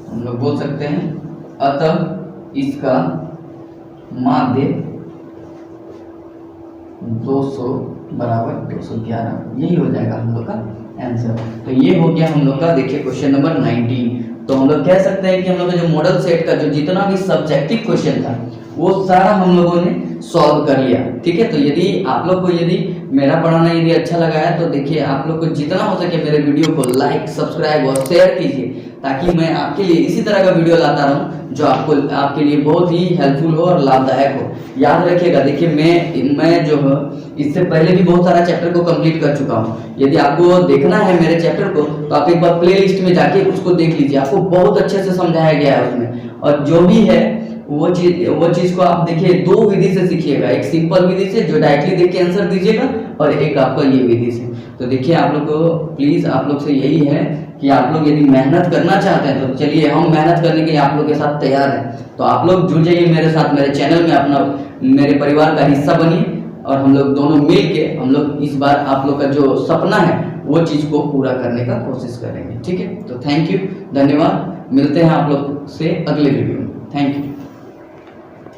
हम लोग बोल सकते हैं अतः इसका माध्य 200 बराबर 211, यही हो जाएगा हम लोग का आंसर। तो ये हो गया हम लोग का, देखिए क्वेश्चन नंबर 19। तो हम लोग कह सकते हैं कि हम लोग का जो मॉडल सेट का जो जितना भी सब्जेक्टिव क्वेश्चन था वो सारा हम लोगों ने सॉल्व कर लिया। ठीक है, तो यदि आप लोग को यदि मेरा पढ़ाना यदि अच्छा लगा है तो देखिए आप लोग को जितना हो सके मेरे वीडियो को लाइक सब्सक्राइब और शेयर कीजिए, ताकि मैं आपके लिए इसी तरह का वीडियो लाता रहूं जो आपके लिए बहुत ही हेल्पफुल हो और लाभदायक हो। याद रखिएगा, देखिए मैं जो है इससे पहले भी बहुत सारा चैप्टर को कंप्लीट कर चुका हूं। यदि आपको देखना है मेरे चैप्टर को तो आप एक बार प्ले लिस्ट में जाके उसको देख लीजिए, आपको बहुत अच्छे से समझाया गया है उसमें। और जो भी है वो चीज को आप देखिए, दो विधि से सीखिएगा, एक सिंपल विधि से जो डायरेक्टली देख के आंसर दीजिएगा और एक आपका ये विधि से। तो देखिए आप लोग को प्लीज आप लोग से यही है कि आप लोग यदि मेहनत करना चाहते हैं तो चलिए हम मेहनत करने के लिए आप लोग के साथ तैयार हैं। तो आप लोग जुड़ जाइए मेरे साथ, मेरे चैनल में अपना मेरे परिवार का हिस्सा बनिए और हम लोग दोनों मिल के हम लोग इस बार आप लोग का जो सपना है वो चीज को पूरा करने का कोशिश करेंगे। ठीक है, तो थैंक यू, धन्यवाद। मिलते हैं आप लोग से अगले वीडियो में। Thank you.